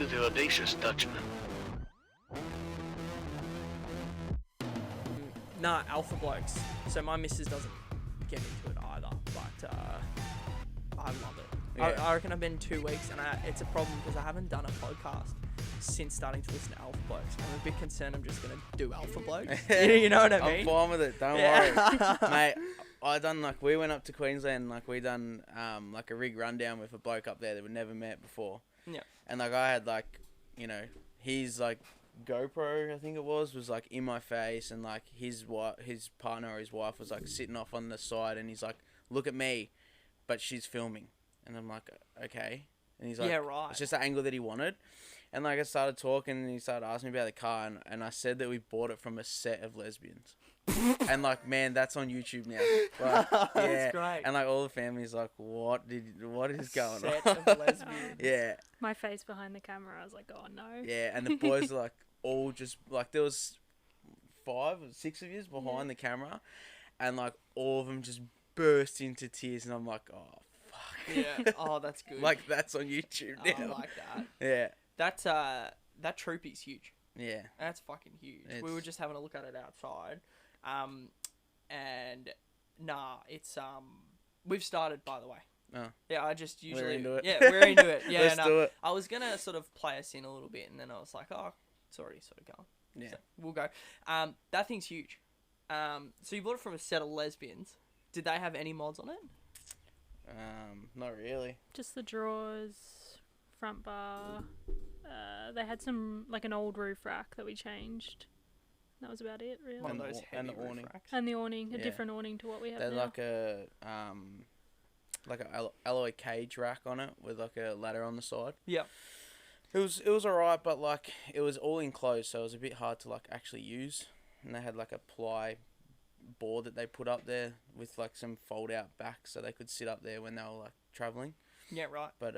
to the audacious Dutchman. Nah, alpha blokes. So my missus doesn't get into it either, but I love it. Yeah. I reckon I've been 2 weeks, and it's a problem because I haven't done a podcast since starting to listen to alpha blokes. I'm a bit concerned I'm just gonna do alpha blokes. You know what I mean? I'm fine with it. Don't worry, mate. I done we went up to Queensland, we done a rig rundown with a bloke up there that we'd never met before. Yeah. And I had his GoPro, I think it was in my face, and his partner or his wife was sitting off on the side, and he's like, look at me, but she's filming. And I'm like, okay. And he's like, yeah, right. It's just the angle that he wanted. And I started talking, and he started asking me about the car, and I said that we bought it from a set of lesbians. And man, that's on YouTube now. That's yeah. great. And all the family's like, what is going Set on? of lesbians. Yeah. My face behind the camera, I was like, oh no. Yeah, and the boys are all just there was 5 or 6 of you behind the camera, and all of them just burst into tears, and I'm like, oh fuck. Yeah. Oh, that's good. That's on YouTube now. I like that. Yeah. That Troopy's huge. Yeah. That's fucking huge. We were just having a look at it outside. And it's we've started, by the way. Oh. Yeah, I just usually We're into it. Yeah, we're into it. Yeah, Let's do it. I was gonna sort of play us in a little bit, and then I was like, oh, it's already sort of going. Yeah. So we'll go. That thing's huge. So you bought it from a set of lesbians. Did they have any mods on it? Not really. Just the drawers, front bar. They had some, an old roof rack that we changed. That was about it, really. One of And those and the heavy roof awning. racks. And the awning, a Yeah. different awning to what we have They now. had a alloy cage rack on it with a ladder on the side. Yeah. It was alright, but it was all enclosed, so it was a bit hard to actually use. And they had a ply board that they put up there with some fold out backs, so they could sit up there when they were traveling. Yeah, right. But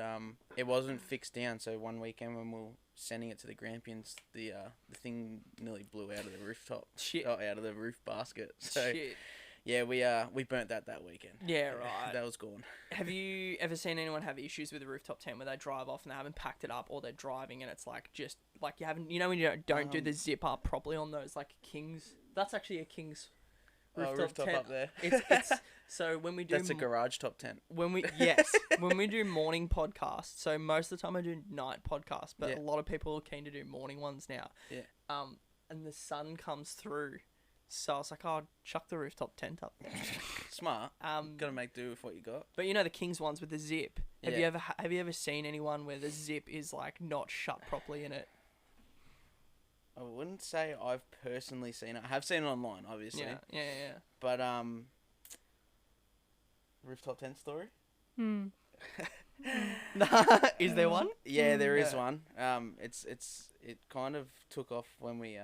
it wasn't fixed down, so one weekend when we were sending it to the Grampians, the thing nearly blew out of the rooftop. Shit. Oh, out of the roof basket. So Shit. yeah, we burnt that weekend. Yeah, right. That was gone. Have you ever seen anyone have issues with a rooftop tent where they drive off and they haven't packed it up, or they're driving and it's you haven't, when you don't do the zip up properly on those Kings? That's actually a King's rooftop tent up there. It's so when we do That's a garage top tent. when we do morning podcasts. So most of the time I do night podcasts, but Yeah. a lot of people are keen to do morning ones now. Yeah. And the sun comes through, so I was like, oh, chuck the rooftop tent up there. Smart. Gotta make do with what you got. But the Kings ones with the zip. Have Yeah. you ever seen anyone where the zip is not shut properly in it? I wouldn't say I've personally seen it. I have seen it online, obviously. Yeah. But rooftop tent story. Is there one? Yeah, there is Yeah. one. It kind of took off when we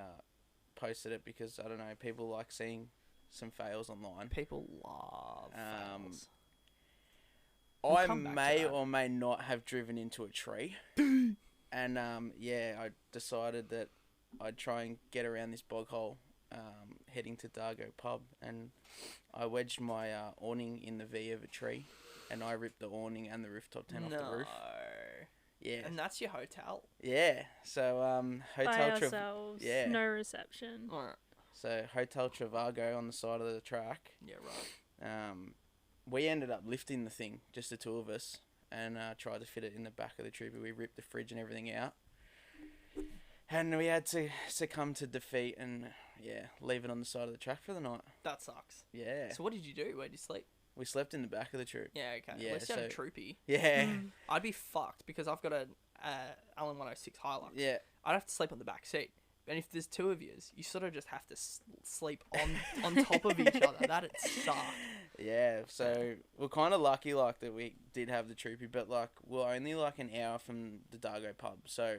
posted it because I don't know, people like seeing some fails online. People love fails. We'll I come back to may that. or may not have driven into a tree. And I decided that I'd try and get around this bog hole heading to Dargo pub, and I wedged my awning in the V of a tree, and I ripped the awning and the rooftop tent off the roof. Yeah. And that's your hotel. Yeah. So By Hotel ourselves. yeah. No reception. Alright. So Hotel Trivago on the side of the track. Yeah, right. We ended up lifting the thing, just the two of us, and tried to fit it in the back of the Troopy. We ripped the fridge and everything out. And we had to succumb to defeat and, leave it on the side of the track for the night. That sucks. Yeah. So what did you do? Where'd you sleep? We slept in the back of the troop. Yeah, okay. Yeah, At least you had a so- Troopy. Yeah. I'd be fucked because I've got a Allen 106 Hilux. Yeah. I'd have to sleep on the back seat. And if there's two of yous, you sort of just have to sleep on top of each other. That'd suck. Yeah, so we're kind of lucky that we did have the Troopy, but we're only an hour from the Dargo pub. So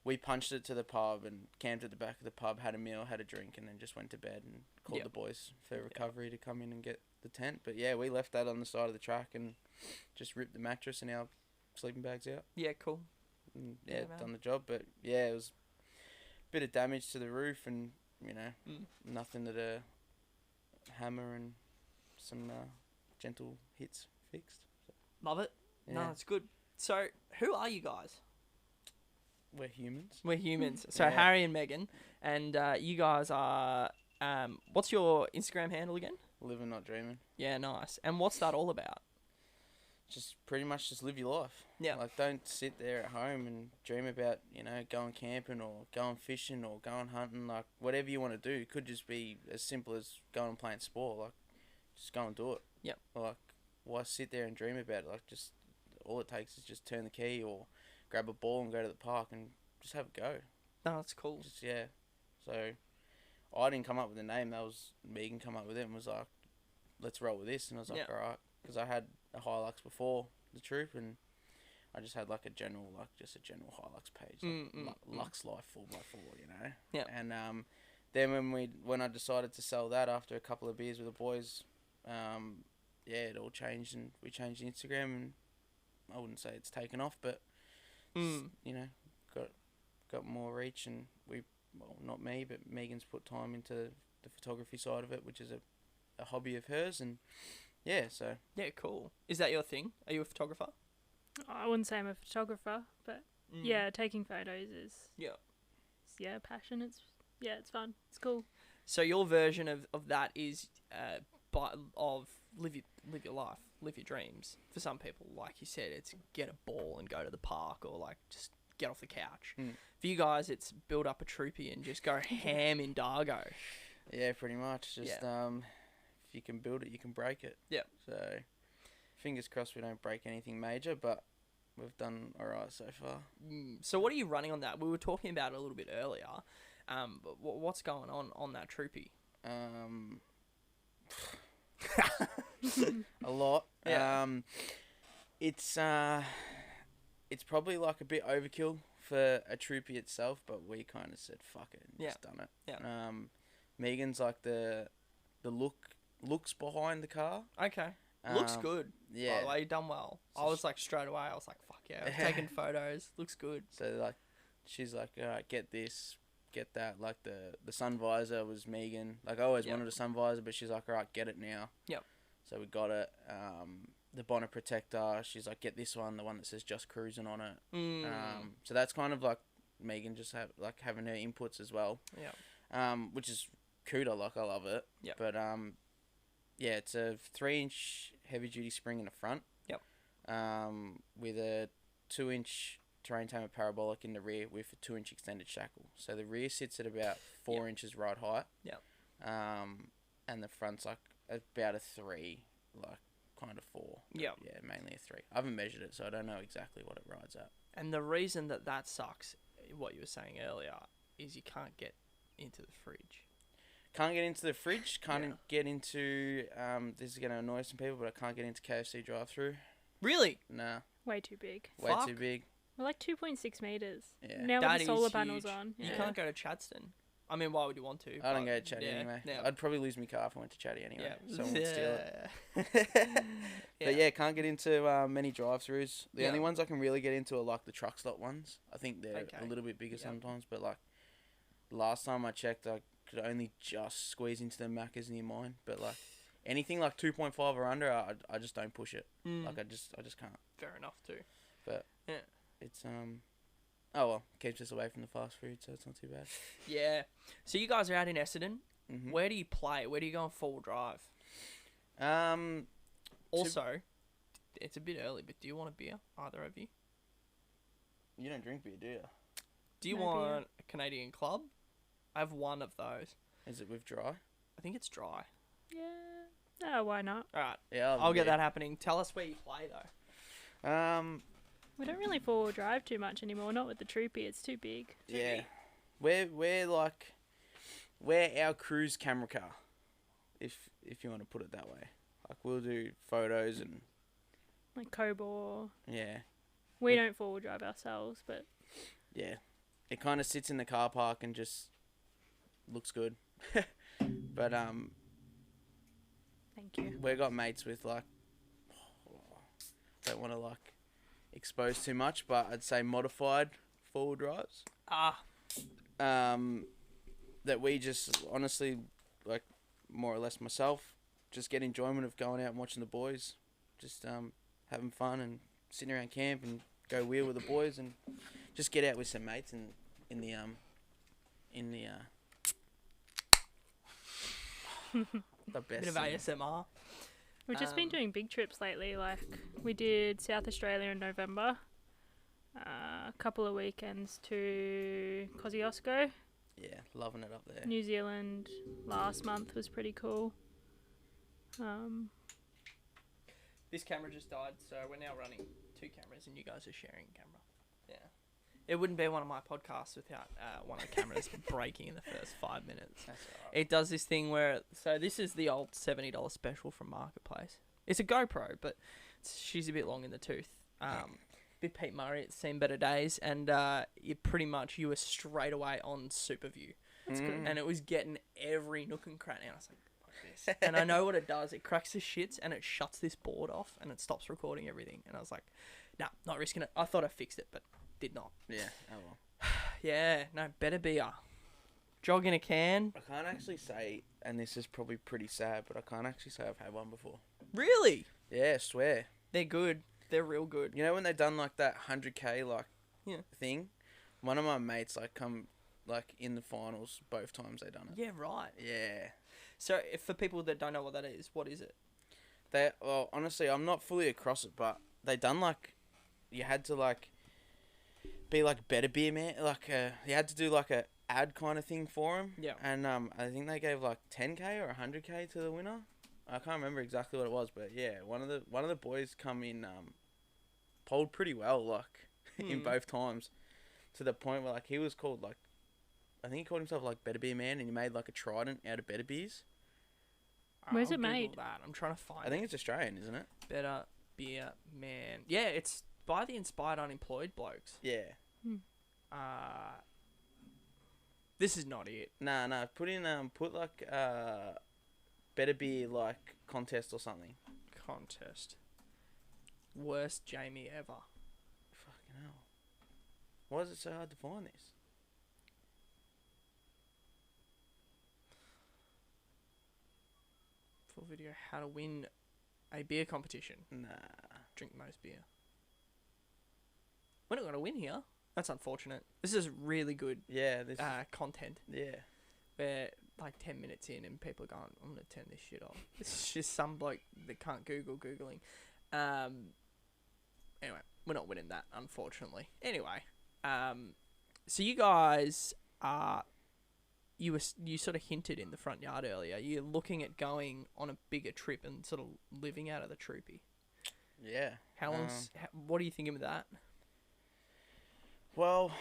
we punched it to the pub and camped at the back of the pub, had a meal, had a drink, and then just went to bed and called the boys for recovery to come in and get the tent. But yeah, we left that on the side of the track and just ripped the mattress and our sleeping bags out. Yeah, cool. And, Yeah, man. done the job. But yeah, it was a bit of damage to the roof and, nothing that a hammer and some gentle hits fixed. So, Love it. No, yeah. it's good. So, who are you guys? We're humans. We're humans. So Yeah. Harry and Megan, and you guys are. What's your Instagram handle again? Living, not dreaming. Yeah, nice. And what's that all about? Just pretty much just live your life. Yeah. Like, don't sit there at home and dream about, going camping or going fishing or going hunting. Like, whatever you want to do. It could just be as simple as going and playing sport. Like, just go and do it. Yep. Like, why sit there and dream about it? Like, just, all it takes is just turn the key or grab a ball and go to the park and just have a go. No, that's cool. Just, yeah. So, I didn't come up with the name. That was Megan come up with it and was like, let's roll with this. And I was like, Yeah. alright. Because I had a Hilux before the Troop, and I just had like a general Hilux page, like Lux Life 4x4, Yeah. And then when I decided to sell that after a couple of beers with the boys, it all changed, and we changed the Instagram, and I wouldn't say it's taken off, but got more reach, and not me, but Megan's put time into the photography side of it, which is a hobby of hers, and yeah, so. Yeah, cool. Is that your thing? Are you a photographer? I wouldn't say I'm a photographer, but yeah, taking photos is passion. It's fun. It's cool. So your version of that is of live your life, live your dreams. For some people, like you said, it's get a ball and go to the park, or like just get off the couch. For you guys, it's build up a Troopy and just go ham in Dargo. Yeah, pretty much. Just if you can build it, you can break it. Yeah. So fingers crossed we don't break anything major, but we've done alright so far. So what are you running on that? We were talking about it a little bit earlier. But what's going on that Troopy? A lot. Yeah. It's probably like a bit overkill for a Troopy itself, but we kind of said fuck it and just done it. Yeah. Megan's like the looks behind the car. Okay. Looks good. Yeah. By the way, you done well. I was like straight away. I was like, fuck yeah. I was taking photos. Looks good. So like, she's like, alright, get this, get that. Like the sun visor was Megan. Like I always wanted a sun visor, but she's like, alright, get it now. Yep. So we got it. The bonnet protector. She's like, get this one, the one that says just cruising on it. So that's kind of like Megan just having her inputs as well. Yeah. Which is cooler. Like I love it. Yeah. But yeah, it's a 3-inch heavy duty spring in the front. Yep. With a 2-inch terrain tamer parabolic in the rear with a 2-inch extended shackle. So the rear sits at about 4 inches ride height. Yep. And the front's like about a 3, like kind of 4. Yep. Yeah, mainly a 3. I haven't measured it, so I don't know exactly what it rides at. And the reason that sucks, what you were saying earlier, is you can't get into the fridge. Can't get into the fridge. Can't get into. This is gonna annoy some people, but I can't get into KFC drive-through. Really? Nah. Way too big. Way Fuck. too big. We're like 2.6 meters. Yeah. Now That with the is solar panels huge. on. You Yeah. can't go to Chadston. I mean, why would you want to? I don't But go to Chatty anyway. Yeah. I'd probably lose my car if I went to Chatty anyway. Yeah. Someone would steal it. Yeah. But yeah, can't get into many drive-throughs. The Yeah. only ones I can really get into are like the truck stop ones. I think they're Okay. a little bit bigger Yep. sometimes, but like last time I checked, I could only just squeeze into the Maccas near mine. But like anything like 2.5 or under, I just don't push it. Like I just can't. Fair enough too. But yeah, it's oh well, keeps us away from the fast food, so it's not too bad. Yeah. So you guys are out in Essendon. Mm-hmm. Where do you play? Where do you go on full drive? Um, Also, it's a bit early, but do you want a beer? Either of you? you don't drink beer, do you? Do you No beer. want a Canadian Club? I have one of those. Is it with dry? I think it's dry. Yeah. Oh, why not? All right. Yeah, I'll get that happening. Tell us where you play though. We don't really four-wheel drive too much anymore. Not with the Troopy. It's too big. Yeah, we're our cruise camera car, if you want to put it that way. Like we'll do photos and Like Cobor. yeah, We don't four-wheel drive ourselves, but yeah. It kind of sits in the car park and just looks good. But thank you. we got mates with like don't want to like expose too much, but I'd say modified four-wheel drives. That we just honestly like more or less myself just get enjoyment of going out and watching the boys, just having fun and sitting around camp and go wheel with the boys and just get out with some mates in the the best. Bit of thing. ASMR. We've just been doing big trips lately. Like we did South Australia in November. A couple of weekends to Kosciuszko. Yeah, loving it up there. New Zealand last month was pretty cool. This camera just died, so we're now running 2 cameras, and you guys are sharing a camera. Yeah. It wouldn't be one of my podcasts without one of the cameras breaking in the first 5 minutes. That's alright. It does this thing where... So this is the old $70 special from Marketplace. It's a GoPro, but she's a bit long in the tooth. Bit Pete Murray, it's seen better days, and you were straight away on super view. That's good. And it was getting every nook and cranny. And I was like, fuck this. And I know what it does. It cracks the shits, and it shuts this board off, and it stops recording everything. And I was like, nah, not risking it. I thought I fixed it, but did not. Yeah, oh well. Yeah, no, better be a jog in a can. I can't actually say, and this is probably pretty sad, but I can't actually say I've had one before. Really? Yeah, I swear. They're good. They're real good. You know when they done like that 100k Yeah. thing? One of my mates come in the finals both times they done it. Yeah, right. Yeah. So if, for people that don't know what that is, what is it? Well, honestly, I'm not fully across it, but they done you had to be better beer man, you had to do a ad kind of thing for him. Yeah. And I think they gave 10k or 100k to the winner. I can't remember exactly what it was, but yeah, one of the boys come in, polled pretty well, in both times, to the point where he was called I think he called himself Better Beer Man, and he made a trident out of Better Beers. Where's I'll it Google made? that. I'm trying to find I think it's Australian, isn't it? Better Beer Man. Yeah, it's by the Inspired Unemployed blokes. Yeah. This is not it. Nah. Put Better Beer contest or something. Contest. Worst Jamie ever. Fucking hell. Why is it so hard to find this? Full video, how to win a beer competition. Nah. Drink most beer. We're not going to win here. That's unfortunate. This is really good Yeah, this. content. Yeah. We're 10 minutes in and people are going, I'm going to turn this shit off. It's just some bloke that can't Googling. Anyway, we're not winning that, unfortunately. Anyway, so you guys you sort of hinted in the front yard earlier. You're looking at going on a bigger trip and sort of living out of the Troopy. Yeah. How long? What are you thinking with that? Well,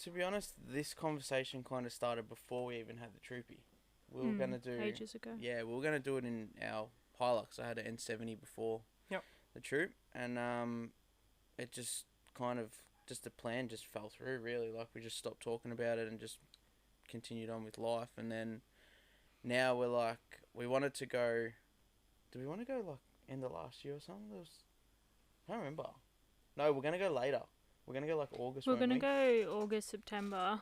to be honest, this conversation kind of started before we even had the Troopy. We were going to do... Ages ago. Yeah, we were going to do it in our Hilux. I had an N70 before the Troop, and it just kind of... Just the plan just fell through, really. We just stopped talking about it and just continued on with life. And then now we're we wanted to go... Do we want to go, end of last year or something? I don't remember. No, we're going to go later. We're going to go August. We're going to go August, September.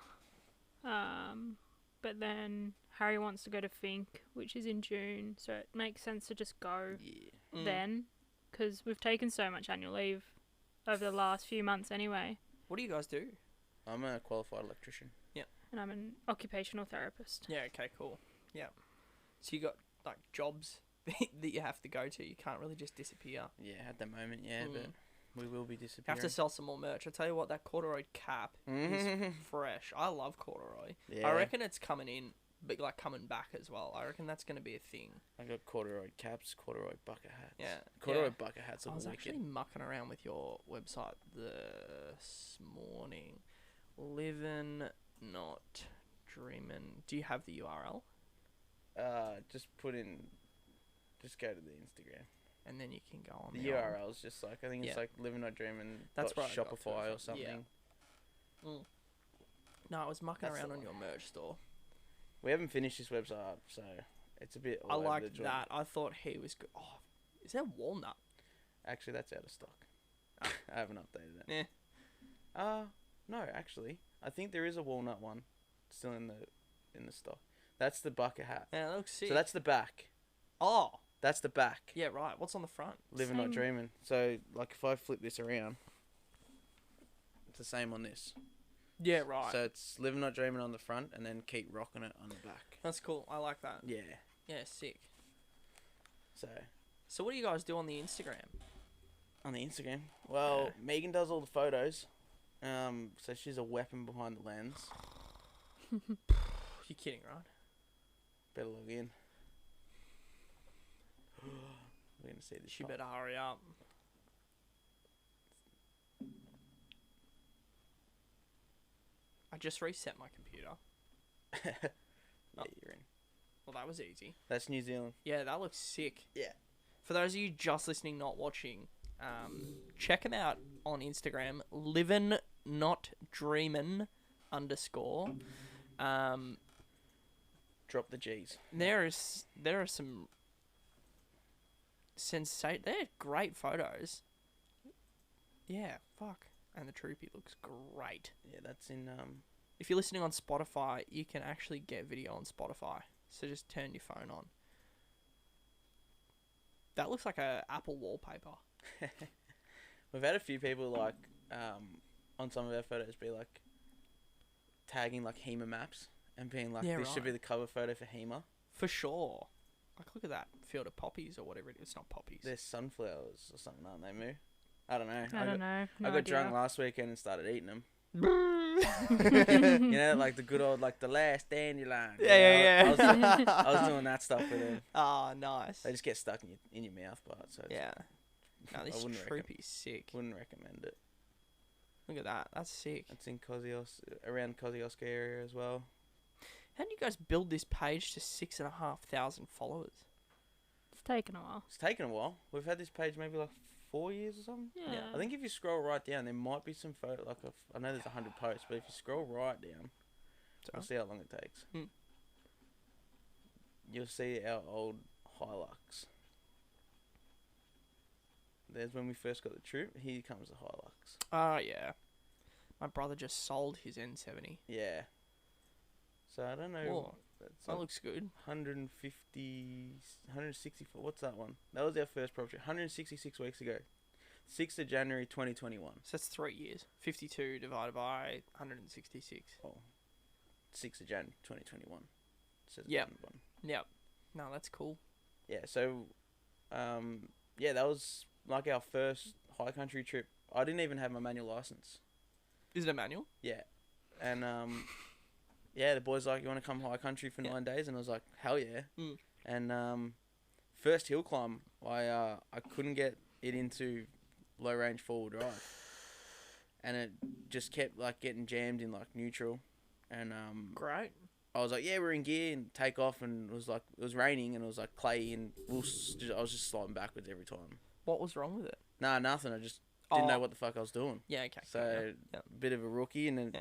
But then Harry wants to go to Fink, which is in June. So it makes sense to just go then. Because we've taken so much annual leave over the last few months anyway. What do you guys do? I'm a qualified electrician. Yeah. And I'm an occupational therapist. Yeah, okay, cool. Yeah. So you got jobs that you have to go to. You can't really just disappear. Yeah, at the moment, but we will be You disappearing. have to sell some more merch. I tell you what, that corduroy cap is fresh. I love corduroy. Yeah. I reckon it's coming in, but coming back as well. I reckon that's going to be a thing. I got corduroy caps, corduroy bucket hats. Yeah. Corduroy bucket hats I are was wicked. actually mucking around with your website this morning. Livin, not dreamin. Do you have the URL? Just go to the Instagram. And then you can go on The URL is just I think it's livin not dreamin. That's where I got Shopify to it or something. Yeah. No, I was mucking around on your merch store. We haven't finished this website up, so it's a bit all I over the liked joint. that. I thought he was good. Oh, is there walnut? Actually, that's out of stock. I haven't updated it. Yeah. No, actually, I think there is a walnut one still in the stock. That's the bucket hat. Yeah, that looks sick. So that's the back. Oh. That's the back. Yeah, right. What's on the front? Livin not dreamin. So if I flip this around, It's the same on this. Yeah, right. So it's livin, not dreamin on the front, and then keep rocking it on the back. That's cool. I like that. Yeah. Yeah, sick. So So what do you guys do on the Instagram? on the Instagram, well, Yeah. Megan does all the photos. So she's a weapon behind the lens. You're kidding, right? Better log in. We're gonna see this. She better hurry up. I just reset my computer. Yeah, Oh. you're in. Well, that was easy. That's New Zealand. Yeah, that looks sick. Yeah. For those of you just listening, not watching, check him out on Instagram. Livin, not dreamin _ Drop the G's. there are some they're great photos. Yeah, fuck. And the Troopy looks great. Yeah, that's in If you're listening on Spotify, you can actually get video on Spotify. So just turn your phone on. That looks like a Apple wallpaper. We've had a few people like on some of our photos be like tagging like HEMA maps and being like, Yeah, this should be right. the cover photo for HEMA. For sure. Like, look at that field of poppies or whatever it is. It's not poppies. They're sunflowers or something, aren't they, Moo? I don't know. I don't know. No I got idea. drunk last weekend and started eating them. You know, like the good old, like the last dandelion. you Yeah, know? yeah. I was doing that stuff with them. Ah, nice. They just get stuck in your mouth, but so Yeah. No, this wouldn't Troopy's sick. wouldn't recommend it. Look at that. That's sick. It's in around Kosciuszko area as well. How did you guys build this page to 6,500 followers? It's taken a while. It's taken a while. We've had this page maybe like 4 years or something. Yeah. I think if you scroll right down, there might be some photo. Like I know there's 100 posts, but if you scroll right down, we'll see how long it takes. You'll see our old Hilux. There's when we first got the Troop. Here comes the Hilux. Oh, yeah. My brother just sold his N70. Yeah. So I don't know. Whoa, That's that looks good. 164. What's that one? That was our first project. 166 weeks ago. 6th of January 2021. So that's 3 years. 52 divided by 166. Oh. 6th of January 2021. Says Yep. 1. Yep. No, that's cool. Yeah, so yeah, that was like our first high country trip. I didn't even have my manual license. Is it a manual? Yeah. And yeah, the boys like, you want to come high country for 9 days? And I was like, hell yeah. And first hill climb, I couldn't get it into low range 4-wheel drive, and it just kept like getting jammed in like neutral, and Great. I was like, yeah, we're in gear, and take off, and it was raining, and it was like clay, and I was just sliding backwards every time. What was wrong with it? Nah, nothing. I just didn't know what the fuck I was doing. Yeah, okay. So yeah. bit of a rookie, and then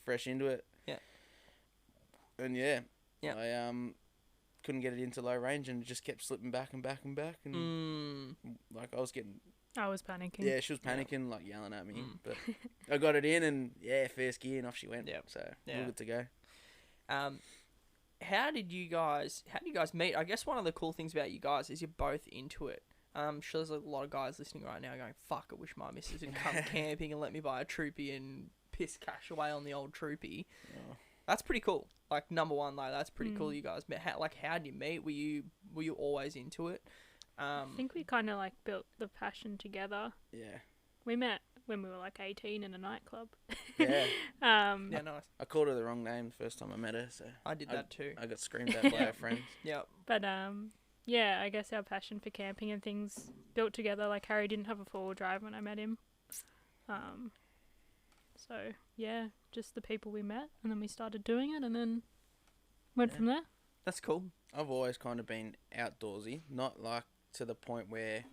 fresh into it. Yeah. And yeah, Yeah. I couldn't get it into low range, and it just kept slipping back and back and back, and like I was getting. I was panicking. Yeah, she was panicking, like yelling at me, but I got it in, and yeah, first gear, and off she went. Yeah. So we're good to go. How did you guys meet? I guess one of the cool things about you guys is you're both into it. I'm sure there's a lot of guys listening right now going, fuck, I wish my missus would come camping and let me buy a Troopy and piss cash away on the old Troopy. Oh. That's pretty cool. Like, number one, like, that's pretty cool you guys met. How did you meet? Were you always into it? I think we kind of like built the passion together. Yeah. We met when we were like 18 in a nightclub. Yeah. Yeah, nice. I called her the wrong name the first time I met her, so I did that too. I got screamed at by her friends. Yep. But yeah, I guess our passion for camping and things built together. Like Harry didn't have a 4-wheel drive when I met him. So yeah, just the people we met, and then we started doing it, and then went from there. That's cool. I've always kind of been outdoorsy, not like to the point where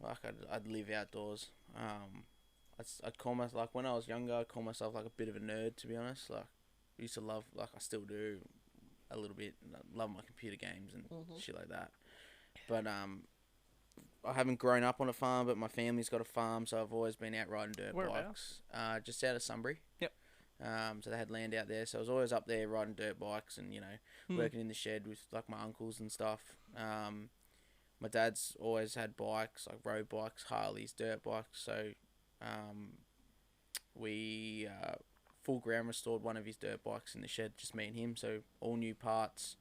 like I'd live outdoors. I'd call myself, like when I was younger, I'd call myself like a bit of a nerd, to be honest. Like I used to love, like I still do a little bit, I love my computer games and shit like that. But I haven't grown up on a farm, but my family's got a farm, so I've always been out riding dirt bikes. Just out of Sunbury. Yep. So they had land out there, so I was always up there riding dirt bikes and, you know, working in the shed with like my uncles and stuff. My dad's always had bikes, like road bikes, Harleys, dirt bikes, so we full ground restored one of his dirt bikes in the shed, just me and him. So all new parts,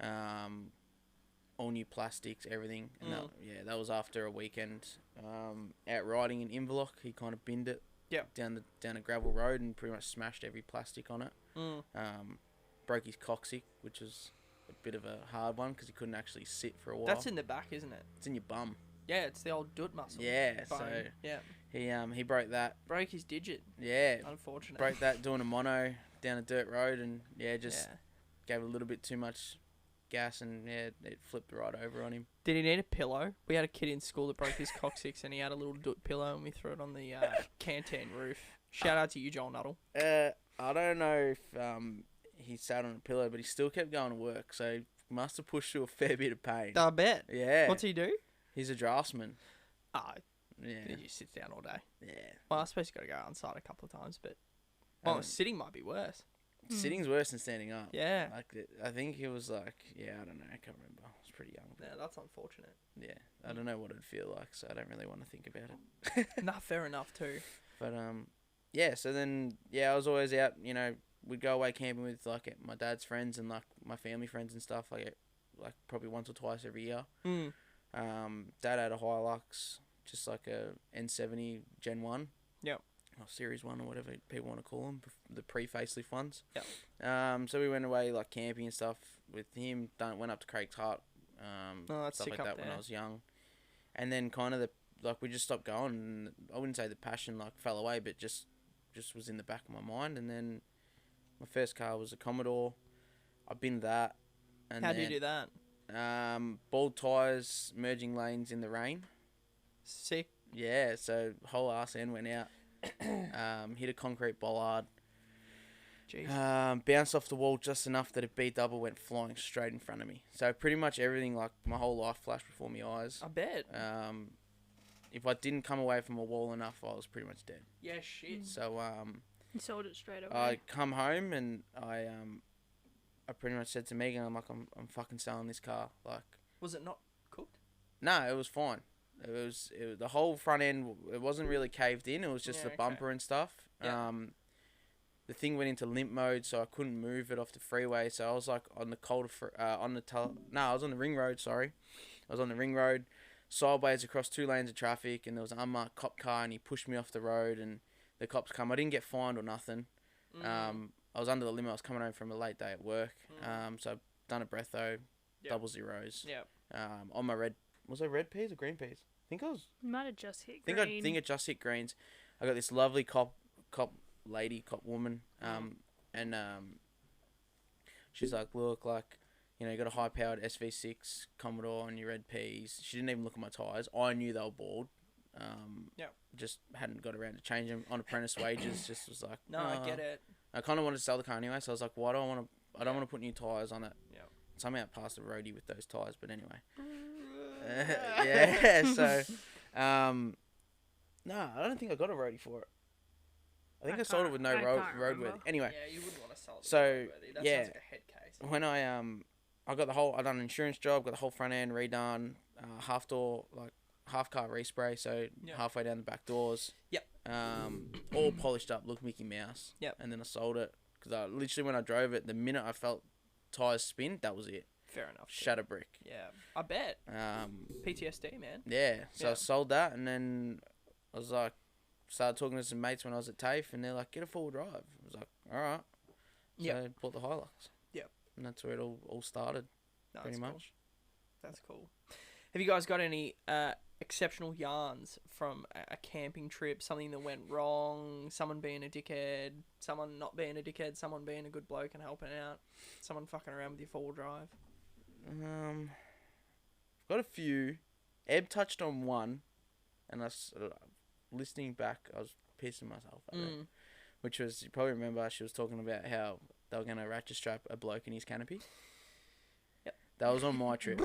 all new plastics, everything. And that was after a weekend out riding in Inverloch. He kind of binned it down a gravel road and pretty much smashed every plastic on it. Broke his coccyx, which was a bit of a hard one because he couldn't actually sit for a while. That's in the back, isn't it? It's in your bum. Yeah, it's the old doot muscle. Yeah, bone. so he broke that. Broke his digit. Yeah, Unfortunate. broke that doing a mono down a dirt road, and just gave a little bit too much gas, and it flipped right over on him. Did he need a pillow? We had a kid in school that broke his coccyx, and he had a little doot pillow, and we threw it on the canteen roof. Shout out to you, Joel Nuttall. I don't know if he sat on a pillow, but he still kept going to work, so he must have pushed through a fair bit of pain. I bet. Yeah. What's he do? He's a draftsman. Ah, yeah. He just sits down all day. Yeah. Well, I suppose you got to go outside a couple of times, but sitting might be worse. Sitting's worse than standing up. Yeah. I think he was like, I don't know, I can't remember. I was pretty young. Yeah, that's unfortunate. Yeah, I don't know what it'd feel like, so I don't really want to think about it. Nah, fair enough too. But so then I was always out. We'd go away camping with like my dad's friends and like my family friends and stuff like probably once or twice every year. Dad had a Hilux, just like a N70 Gen 1. Yep. Or Series 1 or whatever people want to call them, the pre-facelift ones. Yep. So we went away like camping and stuff with him. Went up to Craig's Hut. That's stuff sick like that up there. when I was young. And then kind of we just stopped going. And I wouldn't say the passion like fell away, but just was in the back of my mind. And then my first car was a Commodore. I binned that. And How do you do that? Bald tyres, merging lanes in the rain. Sick. Yeah, so whole arse end went out. Hit a concrete bollard. Jeez. Bounced off the wall just enough that a B double went flying straight in front of me. So pretty much everything, like my whole life flashed before my eyes. I bet. If I didn't come away from a wall enough, I was pretty much dead. Yeah, shit. So You sold it straight away. I come home and I pretty much said to Megan, I'm fucking selling this car. Like, was it not cooked? No, it was fine. It was the whole front end. It wasn't really caved in. It was just the bumper and stuff. Yeah. The thing went into limp mode, so I couldn't move it off the freeway. So I was like on the I was on the ring road. Sorry, I was on the ring road, sideways across 2 lanes of traffic, and there was an unmarked cop car, and he pushed me off the road, and the cops come. I didn't get fined or nothing. I was under the limit. I was coming home from a late day at work. So I've done a breatho, double zeros. Yeah. On my red. Was it red peas or green peas? I think I was. You might have just hit I green. think it just hit greens. I got this lovely cop woman. And she's like, look, like, you got a high powered SV6 Commodore on your red peas. She didn't even look at my tyres. I knew they were bald. Just hadn't got around to change them on apprentice wages. Just was like, no, I get it. I kind of wanted to sell the car anyway, so I was like, why do I want to? I don't want to put new tyres on it. Yeah. Somehow I passed a roadie with those tyres, but anyway. So, no, I don't think I got a roadie for it. I think I sold it with no roadworthy. Anyway. Yeah, you wouldn't want to sell it with So, roadworthy. That sounds like a head case. When I got I done an insurance job, got the whole front end redone, half door, like half car respray, so halfway down the back doors. Yep. All polished up, looked Mickey Mouse. Yep. And then I sold it because when I drove it, the minute I felt tires spin, that was it. Fair enough. Shatter brick. Yeah, I bet. PTSD, man. Yeah. So I sold that, and then I was like, started talking to some mates when I was at TAFE, and they're like, get a 4-wheel drive. I was like, all right. So I bought the Hilux. Yep. And that's where it all started, pretty much. That's cool. Have you guys got any exceptional yarns from a camping trip? Something that went wrong? Someone being a dickhead? Someone not being a dickhead? Someone being a good bloke and helping out? Someone fucking around with your 4-wheel drive? I've got a few. Eb touched on one, and listening back, I was pissing myself at it. Which was, you probably remember, she was talking about how they were going to ratchet strap a bloke in his canopy. Yep. That was on my trip.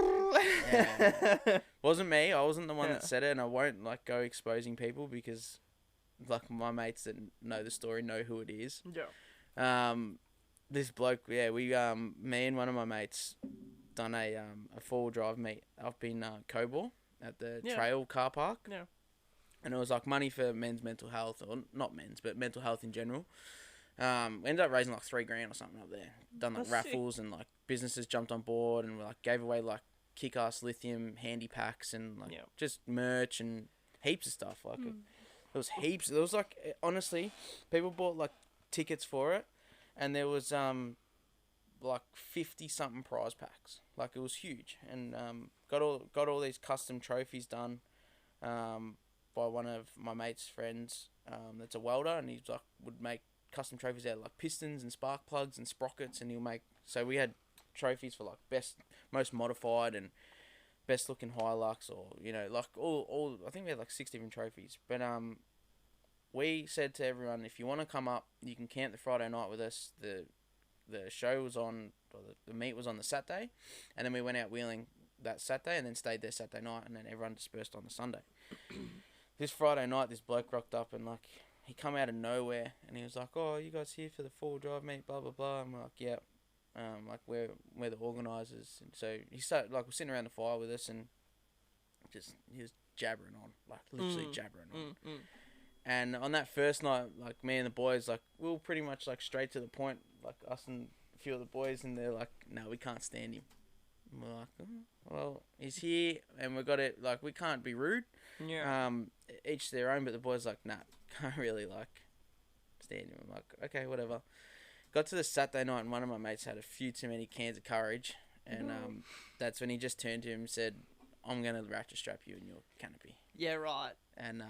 Wasn't me. I wasn't the one that said it, and I won't go exposing people because my mates that know the story know who it is. Yeah. This bloke, we me and one of my mates done a 4-wheel drive meet up in Cobor at the trail car park. Yeah. and it was like money for men's mental health, or not men's, but mental health in general. We ended up raising like $3,000 or something up there. Done like That's raffles and like businesses jumped on board and we like gave away like kick-ass lithium handy packs and like just merch and heaps of stuff. Like there was heaps. There was like honestly, people bought like tickets for it, and there was like 50 something prize packs. Like it was huge, and got all these custom trophies done by one of my mate's friends. That's a welder, and he's like would make custom trophies out of like pistons and spark plugs and sprockets, and he'll make. So we had trophies for like best, most modified, and best looking Hilux, or like all. I think we had like 6 different trophies, but we said to everyone, if you want to come up, you can camp the Friday night with us. The show was on, or the meet was on the Saturday, and then we went out wheeling that Saturday, and then stayed there Saturday night, and then everyone dispersed on the Sunday. This Friday night, this bloke rocked up, and like he come out of nowhere, and he was like, "Oh, you guys here for the 4-wheel drive meet? Blah blah blah." I'm like, "Yeah." Like we're the organisers, and so he started like we're sitting around the fire with us, and he was jabbering on, like literally jabbering on. And on that first night, like me and the boys, like we were pretty much like straight to the point, like us and a few of the boys, and they're like, "No, we can't stand him." And we're like, "Well, he's here, and we got it. Like we can't be rude. Yeah. Each their own." But the boys like, "Nah, can't really like stand him." I'm like, "Okay, whatever." Got to the Saturday night, and one of my mates had a few too many cans of courage, and that's when he just turned to him and said, "I'm gonna ratchet strap you in your canopy." Yeah, right. And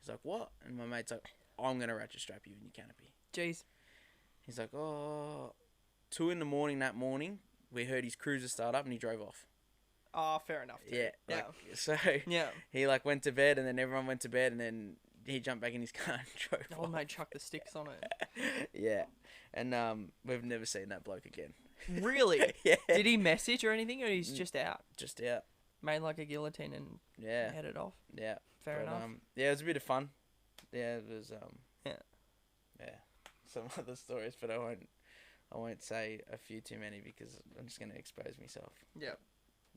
he's like, "What?" And my mate's like, "I'm gonna ratchet strap you in your canopy." Jeez. He's like, "Oh, 2 a.m. that morning, we heard his cruiser start up, and he drove off." Oh, fair enough. Too. Yeah. Yeah. Like, so Yeah. he like went to bed, and then everyone went to bed, and then he jumped back in his car and drove Oh, off. mate, chuck the sticks on it. Yeah. And we've never seen that bloke again. Really? Yeah. Did he message or anything, or he's just out? Just out. Made like a guillotine and headed off. Yeah. Fair enough. Yeah, it was a bit of fun. Yeah, it was Yeah. Some other stories, but I won't say a few too many because I'm just gonna expose myself. Yeah.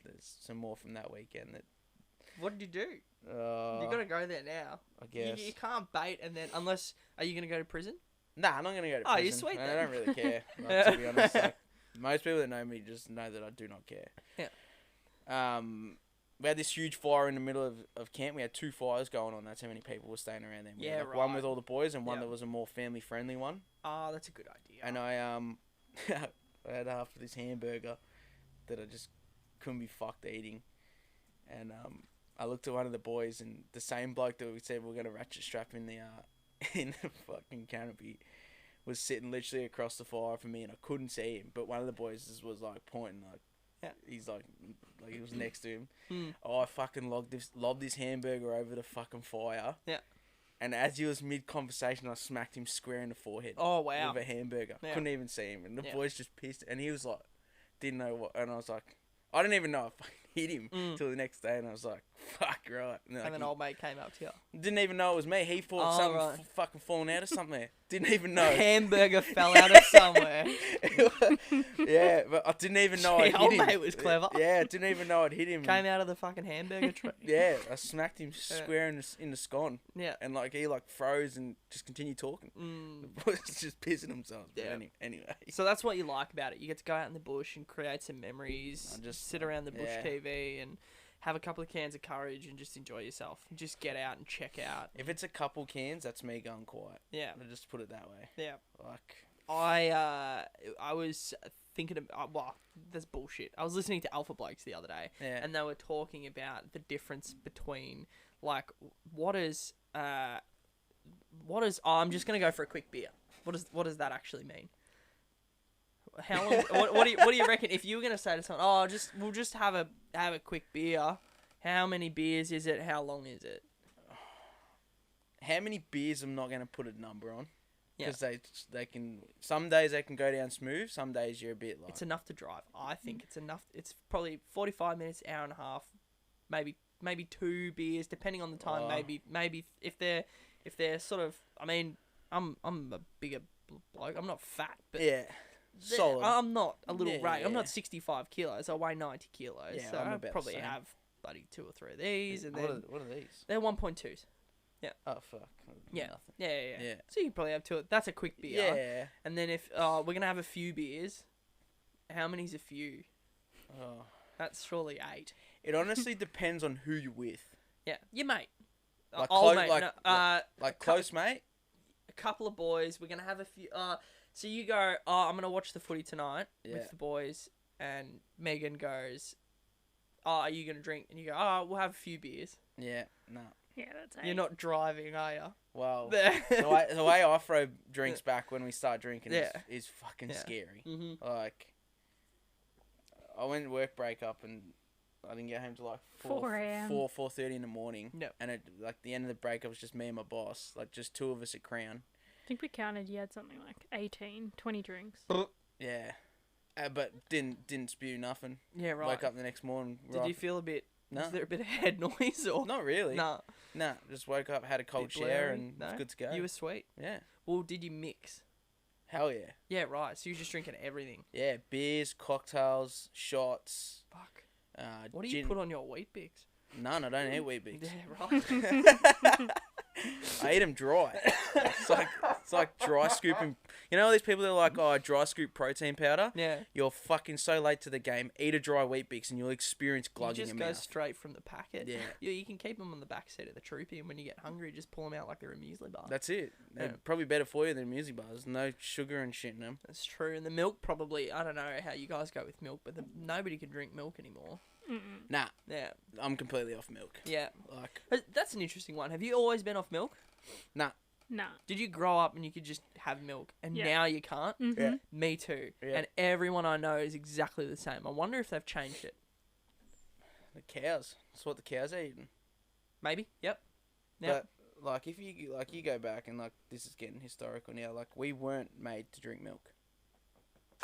There's some more from that weekend that. What did you do? You You gotta go there now. I guess. You can't bait and then unless are you gonna go to prison? Nah, I'm not gonna go to Oh, prison. you're sweet I then. don't really care. Like, to be honest, like, most people that know me just know that I do not care. Yeah. We had this huge fire in the middle of camp. We had 2 fires going on. That's how many people were staying around there. We had, Yeah, like, one right. with all the boys and one Yeah. that was a more family friendly one. Oh, that's a good idea. And I I had half of this hamburger that I just couldn't be fucked eating. And I looked at one of the boys, and the same bloke that we said we were gonna ratchet strap in the fucking canopy was sitting literally across the fire from me, and I couldn't see him. But one of the boys just was like pointing, like he's like he was next to him. Oh, I fucking lobbed this hamburger over the fucking fire. Yeah. And as he was mid conversation, I smacked him square in the forehead. Oh, wow. With a hamburger. Yeah. Couldn't even see him, and the boys just pissed. And he was like, didn't know what. And I was like, I didn't even know I fucking hit him till the next day, and I was like, fuck, right. And, like, And then old mate came up to you. didn't even know it was me. He thought something right. fucking falling out of somewhere. Didn't even know. Hamburger fell out of somewhere. Yeah, but I didn't even know I hit Old him. mate was clever. Yeah, I didn't even know I'd hit him. Came out of the fucking hamburger tray. Yeah, I smacked him square in the scone. Yeah. And like he like froze and just continued talking. The boys just pissing themselves. But Yeah. Anyway. So that's what you like about it. You get to go out in the bush and create some memories. I just- sit around the bush yeah. TV and have a couple of cans of courage and just enjoy yourself. Just get out and check out. If it's a couple cans, that's me going quiet. Yeah. I'll just put it that way. Yeah. Like, I was thinking of well, that's bullshit. I was listening to Alpha Blokes the other day, yeah. and they were talking about the difference between like what is oh, I'm just gonna go for a quick beer. What does that actually mean? How long? what do you reckon? If you were gonna say to someone, oh, we'll just have a quick beer. How many beers is it? How long is it? How many beers I'm not going to put a number on. Yeah. Because they can, some days they can go down smooth, some days you're a bit like. It's enough to drive. I think it's enough. It's probably 45 minutes, hour and a half, maybe 2 beers, depending on the time. Maybe if they're sort of. I mean, I'm a bigger bloke. I'm not fat, but Yeah. Solid. I'm not a little Yeah, rate. I'm yeah. not 65 kilos. I weigh 90 kilos. Yeah, so I'm I about the probably same. have bloody 2 or 3 of these, and What then are these? they're 1.2s. Yeah. Oh fuck. Yeah. Nothing. Yeah. So you probably have two. That's a quick beer. Yeah. And then if we're gonna have a few beers, how many's a few? Oh. That's surely 8. It honestly depends on who you're with. Yeah, your mate. Like Old clo- mate. like- no, Like cou- close mate. a couple of boys. We're gonna have a few. So you go. Oh, I'm gonna watch the footy tonight Yeah. with the boys, and Megan goes. Oh, are you gonna drink? And you go. Oh, we'll have a few beers. Yeah. No. Yeah, that's 8. You're not driving, are you? Well, the way I throw drinks back when we start drinking Yeah. is fucking Yeah. scary. Mm-hmm. Like, I went work break up and I didn't get home till like 4 a.m. 4:30 in the morning. Yep. And like the end of the break, it was just me and my boss, like just 2 of us at Crown. I think we counted you had something like 20 drinks. Yeah. But didn't spew nothing. Yeah, right. Woke up the next morning. Did you feel a bit? No. Was there a bit of head noise or? Not really. Nah. Nah. Just woke up, had a cold Bit shower, blurry? and No? was good to go. You were sweet. Yeah. Well, did you mix? Hell yeah. Yeah, right. So you're just drinking everything. Yeah. Beers, cocktails, shots. Fuck. What What do you put on your wheat bix? None. I don't eat Wheat Bix. Yeah, right. I eat them dry. It's like dry scooping. You know all these people that are like, oh, dry scoop protein powder? Yeah. You're fucking so late to the game. Eat a dry Wheat Bix and you'll experience You glugging just your go mouth. straight from the packet. Yeah. Yeah, you can keep them on the back seat of the Troopy, and when you get hungry, just pull them out like they're a muesli bar. That's it. They're Yeah. probably better for you than muesli bars. No sugar and shit in them. That's true. And the milk probably, I don't know how you guys go with milk, but nobody can drink milk anymore. Mm-mm. Nah, Yeah. I'm completely off milk. Yeah. Like, But that's an interesting one. Have you always been off milk? nah. Nah. Did you grow up and you could just have milk, and Yeah. now you can't? Mm-hmm. Yeah. Me too. Yeah. And everyone I know is exactly the same. I wonder if they've changed it. The cows. That's what the cows are eating. Maybe. Yep. Yep. But, like, if you go back and, like, this is getting historical now, like, we weren't made to drink milk.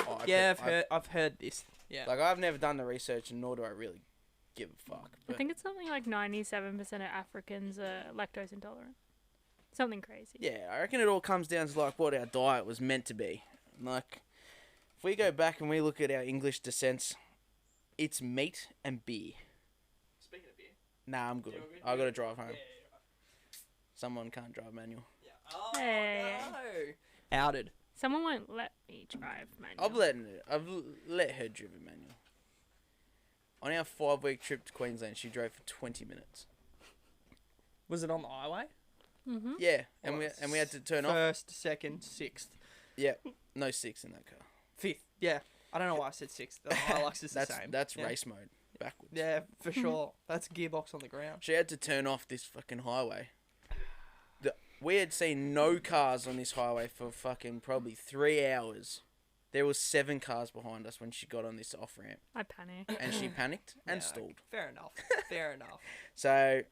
Oh, Yeah, I've heard this. Yeah. Like, I've never done the research, and nor do I really give a fuck. I But think it's something like 97% of Africans are lactose intolerant. Something crazy. yeah, I reckon it all comes down to, like, what our diet was meant to be. Like, if we go back and we look at our English descents, it's meat and beer. Speaking of beer. Nah, I'm good. Yeah, we're good. I gotta drive home. Yeah. Someone can't drive manual. Oh, Hey. no. Outed. Someone won't let me drive manual. I've let her drive a manual. On our 5-week trip to Queensland, she drove for 20 minutes. Was it on the highway? Mm-hmm. Yeah, and we had to turn off. First, second, sixth, Yeah, no 6 in that car. fifth. Yeah. I don't know why I said sixth. The Hilux is the That's same. that's Yeah. race mode backwards. Yeah, for sure. That's gearbox on the ground. She had to turn off this fucking highway. We had seen no cars on this highway for fucking probably 3 hours. There was 7 cars behind us when she got on this off ramp, I panic. and she panicked and Yeah, stalled. Fair enough. Fair enough. So,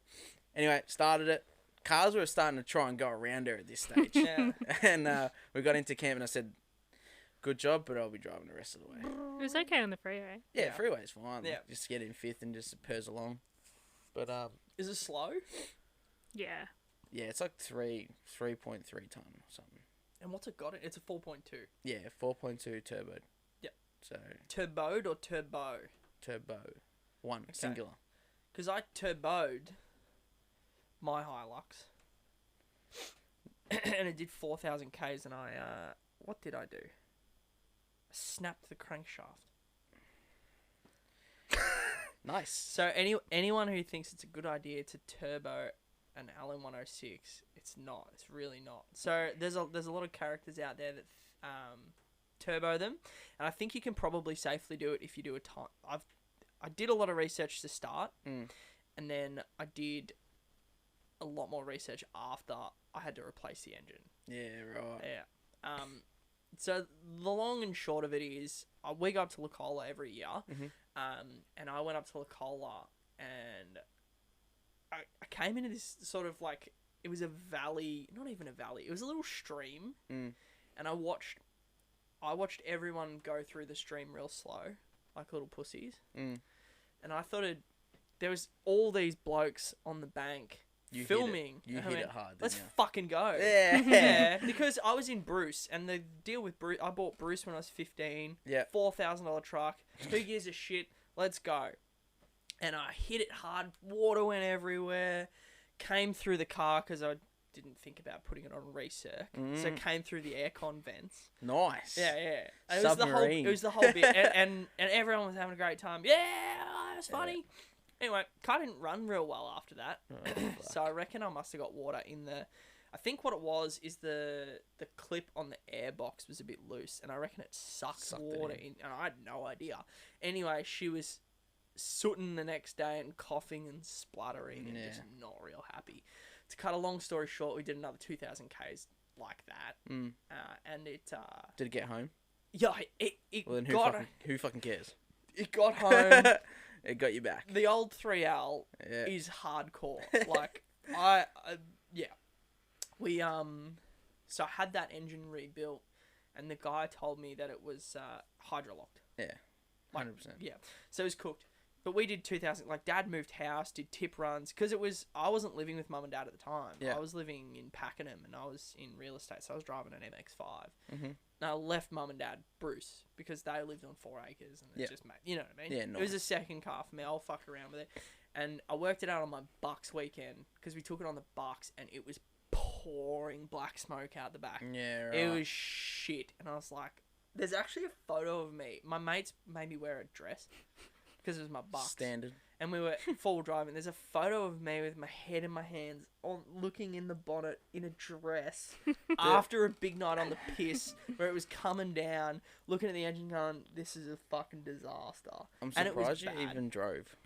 anyway, started it. Cars were starting to try and go around her at this stage. Yeah. And we got into camp and I said, good job, but I'll be driving the rest of the way. It was okay on the freeway. Yeah, Yeah. freeway's fine. Yeah. Just get in fifth and just purrs along. But Is it slow? Yeah. yeah, it's like 3.3 ton or something. And what's it got? It's a 4.2. Yeah, 4.2 turbo. Yep. So Turboed or turbo? turbo, one singular. Because I turboed my Hilux. And it did 4,000 Ks, and what did I do? I snapped the crankshaft. Nice. So anyone who thinks it's a good idea to turbo an Allen 106, it's not. It's really not. So there's a lot of characters out there that turbo them, and I think you can probably safely do it if you do a time. I did a lot of research to start, and then I did a lot more research after I had to replace the engine. Yeah, right. Yeah. So the long and short of it is, we go up to La Cola every year, and I went up to La Cola, and I came into this sort of like, it was a valley, not even a valley, it was a little stream, and I watched everyone go through the stream real slow, like little pussies, and I thought there was all these blokes on the bank filming. You and I hit went, it hard, Let's didn't you? fucking go. Yeah. Yeah, because I was in Bruce, and the deal with Bruce, I bought Bruce when I was 15. Yeah. $4,000 truck. Who gives a shit? Let's go. And I hit it hard. Water went everywhere. came through the car because I didn't think about putting it on recirc. So it came through the aircon vents. Nice. Yeah. It Submarine. was the whole bit. And everyone was having a great time. Yeah, it was funny. Anyway, car didn't run real well after that. So I reckon I must have got water in the... I think what it was is the clip on the airbox was a bit loose. And I reckon it sucked water in. And I had no idea. Anyway, she was sooting the next day and coughing and spluttering and just not real happy. To cut a long story short, we did another 2,000 Ks like that. And it... Did it get home? Yeah, it Well, then who fucking cares? It got home. It got you back. The old 3L is hardcore. Like, We, so I had that engine rebuilt, and the guy told me that it was hydrolocked. Yeah, 100%. Yeah, so it was cooked. But we did 2,000, like, Dad moved house, did tip runs, because I wasn't living with Mum and Dad at the time. Yeah. I was living in Pakenham, and I was in real estate, so I was driving an MX-5. Mm-hmm. And I left Mum and Dad Bruce, because they lived on 4 acres, and it just made, you know what I mean? Yeah, nice. It was a second car for me, I'll fuck around with it. And I worked it out on my Bucks weekend, because we took it on the Bucks, and it was pouring black smoke out the back. Yeah, right. It was shit, and I was like, there's actually a photo of me. My mates made me wear a dress, because it was my Bucks. Standard. And we were full driving. There's a photo of me with my head in my hands, looking in the bonnet in a dress after a big night on the piss, where it was coming down, looking at the engine going, this is a fucking disaster. I'm And it was surprised you bad. even drove.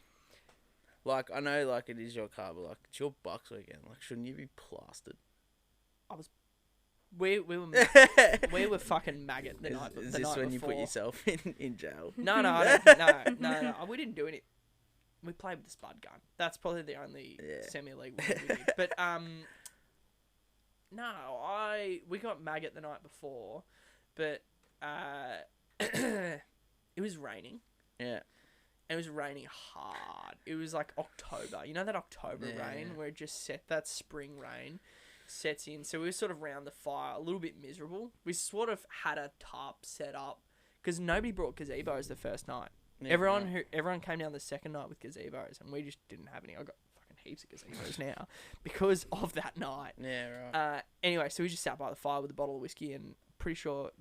Like, I know, like, it is your car, but, like, it's your Bucks weekend. Like, shouldn't you be plastered? We were fucking maggot the night before. Is this when you put yourself in jail? No, I don't, no. We didn't do any. We played with the spud gun. That's probably the only semi-legal thing we did. But we got maggot the night before, but it was raining. Yeah. And it was raining hard. It was like October. You know that October rain where it just that spring rain sets in. So we were sort of round the fire, a little bit miserable. We sort of had a tarp set up because nobody brought gazebos the first night. Yeah, everyone came down the second night with gazebos, and we just didn't have any. I got fucking heaps of gazebos now because of that night. Yeah, right. Anyway, so we just sat by the fire with a bottle of whiskey, and pretty sure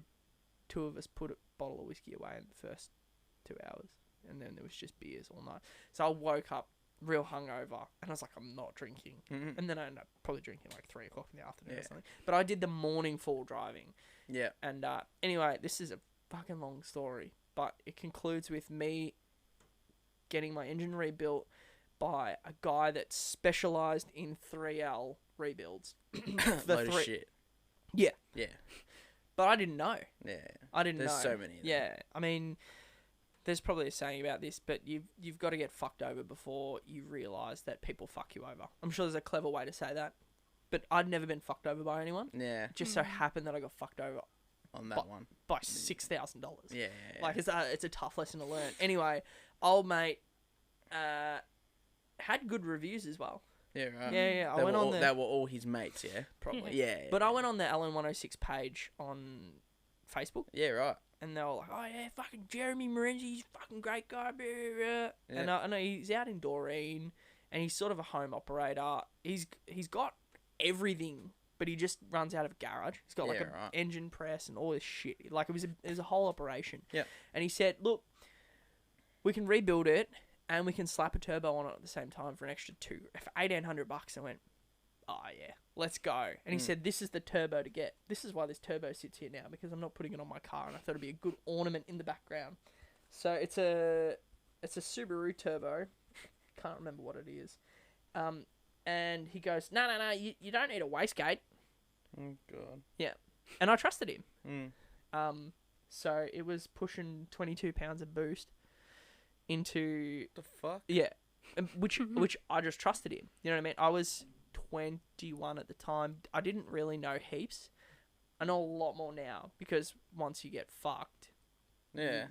2 of us put a bottle of whiskey away in the first 2 hours, and then there was just beers all night. So I woke up real hungover, and I was like, I'm not drinking. Mm-hmm. And then I ended up probably drinking like 3 o'clock in the afternoon or something. But I did the morning full driving. Yeah. And anyway, this is a fucking long story, but it concludes with me getting my engine rebuilt by a guy that specialised in 3L rebuilds. Load of shit. Yeah. Yeah. But I didn't know. Yeah. I didn't know. There's so many of them. Yeah. I mean, there's probably a saying about this, but you've got to get fucked over before you realise that people fuck you over. I'm sure there's a clever way to say that, but I'd never been fucked over by anyone. Yeah. It just so happened that I got fucked over on that one by $6,000. Yeah. Like it's a tough lesson to learn. Anyway, old mate had good reviews as well. Yeah, right. Yeah. They were all his mates, yeah? Probably. Yeah. But I went on the Alan 106 page on Facebook. Yeah, right. And they were like, oh yeah, fucking Jeremy Morenzi's fucking great guy. Blah, blah. Yeah. And I know he's out in Doreen, and he's sort of a home operator. He's got everything, but he just runs out of a garage. He's got like an engine press and all this shit. Like it was a whole operation. Yeah. And he said, look, we can rebuild it, and we can slap a turbo on it at the same time for an extra for $1,800. I went, oh yeah, let's go. And he said, this is the turbo to get. This is why this turbo sits here now, because I'm not putting it on my car, and I thought it'd be a good ornament in the background. So it's a Subaru turbo. Can't remember what it is. And he goes, no, you don't need a wastegate. Oh god. Yeah. And I trusted him. So it was pushing 22 pounds of boost into the fuck? Yeah. Which I just trusted him. You know what I mean? I was 21 at the time. I didn't really know heaps. I know a lot more now, because once you get fucked,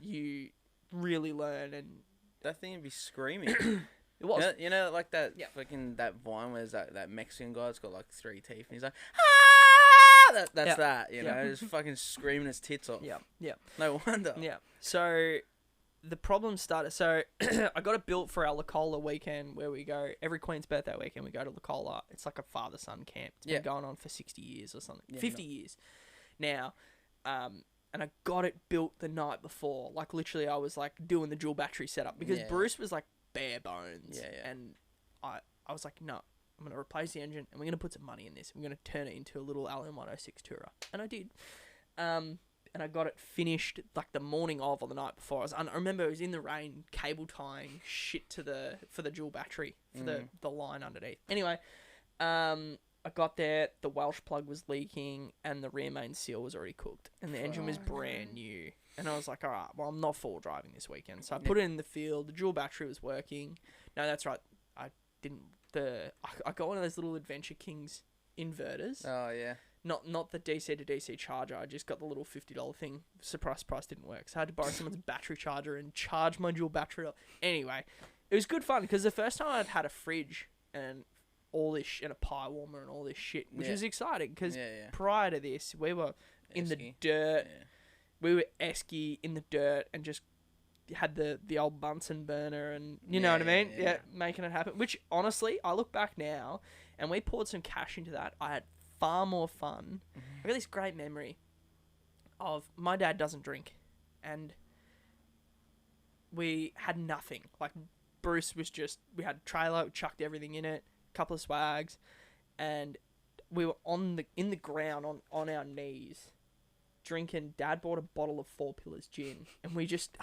you really learn. And that thing would be screaming. It was. You know, like that fucking that Vine where that Mexican guy that's got like 3 teeth, and he's like, ah! That's that, you know, just fucking screaming his tits off. Yeah. No wonder. Yeah. So the problem started. So I got it built for our Lacola weekend where we go every Queen's birthday weekend. We go to Lacola. It's like a father-son camp. It's been going on for 60 years or something. 50 years now. And I got it built the night before. Like literally, I was like doing the dual battery setup because Bruce was like bare bones. And I was like, no, I'm gonna replace the engine and we're gonna put some money in this. I'm gonna turn it into a little LM106 Tourer, and I did. And I got it finished like the morning of or the night before. I remember it was in the rain, cable tying shit to for the dual battery for the line underneath. Anyway, I got there, the Welsh plug was leaking, and the rear main seal was already cooked, and the engine was brand new. And I was like, all right, well, I'm not full driving this weekend, so I put it in the field. The dual battery was working. No, that's right. I didn't. I got one of those little Adventure Kings inverters. Oh yeah. Not the DC to DC charger. I just got the little $50 thing. Surprise price didn't work, so I had to borrow someone's battery charger and charge my dual battery. Anyway, it was good fun because the first time I'd had a fridge and all this and a pie warmer and all this shit, which was exciting because prior to this we were in the dirt. Yeah. We were esky in the dirt and just had the old Bunsen burner and you know what I mean? Yeah, making it happen. Which honestly, I look back now and we poured some cash into that. I had far more fun. I got this great memory of my dad doesn't drink and we had nothing. Like Bruce was just, we had a trailer, we chucked everything in it, a couple of swags, and we were in the ground on our knees drinking. Dad bought a bottle of 4 Pillars gin and we just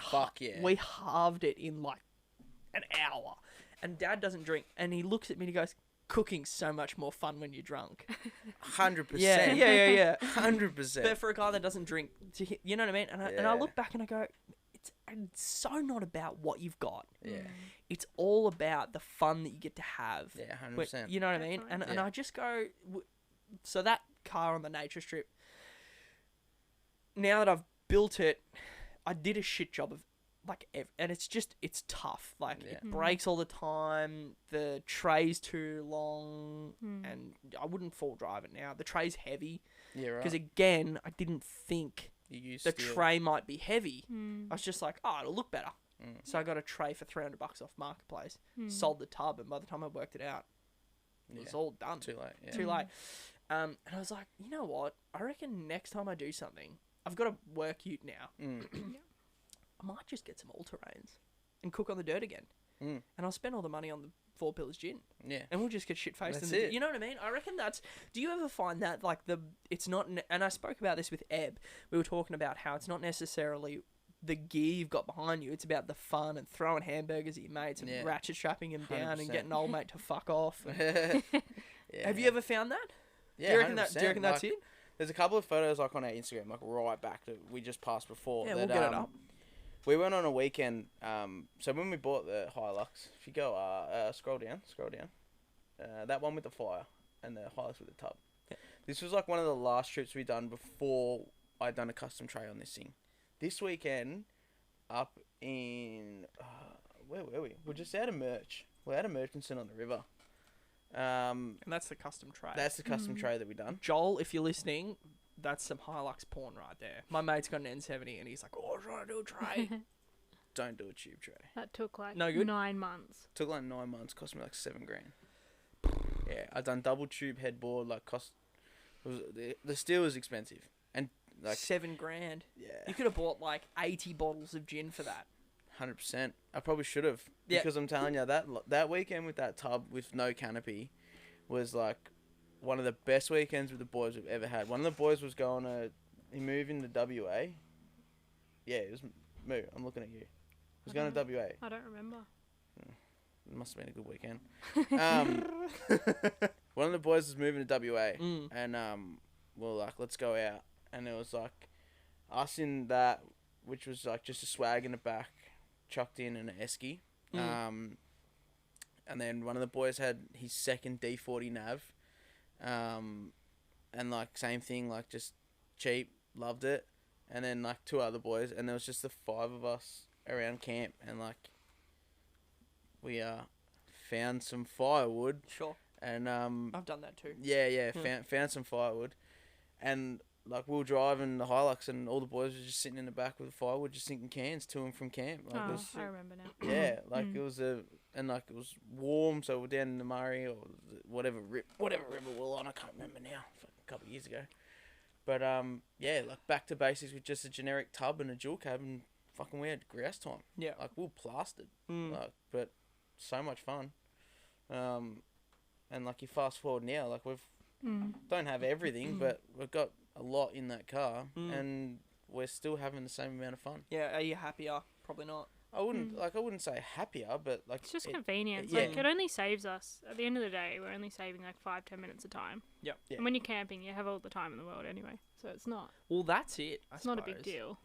we halved it in like an hour. And Dad doesn't drink and he looks at me and he goes, cooking's so much more fun when you're drunk. 100%. Yeah. 100%. But for a guy that doesn't drink, you know what I mean? And I look back and I go, it's so not about what you've got. Yeah. It's all about the fun that you get to have. Yeah, 100%. You know what I mean? And I just go, so that car on the nature strip, now that I've built it, I did a shit job of and it's tough. Like it breaks all the time. The tray's too long, and I wouldn't full drive it now. The tray's heavy. Yeah, right. Because again, I didn't think the tray might be heavy. I was just like, oh, it'll look better. So I got a tray for $300 off Marketplace. Sold the tub, and by the time I worked it out, it was all done. Too late. Yeah. Too late. And I was like, you know what? I reckon next time I do something, I've got a work ute now. I might just get some all-terrains and cook on the dirt again. And I'll spend all the money on the 4 Pillars gin. Yeah. And we'll just get shit-faced. That's it. You know what I mean? I reckon that's... Do you ever find that, like, it's not... And I spoke about this with Eb. We were talking about how it's not necessarily the gear you've got behind you. It's about the fun and throwing hamburgers at your mates and ratchet strapping them down 100%. And getting old mate to fuck off. Have you ever found that? Yeah, do you reckon that's it? There's a couple of photos, like, on our Instagram, like, right back that we just passed before. Yeah, we'll get it up. We went on a weekend, so when we bought the Hilux, if you go, scroll down, that one with the fire, and the Hilux with the tub. Yeah. This was like one of the last trips we done before I'd done a custom tray on this thing. This weekend, up in, where were we? We're just out of Merch. We're out of Murchison on the river. And that's the custom tray. That's the custom tray that we done. Joel, if you're listening... That's some Hilux porn right there. My mate's got an N70 and he's like, oh, I'm trying to do a tray. Don't do a tube tray. That took like no good? 9 months. Took like 9 months. Cost me like $7,000. Yeah, I done double tube headboard. Like the steel was expensive and like $7,000. Yeah, you could have bought like 80 bottles of gin for that. 100%. I probably should have because I'm telling you that weekend with that tub with no canopy was like one of the best weekends with the boys we've ever had. One of the boys was going to... He moved into WA. Yeah, it was... Moo, I'm looking at you. He was going to WA. I don't remember. It must have been a good weekend. One of the boys was moving to WA. And we were like, let's go out. And it was like us in that, which was like just a swag in the back, chucked in an esky. And then one of the boys had his second D40 nav. And like same thing, like just cheap, loved it, and then like 2 other boys, and there was just the 5 of us around camp, and like we found some firewood. Sure. And I've done that too. Yeah. Found some firewood, and like, we were driving the Hilux and all the boys were just sitting in the back with the firewood, just sinking cans to and from camp. Like, it Oh, was, I remember now. yeah, like, it was it was warm, so we're down in the Murray or whatever river we're on. I can't remember now, a couple of years ago. But, yeah, like, back to basics with just a generic tub and a dual cab, and fucking we had grouse time. Yeah. Like, we were plastered. Mm. Like, but so much fun. And, like, you fast forward now, like, don't have everything, but we've got a lot in that car, and we're still having the same amount of fun. Yeah, are you happier? Probably not. I wouldn't say happier, but, like, It's just convenience. yeah. Like, it only saves us. At the end of the day, we're only saving like 5-10 minutes of time. Yep. Yeah. And when you're camping, you have all the time in the world anyway. So it's not. Well, that's it. It's not a big deal.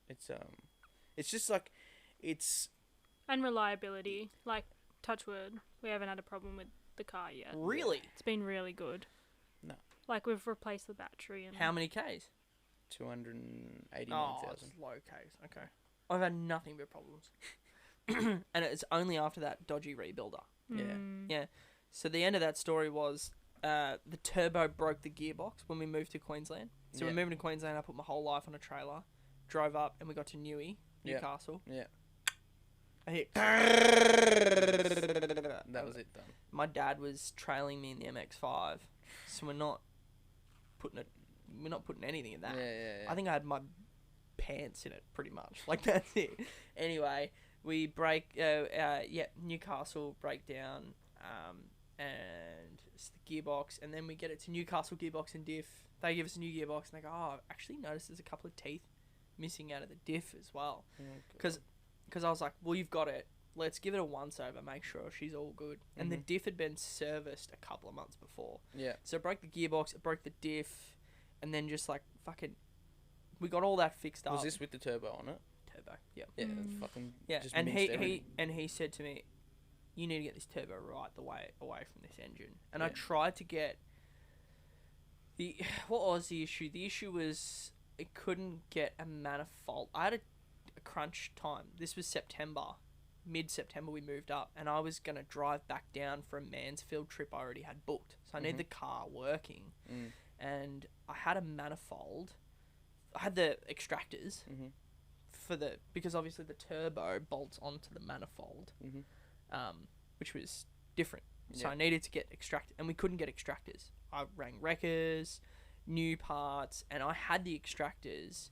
It's just like, it's And reliability. Like, touch wood, we haven't had a problem with the car yet. Really? It's been really good. No. Like, we've replaced the battery and... How many Ks? 289,000. Oh, it's low Ks. Okay. I've had nothing but problems. And it's only after that dodgy rebuilder. Yeah. So the end of that story was the turbo broke the gearbox when we moved to Queensland. So we're moving to Queensland. I put my whole life on a trailer, drove up, and we got to Newcastle. Yeah. I hit. That was it done. My dad was trailing me in the MX-5, so we're not putting anything in that. Yeah. I think I had my pants in it, pretty much. Like, that's it. Anyway, we break, Newcastle breakdown, and it's the gearbox, and then we get it to Newcastle gearbox and diff. They give us a new gearbox, and they go, oh, I've actually noticed there's a couple of teeth missing out of the diff as well. Because I was like, well, you've got it. Let's give it a once-over, make sure she's all good. And the diff had been serviced a couple of months before. Yeah. So it broke the gearbox, it broke the diff, and then just, like, fucking... We got all that fixed up. Was this with the turbo on it? Turbo, yeah. Yeah, fucking just and minced everything. he said to me, you need to get this turbo right the way away from this engine. And I Yeah. tried to get... What was the issue? The issue was it couldn't get a manifold. I had a crunch time. This was September. Mid-September we moved up, and I was going to drive back down for a Mansfield trip I already had booked. So I need the car working. And I had a manifold. I had the extractors because obviously the turbo bolts onto the manifold, which was different. So I needed to get extractors, and we couldn't get extractors. I rang wreckers, new parts, and I had the extractors,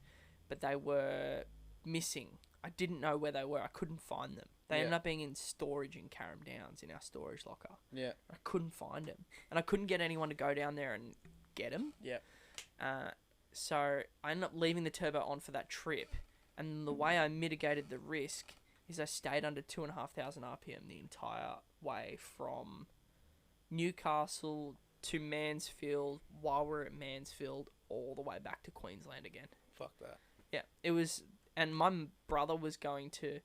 but they were missing. I didn't know where they were. I couldn't find them. They ended up being in storage in Carrum Downs in our storage locker. Yeah. I couldn't find them. And I couldn't get anyone to go down there and get them. Yeah. So I ended up leaving the turbo on for that trip. And the way I mitigated the risk is I stayed under 2,500 RPM the entire way from Newcastle to Mansfield, while we're at Mansfield, all the way back to Queensland again. Fuck that. Yeah. It was... And my brother was going to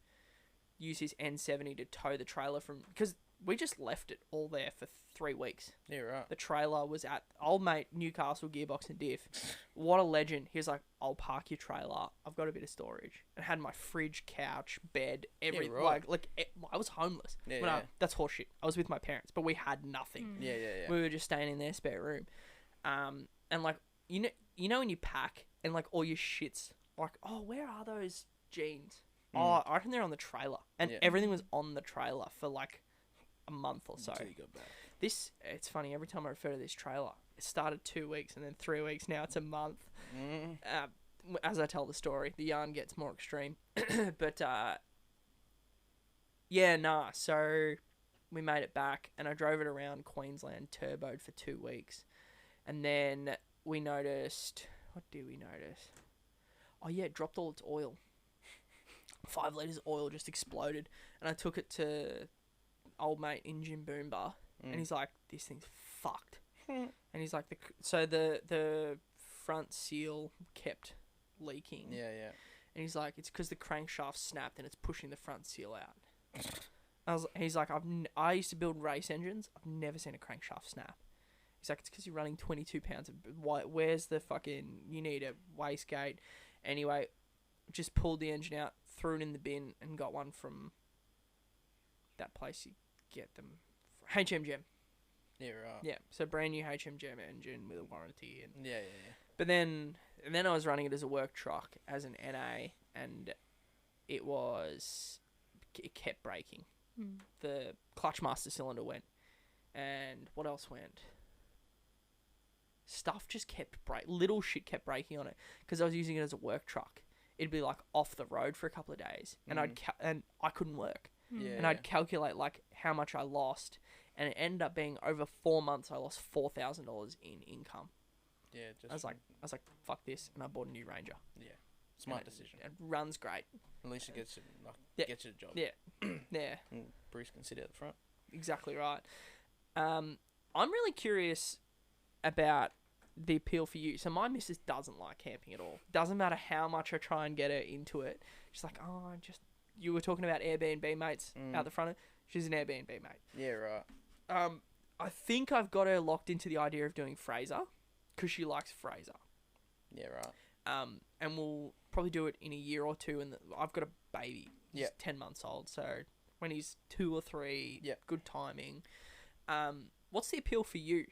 use his N70 to tow the trailer from... Because we just left it all there for 3 weeks. Yeah, right. The trailer was at old mate Newcastle gearbox and diff. What a legend. He was like, I'll park your trailer. I've got a bit of storage. And had my fridge, couch, bed, everything. Yeah, right. I was homeless. Yeah. That's horseshit. I was with my parents, but we had nothing. Yeah. We were just staying in their spare room. And like, you know when you pack and like all your shit's like, oh, where are those jeans? Oh, I reckon they're on the trailer. And everything was on the trailer for like a month or so. Until you got back. It's funny, every time I refer to this trailer, it started 2 weeks and then 3 weeks, now it's a month. As I tell the story, the yarn gets more extreme. But, so we made it back and I drove it around Queensland turboed for 2 weeks. And then we noticed, what did we notice? Oh yeah, it dropped all its oil. 5 litres of oil just exploded. And I took it to old mate Engine Boomba. And he's like, this thing's fucked. And he's like, the front seal kept leaking. Yeah. And he's like, it's because the crankshaft snapped and it's pushing the front seal out. He's like, I used to build race engines. I've never seen a crankshaft snap. He's like, it's because you're running 22 pounds of... Where's the fucking... You need a wastegate. Anyway, just pulled the engine out, threw it in the bin, and got one from that place you get them. HMGM. Yeah, right. Yeah, so brand new HMGM engine with a warranty. And Yeah. But then I was running it as a work truck as an NA, and it kept breaking. The clutch master cylinder went, and what else went? Stuff just kept little shit kept breaking on it because I was using it as a work truck. It'd be like off the road for a couple of days, and I couldn't work. Yeah. And I'd calculate like how much I lost, and it ended up being over 4 months. I lost $4,000 in income. Yeah. I was like, fuck this, and I bought a new Ranger. Yeah. Smart decision. It runs great. At least it gets you the job. Yeah. Yeah. And Bruce can sit out the front. Exactly right. I'm really curious about the appeal for you. So my missus doesn't like camping at all. Doesn't matter how much I try and get her into it. She's like, you were talking about Airbnb mates out the front. She's an Airbnb mate. Yeah, right. I think I've got her locked into the idea of doing Fraser because she likes Fraser. Yeah, right. And we'll probably do it in a year or two. And I've got a baby. He's 10 months old. So when he's 2 or 3, good timing. What's the appeal for you?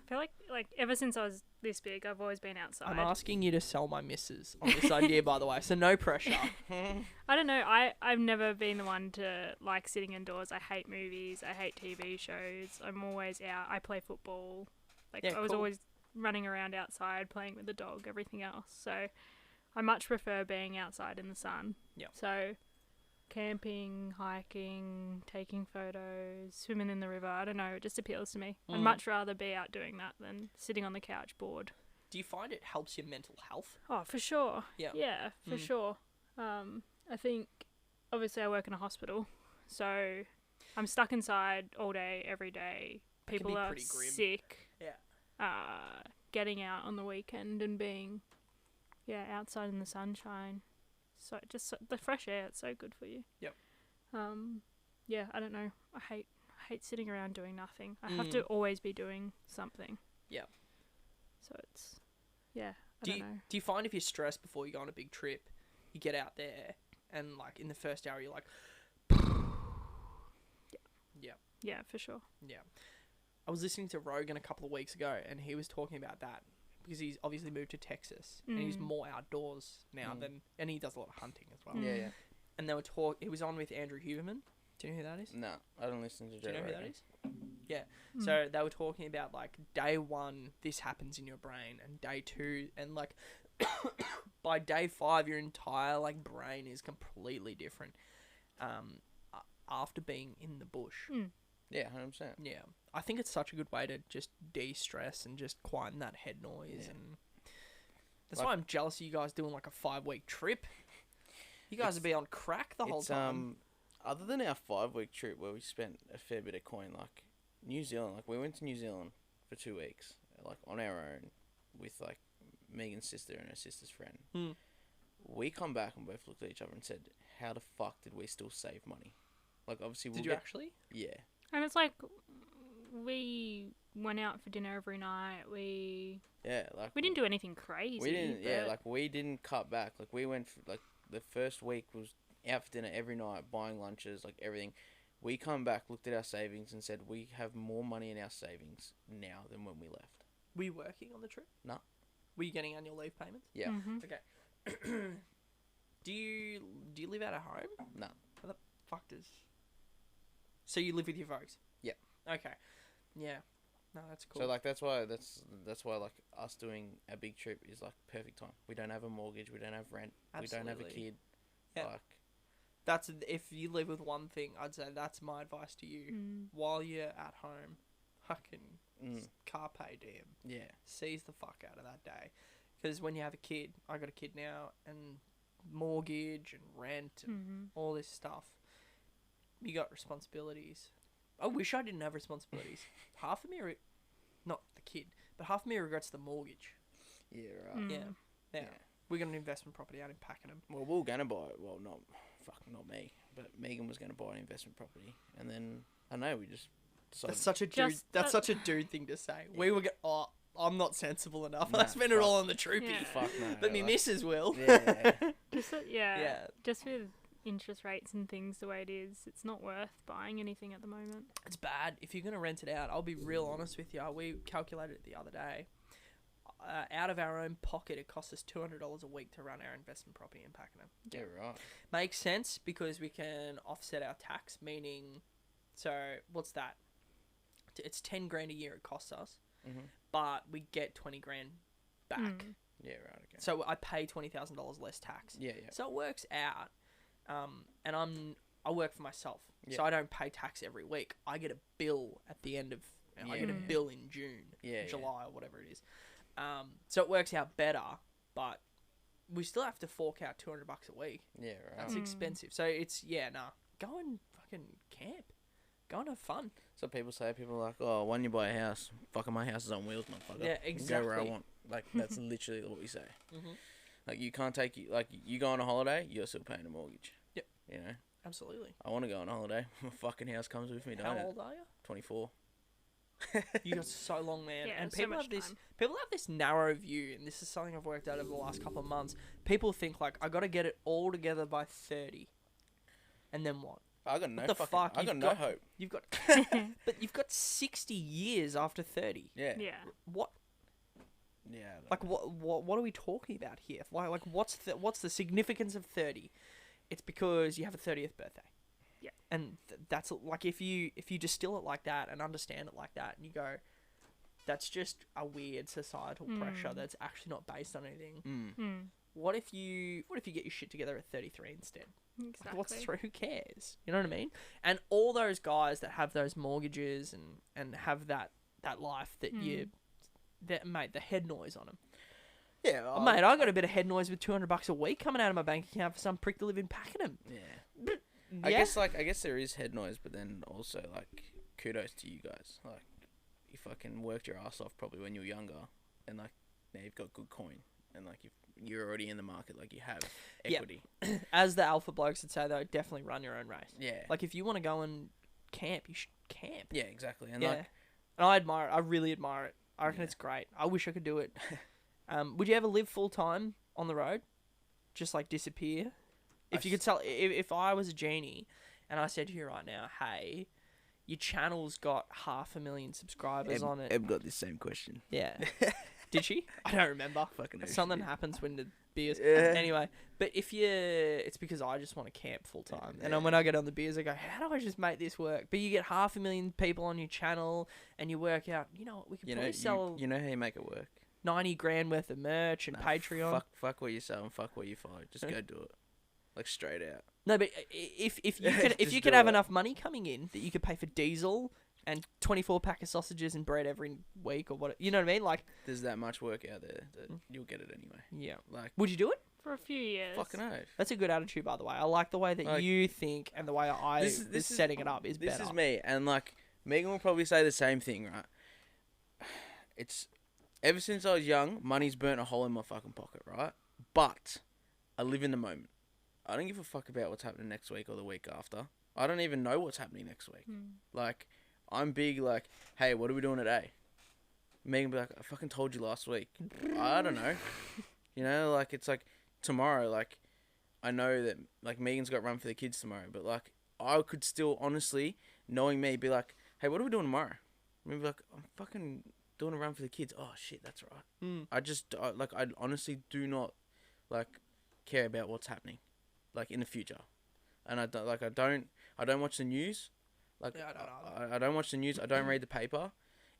I feel like ever since I was this big, I've always been outside. I'm asking you to sell my missus on this idea, by the way, so no pressure. I don't know. I've never been the one to like sitting indoors. I hate movies. I hate TV shows. I'm always out. I play football. I was always running around outside, playing with the dog, everything else. So I much prefer being outside in the sun. Yeah. So camping, hiking, taking photos, swimming in the river, I don't know, it just appeals to me. I'd much rather be out doing that than sitting on the couch bored. Do you find it helps your mental health? Oh, for sure. Yeah. Yeah, for sure. I think, obviously I work in a hospital, so I'm stuck inside all day, every day. People are sick. Yeah. Getting out on the weekend and being, outside in the sunshine. So just the fresh air, it's so good for you. Yep. I don't know. I hate sitting around doing nothing. I have to always be doing something. Yeah. So it's, I don't know. Do you find if you're stressed before you go on a big trip, you get out there and like in the first hour you're like, yeah. Yeah, for sure. Yeah. I was listening to Rogan a couple of weeks ago and he was talking about that. Because he's obviously moved to Texas and he's more outdoors now and he does a lot of hunting as well. Yeah. And they were he was on with Andrew Huberman. Do you know who that is? No, I don't listen to Joe Do you know Rogan. who that is? Yeah. So they were talking about like day 1, this happens in your brain, and day 2, and like by day 5, your entire like brain is completely different. After being in the bush. Yeah, 100%. Yeah. I think it's such a good way to just de-stress and just quieten that head noise. And that's why I'm jealous of you guys doing like a 5-week trip. You guys would be on crack the whole time. Other than our 5-week trip where we spent a fair bit of coin, like New Zealand, like we went to New Zealand for 2 weeks, like on our own with like Megan's sister and her sister's friend. We come back and both looked at each other and said, how the fuck did we still save money? Like obviously Did you actually? Yeah. And it's like we went out for dinner every night. We didn't do anything crazy. We didn't. Like we didn't cut back. Like we went like the first week was out for dinner every night, buying lunches, like everything. We come back, looked at our savings, and said we have more money in our savings now than when we left. Were you working on the trip? No. Were you getting annual leave payments? Yeah. Okay. Do you live out of home? No. How the fuck does? So you live with your folks? Yeah. Okay. Yeah. No, that's cool. So like that's why like us doing a big trip is like perfect time. We don't have a mortgage. We don't have rent. Absolutely. We don't have a kid. Yeah. Like that's if you live with one thing, I'd say that's my advice to you. While you're at home, fucking carpe diem. Yeah. Seize the fuck out of that day, because when you have a kid, I got a kid now, and mortgage and rent and all this stuff. You got responsibilities. I wish I didn't have responsibilities. Half of me, not the kid, but half of me regrets the mortgage. Yeah, right. Yeah. We got an investment property out in Pakenham. Well, we were gonna buy it. Well, not me, but Megan was gonna buy an investment property, and then I know we just decided. That's such a dude thing to say. Yeah. We were I'm not sensible enough. Nah, I spend it all on the Troopy. Yeah. Fuck no. But me missus will. Yeah. Just with interest rates and things the way it is, it's not worth buying anything at the moment. It's bad. If you're going to rent it out, I'll be real honest with you. We calculated it the other day. out of our own pocket, it costs us $200 a week to run our investment property in Pakenham. Yeah, right. Makes sense because we can offset our tax, meaning, so what's that? It's 10 grand a year it costs us, but we get 20 grand back. Yeah, right. Okay. So I pay $20,000 less tax. Yeah. So it works out. And I work for myself, so I don't pay tax every week. I get a bill at the end of. I get a bill in June, July, or whatever it is. So it works out better, but we still have to fork out $200 a week. Yeah, right. That's expensive. So it's go and fucking camp, go and have fun. So people say, people are like, oh, when you buy a house, fucking my house is on wheels, motherfucker. Yeah, exactly. Go where I want. Like that's literally what we say. Like you can't take you go on a holiday, you're still paying a mortgage. Yep. You know. Absolutely. I want to go on a holiday. My fucking house comes with me. How old are you? 24. You got so long, man. Yeah, and so people much have this. time. People have this narrow view, and this is something I've worked out over the last couple of months. People think like I got to get it all together by 30, and then what? I got no What the fucking. fuck? I got no hope. You've got, but you've got 60 years after 30. Yeah. Yeah. What? Yeah. Like what are we talking about here? Like what's the significance of 30? It's because you have a 30th birthday. Yeah. And that's like if you distill it like that and understand it like that, and you go, that's just a weird societal pressure that's actually not based on anything. What if you get your shit together at 33 instead? Exactly. Like, what's through? Who cares? You know what I mean? And all those guys that have those mortgages and have that life that mate, the head noise on them. Yeah, Mate, I got a bit of head noise with $200 a week coming out of my bank account for some prick to live in Pakenham. Yeah. I guess there is head noise, but then also like kudos to you guys. Like you fucking worked your ass off probably when you were younger, and like now you've got good coin, and like you're already in the market, like you have equity. As the alpha blokes would say, though, definitely run your own race. Yeah. Like if you want to go and camp, you should camp. Yeah, exactly. And and I admire it. I really admire it. I reckon it's great. I wish I could do it. Would you ever live full time on the road? Just like disappear? If you could tell, if I was a genie and I said to you right now, hey, your channel's got 500,000 subscribers on it. Eb got this same question. Yeah. Did she? I don't remember. Fucking Something happens when the beers. Yeah. Anyway, but it's because I just want to camp full time. And then when I get on the beers, I go, how do I just make this work? But you get 500,000 people on your channel and you work out, you know what, we could probably sell you know how you make it work. 90 grand worth of merch and Patreon. Fuck what you sell and fuck what you follow. Just go do it. Like straight out. No, but if you can have enough money coming in that you could pay for diesel and 24 pack of sausages and bread every week or what, you know what I mean? Like there's that much work out there that you'll get it anyway. Yeah. Like would you do it? For a few years. Fucking oath. That's a good attitude, by the way. I like the way that like, you think and the way I is setting it up is better. This is me, and like Megan will probably say the same thing, right? It's ever since I was young, money's burnt a hole in my fucking pocket, right? But I live in the moment. I don't give a fuck about what's happening next week or the week after. I don't even know what's happening next week. Like, I'm big like, hey, what are we doing today? Megan will be like, I fucking told you last week. I don't know. You know, like, it's like, tomorrow, like, I know that, like, Megan's got run for the kids tomorrow, but, like, I could still, honestly, knowing me, be like, hey, what are we doing tomorrow? Maybe like, I'm fucking doing a run for the kids. Oh, shit, that's right. I honestly do not, like, care about what's happening, like, in the future. And I don't watch the news. Like, yeah, I don't watch the news. I don't read the paper.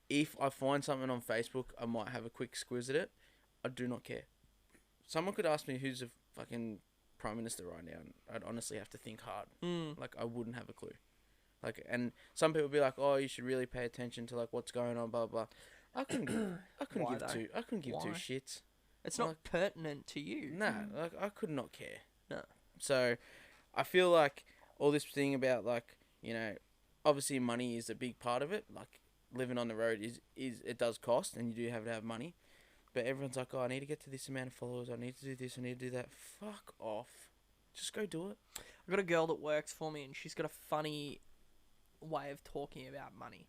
If I find something on Facebook, I might have a quick squiz at it. I do not care. Someone could ask me who's the fucking Prime Minister right now, and I'd honestly have to think hard. Like, I wouldn't have a clue. Like, and some people be like, "Oh, you should really pay attention to like what's going on." Blah blah. I couldn't give two shits. It's not pertinent to you. Nah, like I could not care. No. So, I feel like all this thing about like, you know, obviously money is a big part of it. Like, living on the road is it does cost, and you do have to have money. But everyone's like, oh, I need to get to this amount of followers. I need to do this. I need to do that. Fuck off. Just go do it. I've got a girl that works for me, and she's got a funny way of talking about money.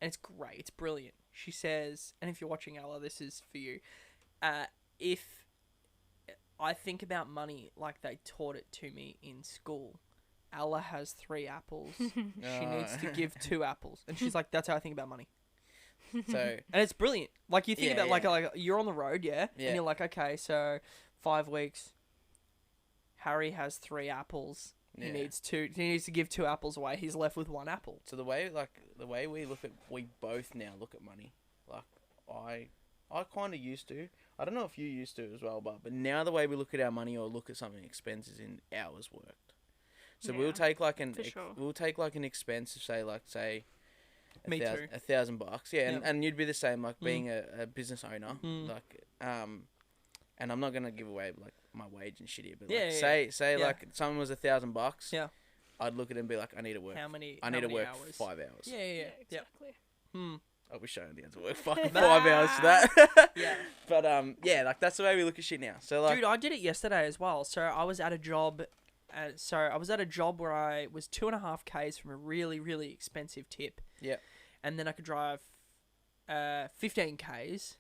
And it's great. It's brilliant. She says, and if you're watching, Ella, this is for you. If I think about money like they taught it to me in school, Ella has 3 apples. She needs to give 2 apples. And she's like, that's how I think about money. So And it's brilliant. Like, you think Yeah, about, yeah. like, you're on the road, yeah? Yeah. And you're like, okay, so 5 weeks, Harry has 3 apples. He Yeah. needs to give 2 apples away. He's left with 1 apple. So the way we both now look at money, like I kind of used to. I don't know if you used to as well, but now the way we look at our money or look at something expenses in hours worked. So Yeah, we'll take like for sure. an expense of say Me too. $1,000. Yeah, Yep. and you'd be the same, like being a business owner, like and I'm not gonna give away like my wage and shit here, but Yeah, like, yeah, say yeah. like someone was $1,000. Yeah. I'd look at it and be like, I need to work. How many I need to work hours? 5 hours. Yeah. exactly. I wish I only had to work fucking 5 hours for that. Yeah. But yeah, like that's the way we look at shit now. So like, Dude, I did it yesterday as well. So I was at a job. Where I was 2.5 Ks from a really, really expensive tip. Yeah. And then I could drive 15 Ks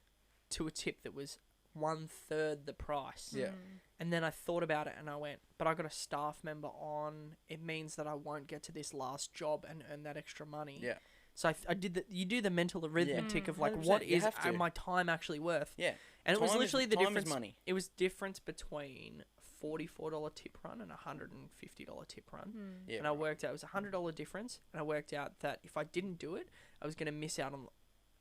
to a tip that was 1/3 the price. Yeah. And then I thought about it and I went, but I got a staff member on. It means that I won't get to this last job and earn that extra money. Yeah. So I did you do the mental arithmetic of like, 100%, what you is have to. my time actually worth? Yeah. And it was Time is- literally the time is difference. money. It was difference between $44 tip run and $150 tip run. Yeah. And I worked out it was $100 difference. And I worked out that if I didn't do it, I was going to miss out on.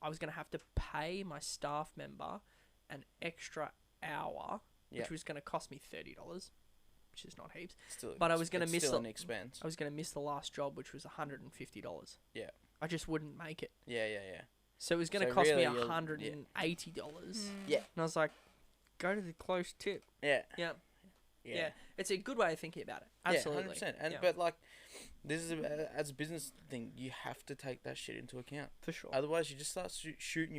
I was going to have to pay my staff member an extra hour, Yeah. which was going to cost me $30, which is not heaps. Still, But I was gonna it's miss still the- an expense. I was going to miss the last job, which was $150. Yeah. I just wouldn't make it. Yeah. So it was going to So cost really me you'll- $180. Yeah. And I was like, go to the close tip. Yeah. Yeah. Yeah. It's a good way of thinking about it. Yeah, Absolutely. 100%. And yeah. but like, this is as a business thing, you have to take that shit into account. For sure. Otherwise, you just start shooting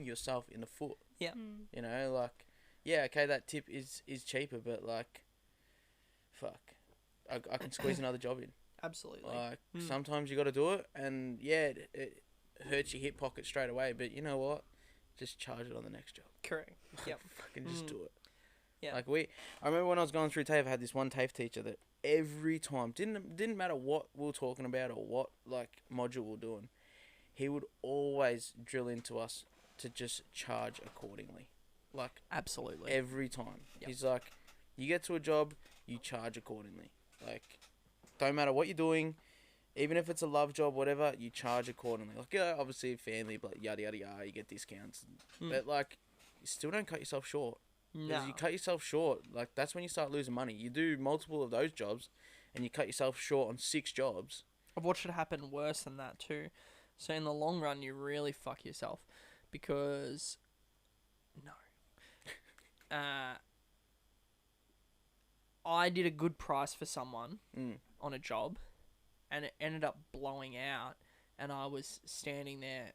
yourself in the foot. Yeah. You know, like, yeah, okay, that tip is cheaper, but like, fuck, I can squeeze another job in. Absolutely. Like, sometimes you got to do it, and yeah, it hurts your hip pocket straight away, but you know what? Just charge it on the next job. Correct. Yep. Fucking just do it. Yeah. Like I remember when I was going through TAFE, I had this one TAFE teacher that every time, didn't matter what we were talking about or what like module we were doing, he would always drill into us to just charge accordingly. Like, Absolutely. every time. Yep. He's like, you get to a job, you charge accordingly. Like, don't matter what you're doing, even if it's a love job, whatever, you charge accordingly. Like, yeah, obviously family, but yada yada yada, you get discounts. But like, you still don't cut yourself short. Because No. you cut yourself short, like, that's when you start losing money. You do multiple of those jobs, and you cut yourself short on 6 jobs. I've watched it happen worse than that too. So in the long run, you really fuck yourself because I did a good price for someone on a job, and it ended up blowing out, and I was standing there.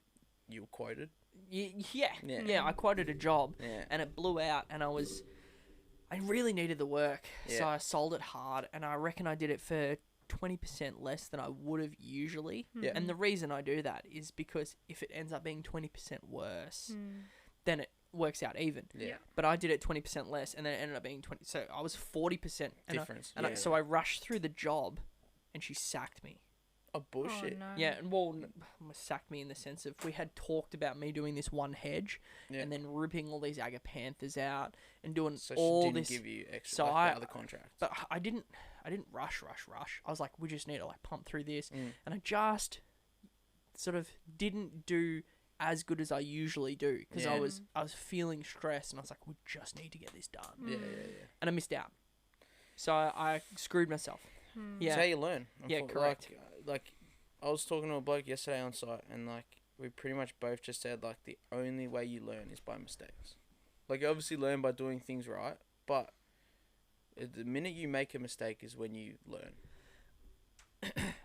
You were quoted. Yeah. I quoted a job, Yeah. and it blew out, and I really needed the work, so Yeah. I sold it hard, and I reckon I did it for 20% less than I would have usually. Yeah. And the reason I do that is because if it ends up being 20% worse, then it works out even. Yeah. But I did it 20% less, and then it ended up being 20. So I was 40% Difference. So I rushed through the job, and she sacked me. Oh, bullshit. Oh, no. Yeah, and sacked me in the sense of we had talked about me doing this one hedge, Yeah. and then ripping all these agapanthers out and doing So all she didn't this. give you extra, So like, the other contract. But I didn't rush. I was like, we just need to like pump through this, Mm. and I just sort of didn't do as good as I usually do because Yeah. I was feeling stressed, and I was like, we just need to get this done, Yeah. and I missed out. So I screwed myself. That's Yeah, how you learn. Yeah, correct. Like, I was talking to a bloke yesterday on site, and like, we pretty much both just said like the only way you learn is by mistakes. Like, you obviously learn by doing things right, but the minute you make a mistake is when you learn.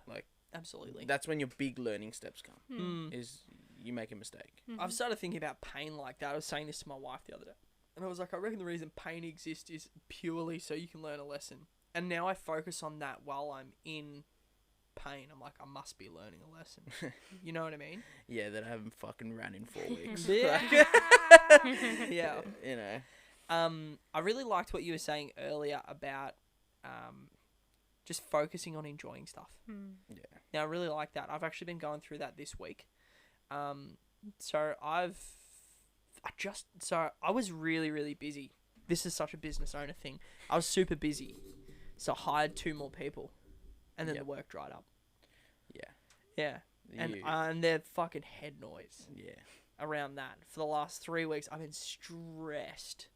Like, absolutely. that's when your big learning steps come. Mm. Is you make a mistake. I've started thinking about pain like that. I was saying this to my wife the other day, and I was like, I reckon the reason pain exists is purely so you can learn a lesson. And now I focus on that while I'm in pain. I'm like, I must be learning a lesson. You know what I mean? Yeah, that I haven't fucking ran in 4 weeks. Yeah. Yeah. You know. I really liked what you were saying earlier about just focusing on enjoying stuff. Yeah. Now, I really like that. I've actually been going through that this week. So I was really, really busy. This is such a business owner thing. I was super busy. So I hired 2 more people. And then Yep. the work dried up. Yeah. Yeah. You- And their fucking head noise yeah. around that. For the last 3 weeks, I've been stressed.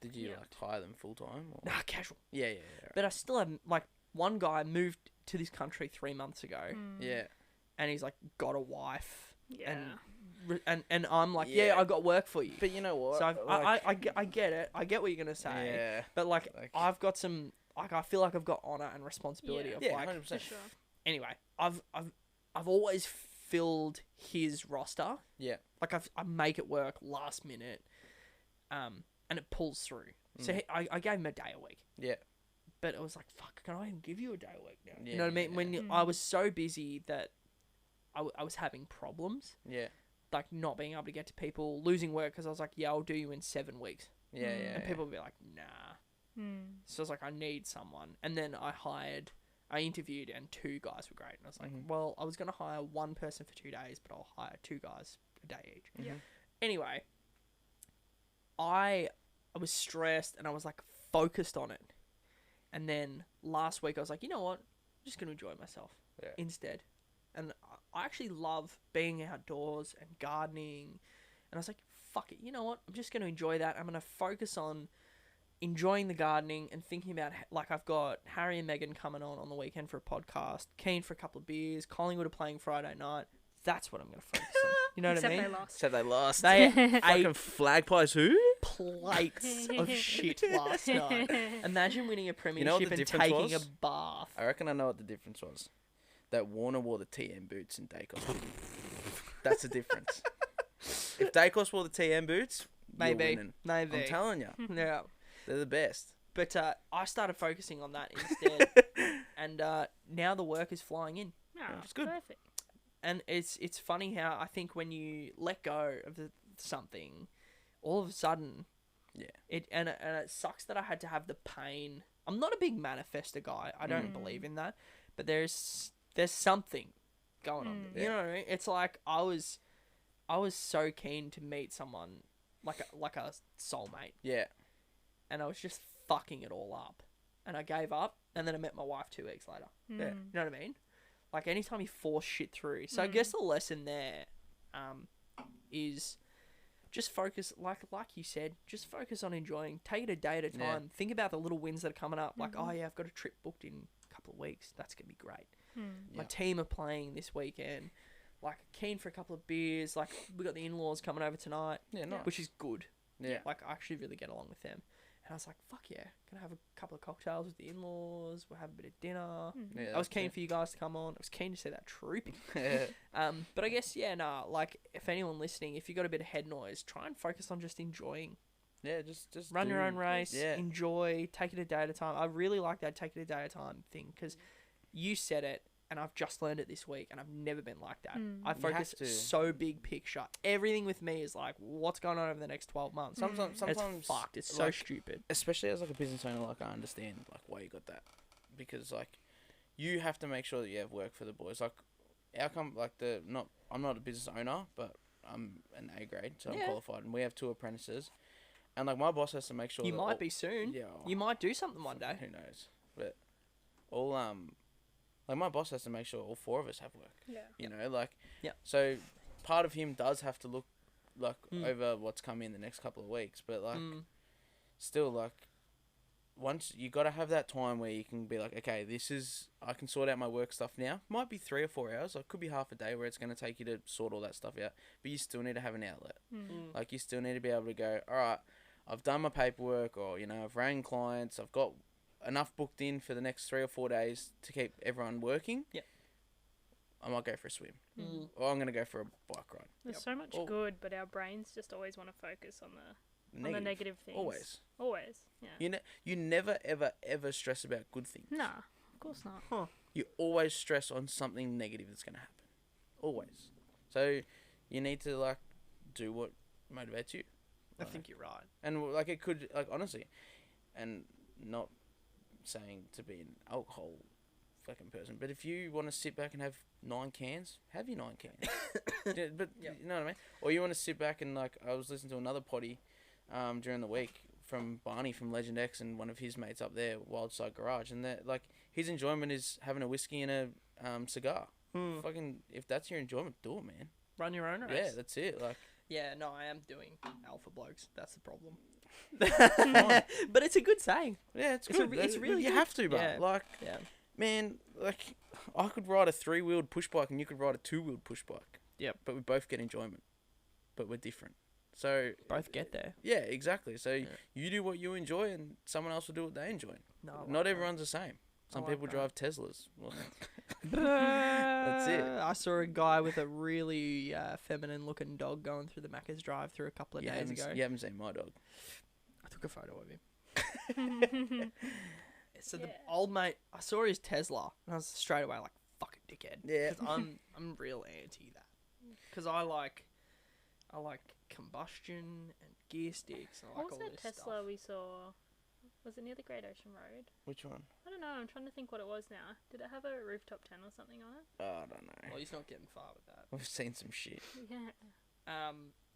Did you Yeah. like hire them full time? Or? Nah, casual. Yeah. But I still have, like, one guy moved to this country 3 months ago. Yeah. And he's, like, got a wife. Yeah. And I'm like, Yeah. yeah, I got work for you. But you know what? So like, I get it. I get what you're going to say. yeah. But, like, Like- I've got some... Like, I feel like I've got honour and responsibility Yeah. of, Yeah, like... 100%. For sure. Anyway, I've always filled his roster. Yeah. Like, I make it work last minute. And it pulls through. So I gave him a day a week. Yeah. But it was like, fuck, can I even give you a day a week now? Yeah, You know what I mean? yeah, When yeah. I was so busy that I was having problems. Yeah. Like, not being able to get to people, losing work because I was like, yeah, I'll do you in 7 weeks. Yeah. Mm. Yeah. And people would be like, nah. So I was like, I need someone. And then I interviewed and 2 guys were great. And I was like, well, I was going to hire 1 person for 2 days, but I'll hire 2 guys a day each. Yeah. Anyway, I was stressed and I was like focused on it. And then last week I was like, you know what? I'm just going to enjoy myself instead. And I actually love being outdoors and gardening. And I was like, fuck it. You know what? I'm just going to enjoy that. I'm going to focus on enjoying the gardening and thinking about, like, I've got Harry and Meghan coming on the weekend for a podcast, keen for a couple of beers, Collingwood are playing Friday night. That's what I'm going to focus on. You know Except what I mean? they lost. Said they lost. They Fucking ate flag pies. Who? plates of shit last night. Imagine winning a premiership know what the and difference taking was? a bath. I reckon I know what the difference was. That Warner wore the TM boots and Dacos didn't. That's the difference. If Dacos wore the TM boots, you're winning. Maybe. I'm telling you, Yeah. they're the best. But I started focusing on that instead. And now the work is flying in. Oh, It's good. Perfect. And it's funny how I think when you let go of something, all of a sudden, Yeah. it sucks that I had to have the pain. I'm not a big manifester guy. I don't believe in that. But there's something going on. Yeah. You know what I mean? It's like I was so keen to meet someone like a soulmate, Yeah. and I was just fucking it all up, and I gave up, and then I met my wife 2 weeks later. Yeah. You know what I mean? Like, anytime you force shit through. So I guess the lesson there is just focus, like you said, just focus on enjoying. Take it a day at a time. Yeah. Think about the little wins that are coming up. Like, oh yeah, I've got a trip booked in a couple of weeks. That's going to be great. My Yeah. team are playing this weekend. Like, keen for a couple of beers. Like, we got the in-laws coming over tonight, Yeah, nice. which is good. Yeah. Like, I actually really get along with them. And I was like, fuck yeah. Gonna have a couple of cocktails with the in-laws. We'll have a bit of dinner. Yeah, I was that's keen it. for you guys to come on. I was keen to see that Troopy. Yeah. But I guess, yeah, like, if anyone listening, if you got a bit of head noise, try and focus on just enjoying. Yeah, just Run your do- own race. Yeah. Enjoy. Take it a day at a time. I really like that take it a day at a time thing, because you said it, and I've just learned it this week, and I've never been like that. I have focus to. so big picture. Everything with me is like, what's going on over the next 12 months? Sometimes, It's fucked. It's so like, stupid. especially as like a business owner, like I understand like why you got that, because like you have to make sure that you have work for the boys. Like I'm not a business owner, but I'm an A grade, so I'm Yeah. qualified, and we have 2 apprentices, and like my boss has to make sure You that might be soon. Yeah, You might do something one day. who knows, but all like my boss has to make sure all 4 of us have work. Yeah. You know, like Yeah. So part of him does have to look like Mm. over what's coming in the next couple of weeks, but like Mm. still like once you got to have that time where you can be like, okay, I can sort out my work stuff now. Might be 3 or 4 hours, or it could be half a day where it's going to take you to sort all that stuff out, but you still need to have an outlet. Like you still need to be able to go, all right, I've done my paperwork, or I've rang clients, I've got enough booked in for the next 3 or 4 days to keep everyone working. Yeah. I might go for a swim, Mm. or I'm going to go for a bike ride. There's so much Oh. good, but our brains just always want to focus on the negative things. Always. Always. Yeah. You never ever ever stress about good things. Nah, of course not. You always stress on something negative that's going to happen. Always. So you need to like do what motivates you. I Like, think you're right. and like it could like honestly, and not saying to be an alcohol fucking person. But if you want to sit back and have 9 cans, have your 9 cans. Yeah, but Yep. you know what I mean? Or you want to sit back and, like, I was listening to another potty during the week from Barney from Legend X and one of his mates up there, Wildside Garage, and that, like, his enjoyment is having a whiskey and a cigar. Fucking, if that's your enjoyment, do it, man. Run your own race. Yeah, that's it. Like, Yeah, no, I am doing alpha blokes. That's the problem. But it's a good saying. yeah, it's It's a good. re- it's really you good. have to, but Yeah. like, Yeah. man, like, I could ride a 3-wheeled push bike and you could ride a 2-wheeled push bike. Yep. But we both get enjoyment, but we're different. So Both get there. yeah, exactly. So Yeah. you do what you enjoy, and someone else will do what they enjoy. No, I like Not that. everyone's the same. Some I like people that. drive Teslas. Well, That's it. I saw a guy with a really feminine-looking dog going through the Macca's drive-through a couple of days ago. you haven't seen my dog. I took a photo of him. So the old mate, I saw his Tesla, and I was straight away like, "Fucking dickhead." Yeah. 'Cause I'm real anti that. Because I like combustion and gear sticks. And I like What was all that this Tesla stuff. we saw? Was it near the Great Ocean Road? Which one? I don't know. I'm trying to think what it was now. Did it have a rooftop tent or something on it? Oh, I don't know. Well, he's not getting far with that. I've seen some shit. Yeah.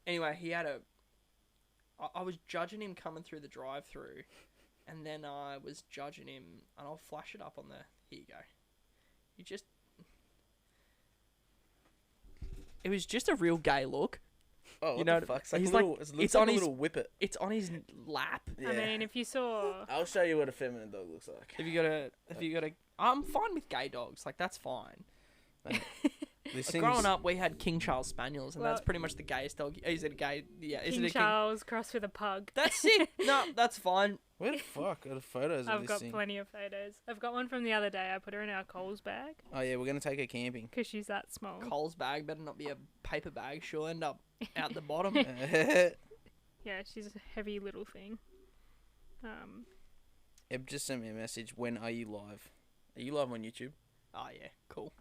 Anyway, he had I was judging him coming through the drive-through, and then I was judging him, and I'll flash it up on the. Here you go. It was just a real gay look. Oh, You what know, the fuck? It's like he's a like- little, it looks it's like on a his- little whippet. It's on his lap. Yeah. I mean, if you saw, I'll show you what a feminine dog looks like. If you got a, I'm fine with gay dogs. Like that's fine. This Like, thing's- growing up, we had King Charles Spaniels, and that's Well- pretty much the gayest dog. Is it a gay? Yeah, is King it a Charles crossed with a pug. That's sick. No, that's fine. Where the fuck are the photos of I've this got thing? plenty of photos. I've got one from the other day. I put her in our Coles bag Oh yeah, we're gonna take her camping. because she's that small. Cole's bag better not be a paper bag. She'll end up out the bottom. Yeah, she's a heavy little thing. Eb just sent me a message. When are you live? Are you live on YouTube? Oh yeah, cool.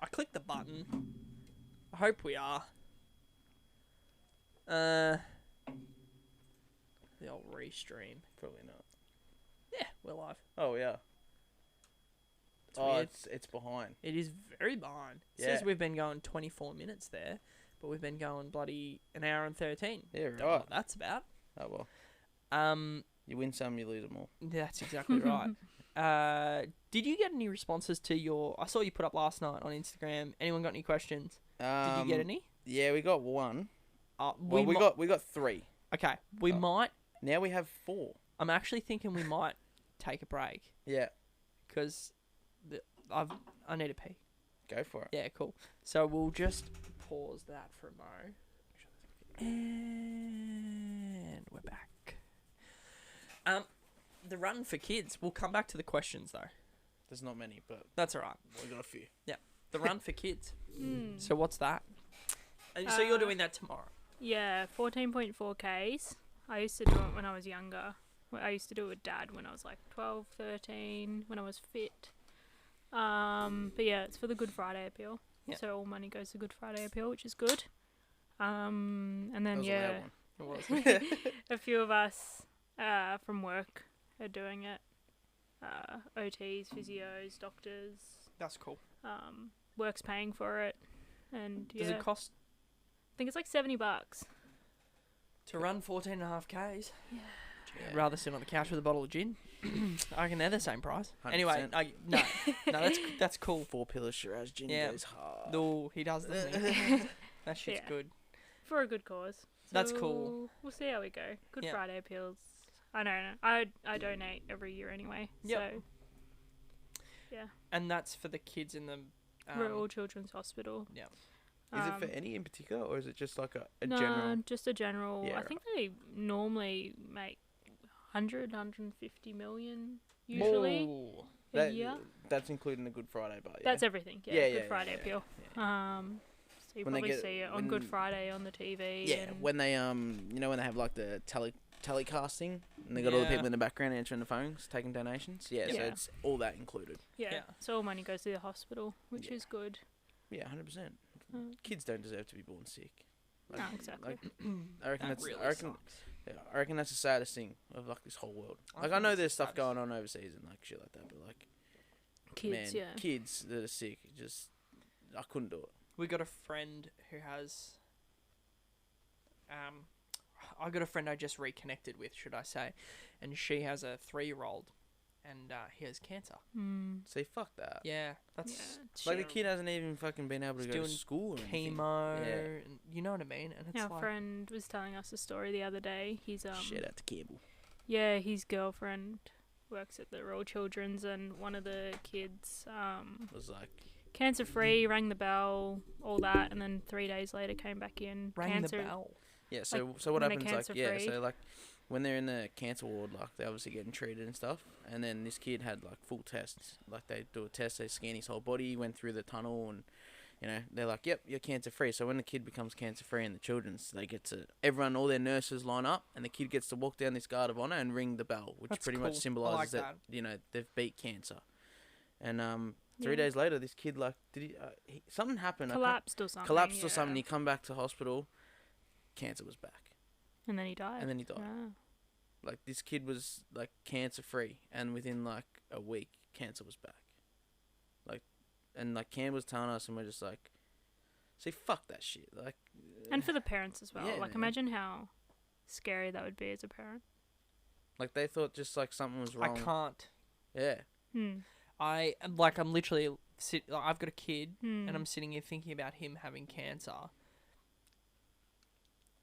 I clicked the button. I hope we are. The old restream. Probably not. Yeah, we're live. Oh yeah. It's Oh, weird. it's behind. It is very behind. It Yeah. says we've been going 24 minutes there, but we've been going bloody an hour and 13. Yeah, Don't know right. what that's about. Oh well. You win some, you lose them all. That's exactly right. Did you get any responses to your? I saw you put up last night on Instagram. Anyone got any questions? Did you get any? Yeah, we got one. Well, We got 3. Okay, we might. Now we have 4. I'm actually thinking we might take a break Yeah, because I need a pee. go for it. Yeah, cool. So we'll just pause that for a mo. And we're back. The run for kids. We'll come back to the questions though. There's not many, but That's all right. we got a few. The run for kids. Mm. So what's that? And so you're doing that tomorrow. Yeah, 14.4 Ks. I used to do it when I was younger. I used to do it with Dad when I was like 12, 13, when I was fit. But yeah, it's for the Good Friday appeal. Yeah. So all money goes to Good Friday appeal, which is good. And That then was a yeah, loud one. It was. a few of us from work are doing it. OTs, physios, doctors. That's cool. Work's paying for it. And yeah, Does it cost I think it's like $70. to run 14.5 Ks? Yeah. I'd rather sit on the couch with a bottle of gin. I reckon they're the same price. 100%. Anyway, no, that's cool. 4 Pillar Shiraz gin Yeah. goes hard. No, he does, doesn't he? That shit's Yeah. good. For a good cause. That's So cool. We'll see how we go. Good Yeah. Friday appeals. I know. I donate every year anyway. Yep. So yeah, And that's for the kids in the Rural Children's Hospital. Yeah. Is it for any in particular, or is it just like a no, general? just a general. Yeah, I think they normally make 150 million usually Whoa. a year. That's including the Good Friday bar. Yeah? That's everything. Yeah, Yeah, Good yeah, Friday yeah, appeal. yeah. So you When they probably get- see it on Good when- Friday on the TV. Yeah, and when they you know when they have like the telecasting and they got all the Yeah. people in the background answering the phones, taking donations. Yeah, so Yeah. it's all that included. yeah. Yeah. So all money goes to the hospital, which Yeah. is good. Yeah, 100%. Mm. Kids don't deserve to be born sick. No, exactly. Like, I reckon That that's really I reckon sucks. yeah, I reckon that's the saddest thing of like this whole world. I Like I think know it's there's the stuff saddest. going on overseas and like shit like that, but like Kids, man, yeah. kids that are sick, just I couldn't do it. We got a friend who has. I got a friend I just reconnected with, should I say, and she has a 3-year-old, and he has cancer. See, fuck that. Yeah, that's Like the kid hasn't even fucking been able to He's go to doing school or anything. chemo, Yeah. and you know what I mean. And it's Our like, friend was telling us a story the other day. He's Shout out to Campbell. yeah, his girlfriend works at the Royal Children's, and one of the kids Was like cancer free, rang the bell, all that, and then 3 days later came back in rang cancer. the bell. yeah. So Like, so what when they're happens? Like yeah. cancer-free. So like when they're in the cancer ward, like they're obviously getting treated and stuff. And then this kid had like full tests. Like they do a test, they scan his whole body, went through the tunnel, and they're like, yep, you're cancer free. So when the kid becomes cancer free in the children's, they get to all their nurses line up, and the kid gets to walk down this guard of honor and ring the bell, which That's pretty cool. much I symbolizes like that they've beat cancer. And 3 Yeah. days later, this kid like something happened. Collapsed or something. Collapsed or yeah. something. He come back to hospital, cancer was back, And then he died. and then he died. Ah. Like this kid was like cancer free, and within like a week, cancer was back. And like Cam was telling us, and we're just like, see, fuck that shit. Like, And for the parents as well. Yeah, like, man. imagine how scary that would be as a parent. like they thought just like something was wrong. I can't. Yeah, I'm literally I've got a kid, and I'm sitting here thinking about him having cancer.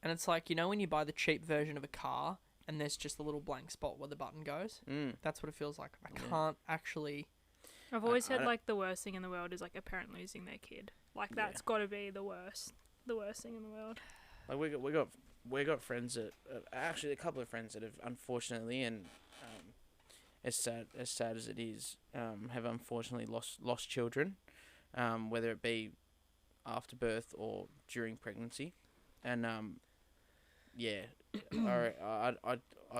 And it's like, when you buy the cheap version of a car and there's just a little blank spot where the button goes? That's what it feels like. I can't actually... I've always I said, don't- like, the worst thing in the world is, like, a parent losing their kid. Like, Yeah. that's got to be the worst. The worst thing in the world. like we got friends that actually a couple of friends that have unfortunately, and as sad as it is, have unfortunately lost children, whether it be after birth or during pregnancy, and yeah, I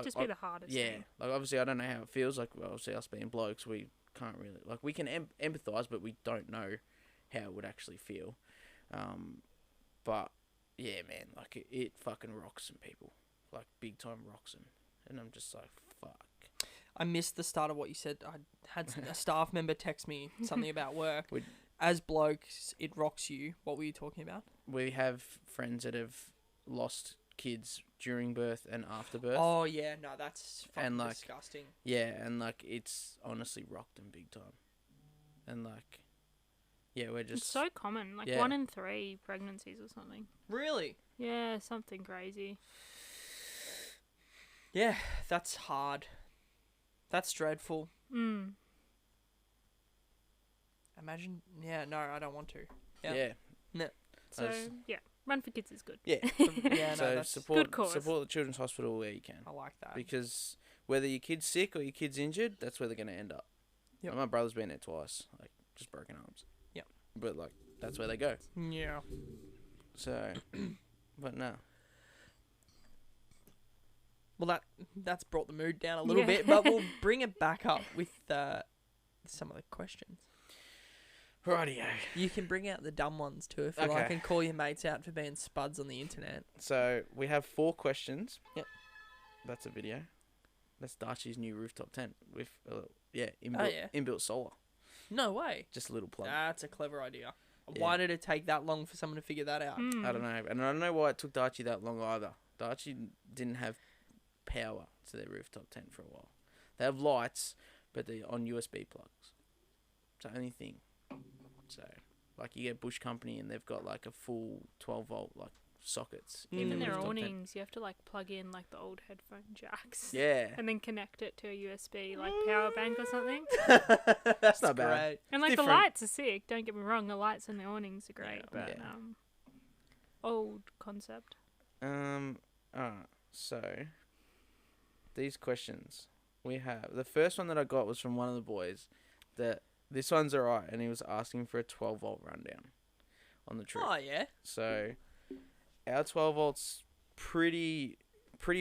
Just be the hardest yeah, thing. like obviously I don't know how it feels. Like obviously us being blokes, we can't really like we can empathize, but we don't know how it would actually feel. But yeah, man, like it fucking rocks some people, like big time rocks them, and I'm just like fuck. I missed the start of what you said. I had a staff member text me something about work. Would- As blokes, it rocks you. What were you talking about? We have friends that have lost kids during birth and after birth. Oh, yeah. No, that's fucking And, like, disgusting. Yeah, and like it's honestly rocked them big time, and like yeah, we're just It's so common. Like, yeah. 1 in 3 pregnancies or something. Really? Yeah, something crazy. Yeah, that's hard. That's dreadful. Imagine... Yeah, no, I don't want to. yeah. So, That's- yeah. Run for Kids is good. Yeah. Yeah, no, So that's... support cause. the children's hospital where you can, I like that. because whether your kid's sick or your kid's injured, that's where they're gonna end up. Yep. Like, my brother's been there twice, like just broken arms. Yep. But like that's where they go. Yeah. So, but no. Well, that's brought the mood down a little Yeah. bit, but we'll bring it back up with some of the questions. Rightio. You can bring out the dumb ones too if you Okay. like, and call your mates out for being spuds on the internet. So we have 4 questions. Yep. That's a video. That's Darcy's new rooftop tent with inbuilt, yeah. inbuilt solar. No way. Just a little plug. That's a clever idea. Yeah. Why did it take that long for someone to figure that out? I don't know, and I don't know why it took Darcy that long either. Darcy didn't have power to their rooftop tent for a while. They have lights, but they're on USB plugs. It's the only thing. So, like, you get Bush Company, and they've got like a full 12-volt like sockets. in Even the their rooftop tent. awnings, you have to, like, plug in, like, the old headphone jacks. Yeah, And then connect it to a USB, like, power bank or something. that's not bad. Great. And, like, different. the lights are sick. Don't get me wrong. The lights and the awnings are great. Yeah. But, Yeah. old concept. Alright, so these questions we have. The first one that I got was from one of the boys. That this one's alright, and he was asking for a 12-volt rundown on the trip. Oh yeah. So our 12 volts pretty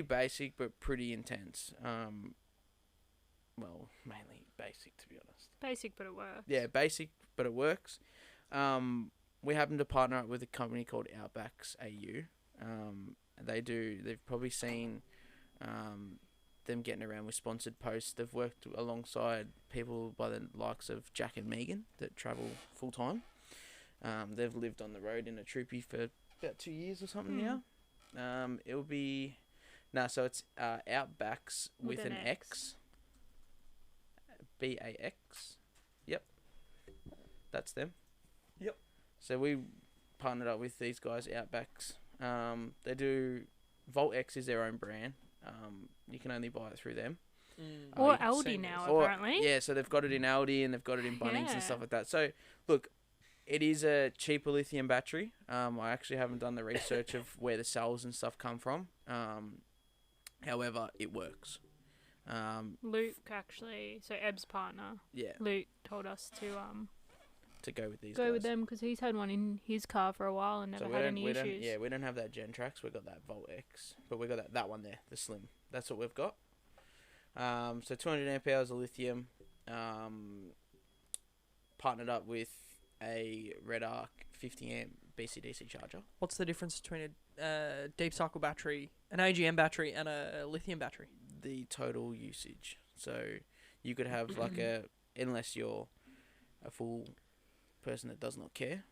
basic, but pretty intense. Well, mainly basic, to be honest. Basic, but it works. Yeah, basic, but it works. We happen to partner up with a company called Outbacks AU. They've probably seen them getting around with sponsored posts. They've worked alongside people by the likes of Jack and Megan that travel full time. They've lived on the road in a Troopy for about 2 years or something now. It'll be... No, so it's Outbacks with an X. BAX. Yep. That's them. Yep. So we partnered up with these guys, Outbacks. They do... Volt X is their own brand. You can only buy it through them. Or Aldi now, apparently. Yeah, so they've got it in Aldi and they've got it in Bunnings and stuff like that. So, look, it is a cheaper lithium battery. I actually haven't done the research of where the cells and stuff come from. However, it works. Luke, actually, so Eb's partner, Luke told us to go with these go guys. with them because he's had one in his car for a while and never had any issues. We don't have that Gentrax. We've got that Volt X, but we've got that one there, the Slim. That's what we've got. So 200 amp hours of lithium. Partnered up with a Red Arc 50 amp BCDC charger. What's the difference between a deep cycle battery, an AGM battery, and a lithium battery? The total usage. So you could have unless you're a full person that does not care.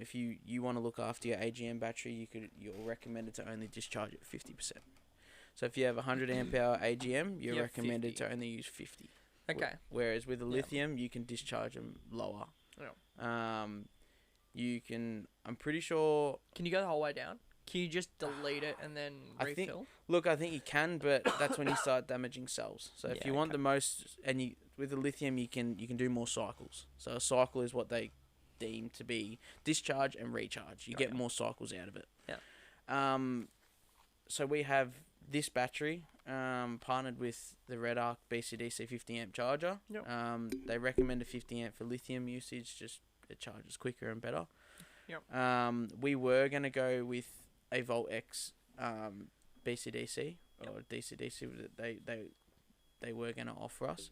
If you want to look after your AGM battery, you're recommended to only discharge it 50%. So if you have 100 amp hour AGM, you're recommended 50. to only use 50. Okay. Whereas with the lithium, you can discharge them lower. Yeah. You can. I'm pretty sure. Can you go the whole way down? Can you just delete it and then refill? I think you can, but that's when you start damaging cells. So if you want the most, and with the lithium, you can do more cycles. So a cycle is what they deem to be discharge and recharge. You get more cycles out of it. Yeah. So we have this battery partnered with the Red Arc BCDC 50 amp charger. Yep. They recommend a 50 amp for lithium usage, just it charges quicker and better. Yep. We were going to go with a Volt X BCDC or DCDC that they were going to offer us.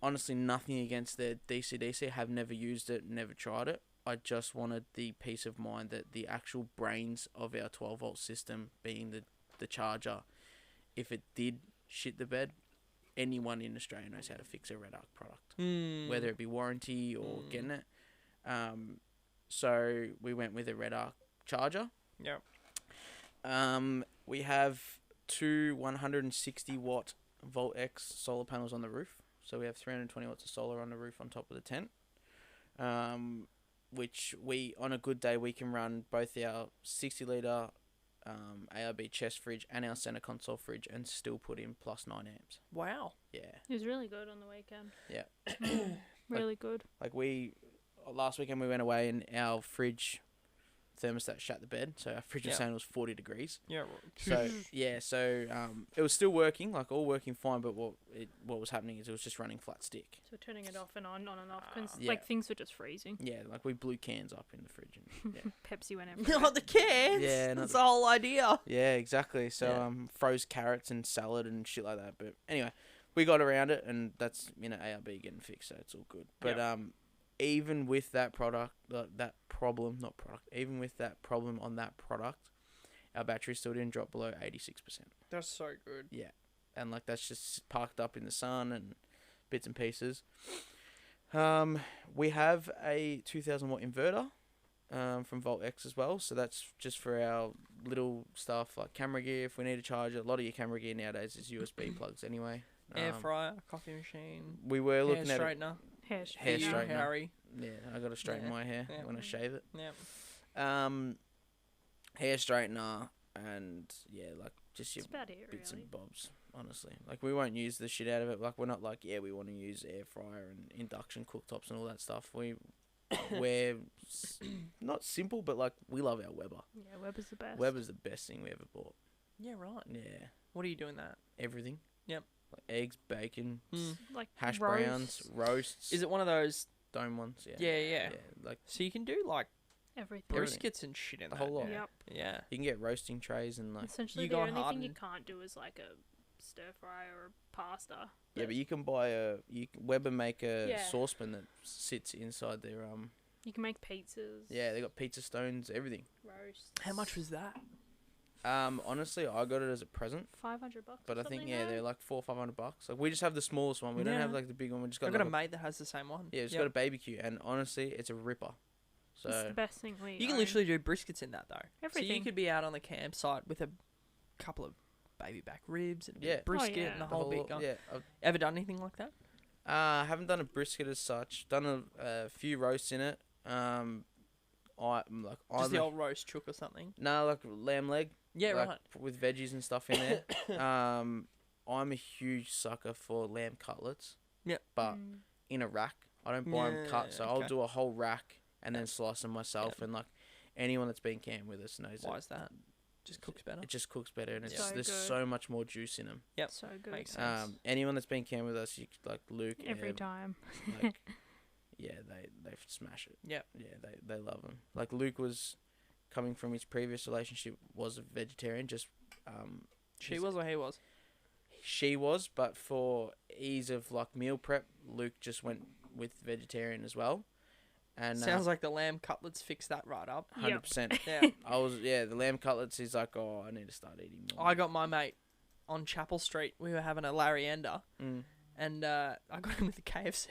Honestly, nothing against their DCDC. Have never used it, never tried it. I just wanted the peace of mind that the actual brains of our 12 volt system, being the charger, if it did shit the bed, anyone in Australia knows how to fix a Red Arc product, whether it be warranty or getting it. So we went with a Red Arc charger. Yep. We have two 160 watt Volt X solar panels on the roof. So we have 320 watts of solar on the roof on top of the tent. Which on a good day, we can run both our 60 litre ARB chest fridge and our center console fridge and still put in plus 9 amps. Wow. Yeah. It was really good on the weekend. Yeah. Really good. Like last weekend we went away and our fridge thermostat shut the bed, so our fridge was saying it was 40 degrees. Yeah. So it was still working, like all working fine, but what was happening is it was just running flat stick. So turning it off and on and off, cause Yeah. things were just freezing. Yeah, like we blew cans up in the fridge and Pepsi went everywhere. Not the kids. Yeah, that's the whole idea. Yeah, exactly. So froze carrots and salad and shit like that. But anyway, we got around it, and that's ARB getting fixed, so it's all good. But even with that even with that problem on that product, our battery still didn't drop below 86%. That's so good. Yeah, and like that's just parked up in the sun and bits and pieces. We have a 2000 watt inverter from Volt X as well, so that's just for our little stuff like camera gear. If we need to charge it, a lot of your camera gear nowadays is USB plugs anyway. Air fryer, coffee machine. We were looking at straightener. Hair straightener. Harry. Yeah, I got to straighten my hair when I shave it. Yeah. Hair straightener and like just your about it, bits really. and bobs. Honestly, like we won't use the shit out of it. Like we're not like we want to use air fryer and induction cooktops and all that stuff. We're not simple, but like we love our Weber. Yeah, Weber's the best. Weber's the best thing we ever bought. Yeah, right. Yeah. What are you doing that? Everything. Yep. Like eggs, bacon, like hash browns, roasts. Is it one of those dome ones? Yeah. Yeah. Like so you can do like everything. briskets and shit in the that. whole lot. Yep. Yeah. You can get roasting trays and like. Essentially, you the got only thing you hardened. can't do is like a stir fry or a pasta. Yeah, but you can buy Weber make a Yeah. saucepan that sits inside their You can make pizzas. Yeah, they got pizza stones, everything. Roasts. How much was that? Honestly, I got it as a present, $500. but I think they're like $400-500. Like we just have the smallest one. We don't have like the big one. We just got. I've got a mate that has the same one. Yeah, it's got a BBQ, and honestly, it's a ripper. So It's the best thing we. You can own. literally do briskets in that though. Everything. So you could be out on the campsite with a couple of baby back ribs and a bit of Yeah. brisket Oh, yeah. and the whole bit going. Yeah. Ever done anything like that? I haven't done a brisket as such. Done a few roasts in it. Just the old roast chook or something. No, like lamb leg. Yeah, like, right. With veggies and stuff in there. I'm a huge sucker for lamb cutlets. Yep. But Mm. in a rack. I don't buy them cut, so I'll okay. do a whole rack and then slice them myself. And like anyone that's been camping with us knows Why is that? Just cooks better. it just cooks better, and it's So there's good. so much more juice in them. Yep. So good. Makes sense. Anyone that's been camping with us, like Luke, Every time. like, yeah, they smash it. Yep. Yeah, they love them. Like Luke was coming from his previous relationship was a vegetarian. Just She was or he was? she was, but for ease of like meal prep, Luke just went with vegetarian as well. And Sounds like the lamb cutlets fix that right up. 100%. Yeah. The lamb cutlets. He's like, oh, I need to start eating more. I got my mate on Chapel Street. We were having a Larry Ender, and I got him with the KFC.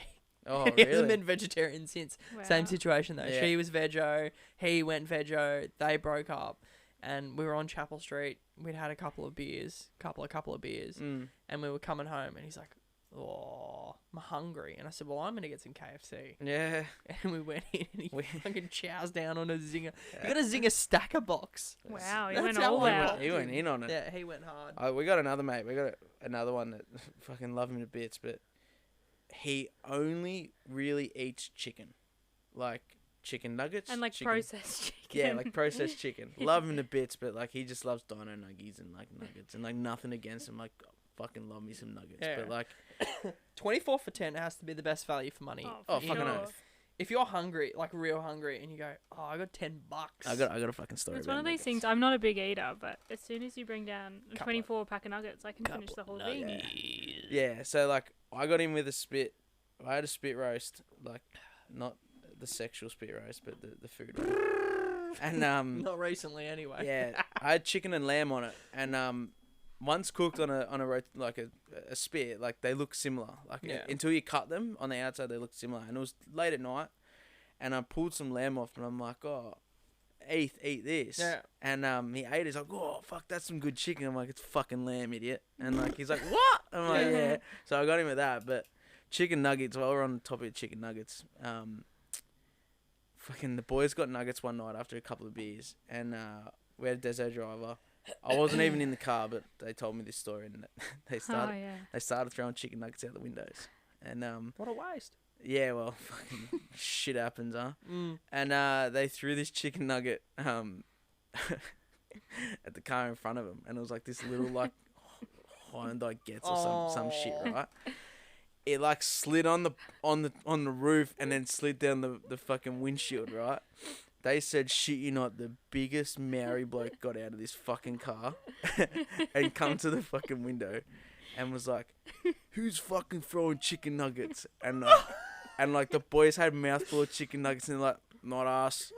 Oh, He hasn't really? been vegetarian since. Wow. Same situation though. Yeah. She was veggie, he went veggie. They broke up, and we were on Chapel Street. We'd had a couple of beers, couple of beers, and we were coming home, and he's like, "Oh, I'm hungry," and I said, "Well, I'm gonna get some KFC." Yeah. And we went in, and he We- fucking chows down on a zinger. He got a zinger stacker box. Wow, he That's went how all I out. rolled. He went in on it. Yeah, he went hard. We got another mate. We got another one that fucking love him to bits, but he only really eats chicken, like chicken nuggets And like chicken. processed chicken. Yeah, like processed chicken. Love him to bits, but like he just loves dino nuggies and like nuggets and like nothing against him. Like fucking love me some nuggets, Yeah. but like 24 for 10 has to be the best value for money. oh for fucking sure. oath. If you're hungry, like real hungry, and you go, "Oh, I got $10." I got a fucking story. It's about one of these nuggets. things. I'm not a big eater, but as soon as you bring down a Couple 24 pack of nuggets, I can finish the whole thing. Yeah, so like I got him with a spit. I had a spit roast, like not the sexual spit roast, but the food roast. And Not recently, anyway. yeah, I had chicken and lamb on it, and once cooked on a spit, like they look similar. Like Yeah. until you cut them on the outside, they look similar. And it was late at night, and I pulled some lamb off, and I'm like, oh, eat this. Yeah. And he ate it. He's like, oh fuck, that's some good chicken. I'm like, it's fucking lamb, idiot. And like he's like, what? I'm like, yeah. So I got him with that, but chicken nuggets. While we're on the topic of chicken nuggets, fucking the boys got nuggets one night after a couple of beers, and we had a deso driver. I wasn't even in the car, but they told me this story, and they started Oh, yeah. they started throwing chicken nuggets out the windows, and What a waste. yeah, well, fucking shit happens, huh? Mm. And they threw this chicken nugget at the car in front of them, and it was like this little like Hyundai Getz or some shit, right? It like slid on the roof and then slid down the fucking windshield, right? They said, shit you not, the biggest Maori bloke got out of this fucking car and come to the fucking window and was like, who's fucking throwing chicken nuggets? And like the boys had a mouthful of chicken nuggets and they're like, not us.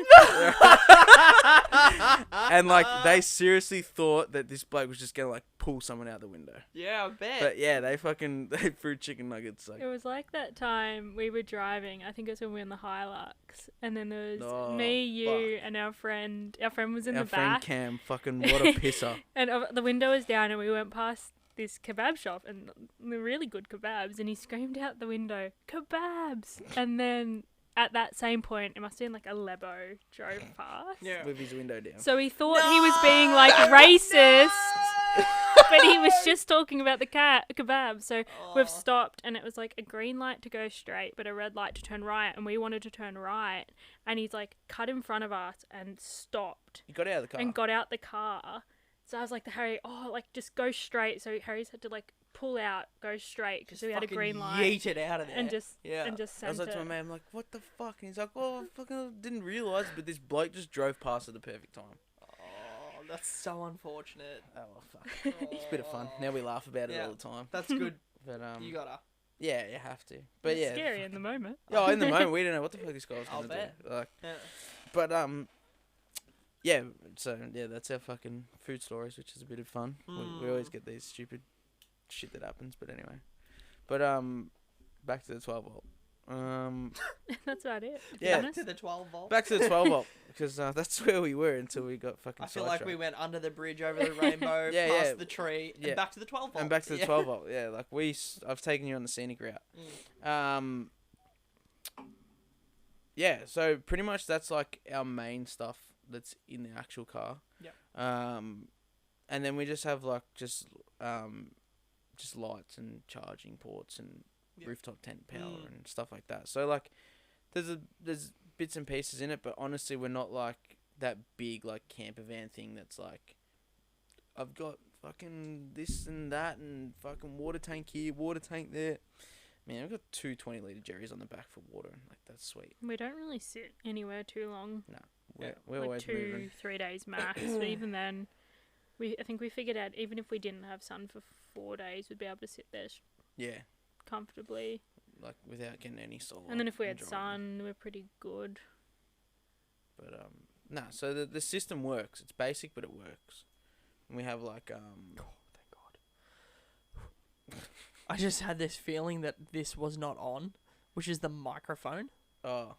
And like they seriously thought that this bloke was just gonna like pull someone out the window. Yeah, I bet. But yeah, they threw chicken nuggets. Like, It was like that time we were driving. I think it was when we were in the Hilux, and then there was Oh, me, you, and our friend. Our friend was in our the friend back, Cam, fucking what a pisser. and the window was down, and we went past this kebab shop, and they're really good kebabs. And he screamed out the window, "Kebabs!" And then at that same point, it must have been like a Lebo drove past. Yeah. With his window down. So he thought he was being like racist. But he was just talking about the kebab. So we've stopped, and it was like a green light to go straight, but a red light to turn right, and we wanted to turn right. And he's like cut in front of us and stopped He got out of the car. and got out the car. So I was like to Harry, oh, like just go straight. So Harry's had to like pull out, go straight, because we had a green light. Yeet it out of there. And just yeah. and just I was sent like to my it. man, I'm like, what the fuck? And he's like, oh, I fucking didn't realise, but this bloke just drove past at the perfect time. Oh, that's so unfortunate. Oh, well, fuck. It's a bit of fun. Now we laugh about it Yeah. all the time. That's good. But You gotta. yeah, you have to. But It's yeah. scary in the moment. Oh, in the moment, we didn't know what the fuck this guy was I'll going to bet. do. Like, Yeah. but yeah, so yeah, that's our fucking food stories, which is a bit of fun. We always get these stupid shit that happens, but anyway. But back to the 12 volt. That's about it. Yeah. Back to the 12 volt. Back to the 12 volt because that's where we were until we got fucking. I feel like we went under the bridge, over the rainbow, past the tree, and back to the 12 volt. And back to the 12 volt. Yeah, like I've taken you on the scenic route. Yeah, so pretty much that's like our main stuff that's in the actual car. Yeah. And then we just have like just lights and charging ports and rooftop tent power and stuff like that. So like there's bits and pieces in it, but honestly we're not like that big like camper van thing that's like I've got fucking this and that and fucking water tank here, water tank there. Man, I've got 2 20-litre jerrys on the back for water. Like, that's sweet. We don't really sit anywhere too long. No. We're like always moving. 2-3 days max. But even then, I think we figured out, even if we didn't have sun for 4 days, we'd be able to sit there comfortably. Like, without getting any solar. And then if we had sun, we're pretty good. But, no, so the system works. It's basic, but it works. And we have, like, Oh, thank God. I just had this feeling that this was not on, which is the microphone. Oh.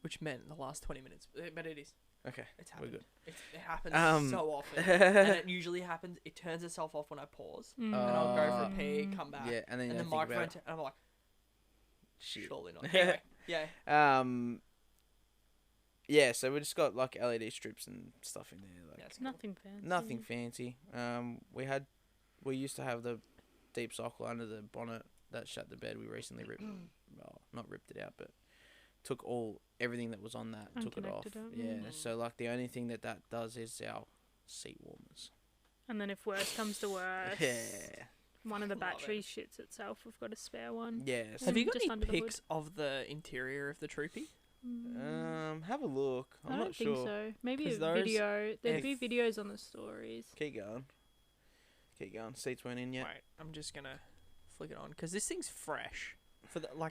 Which meant the last 20 minutes. But it is. Okay. It's happened. We're good. It happens so often. And it usually happens. It turns itself off when I pause. And I'll go for a pee, come back. Yeah, and then the microphone. And I'm like, shit. Surely not. Anyway, yeah. Yeah, so we just got like LED strips and stuff in there. Like it's nothing fancy. Nothing fancy. We used to have the deep sockle under the bonnet that shut the bed. We recently not ripped it out, but took everything that was on that, took it off. So like the only thing that does is our seat warmers. And then if worse comes to worse, one of the batteries shits itself. We've got a spare one. Yes. Have you got any pics of the interior of the Troopy? Have a look. I'm not sure. I don't think so. Maybe a video. There'd be videos on the stories. Keep going. Seats weren't in yet. Wait, I'm just gonna flick it on because this thing's fresh.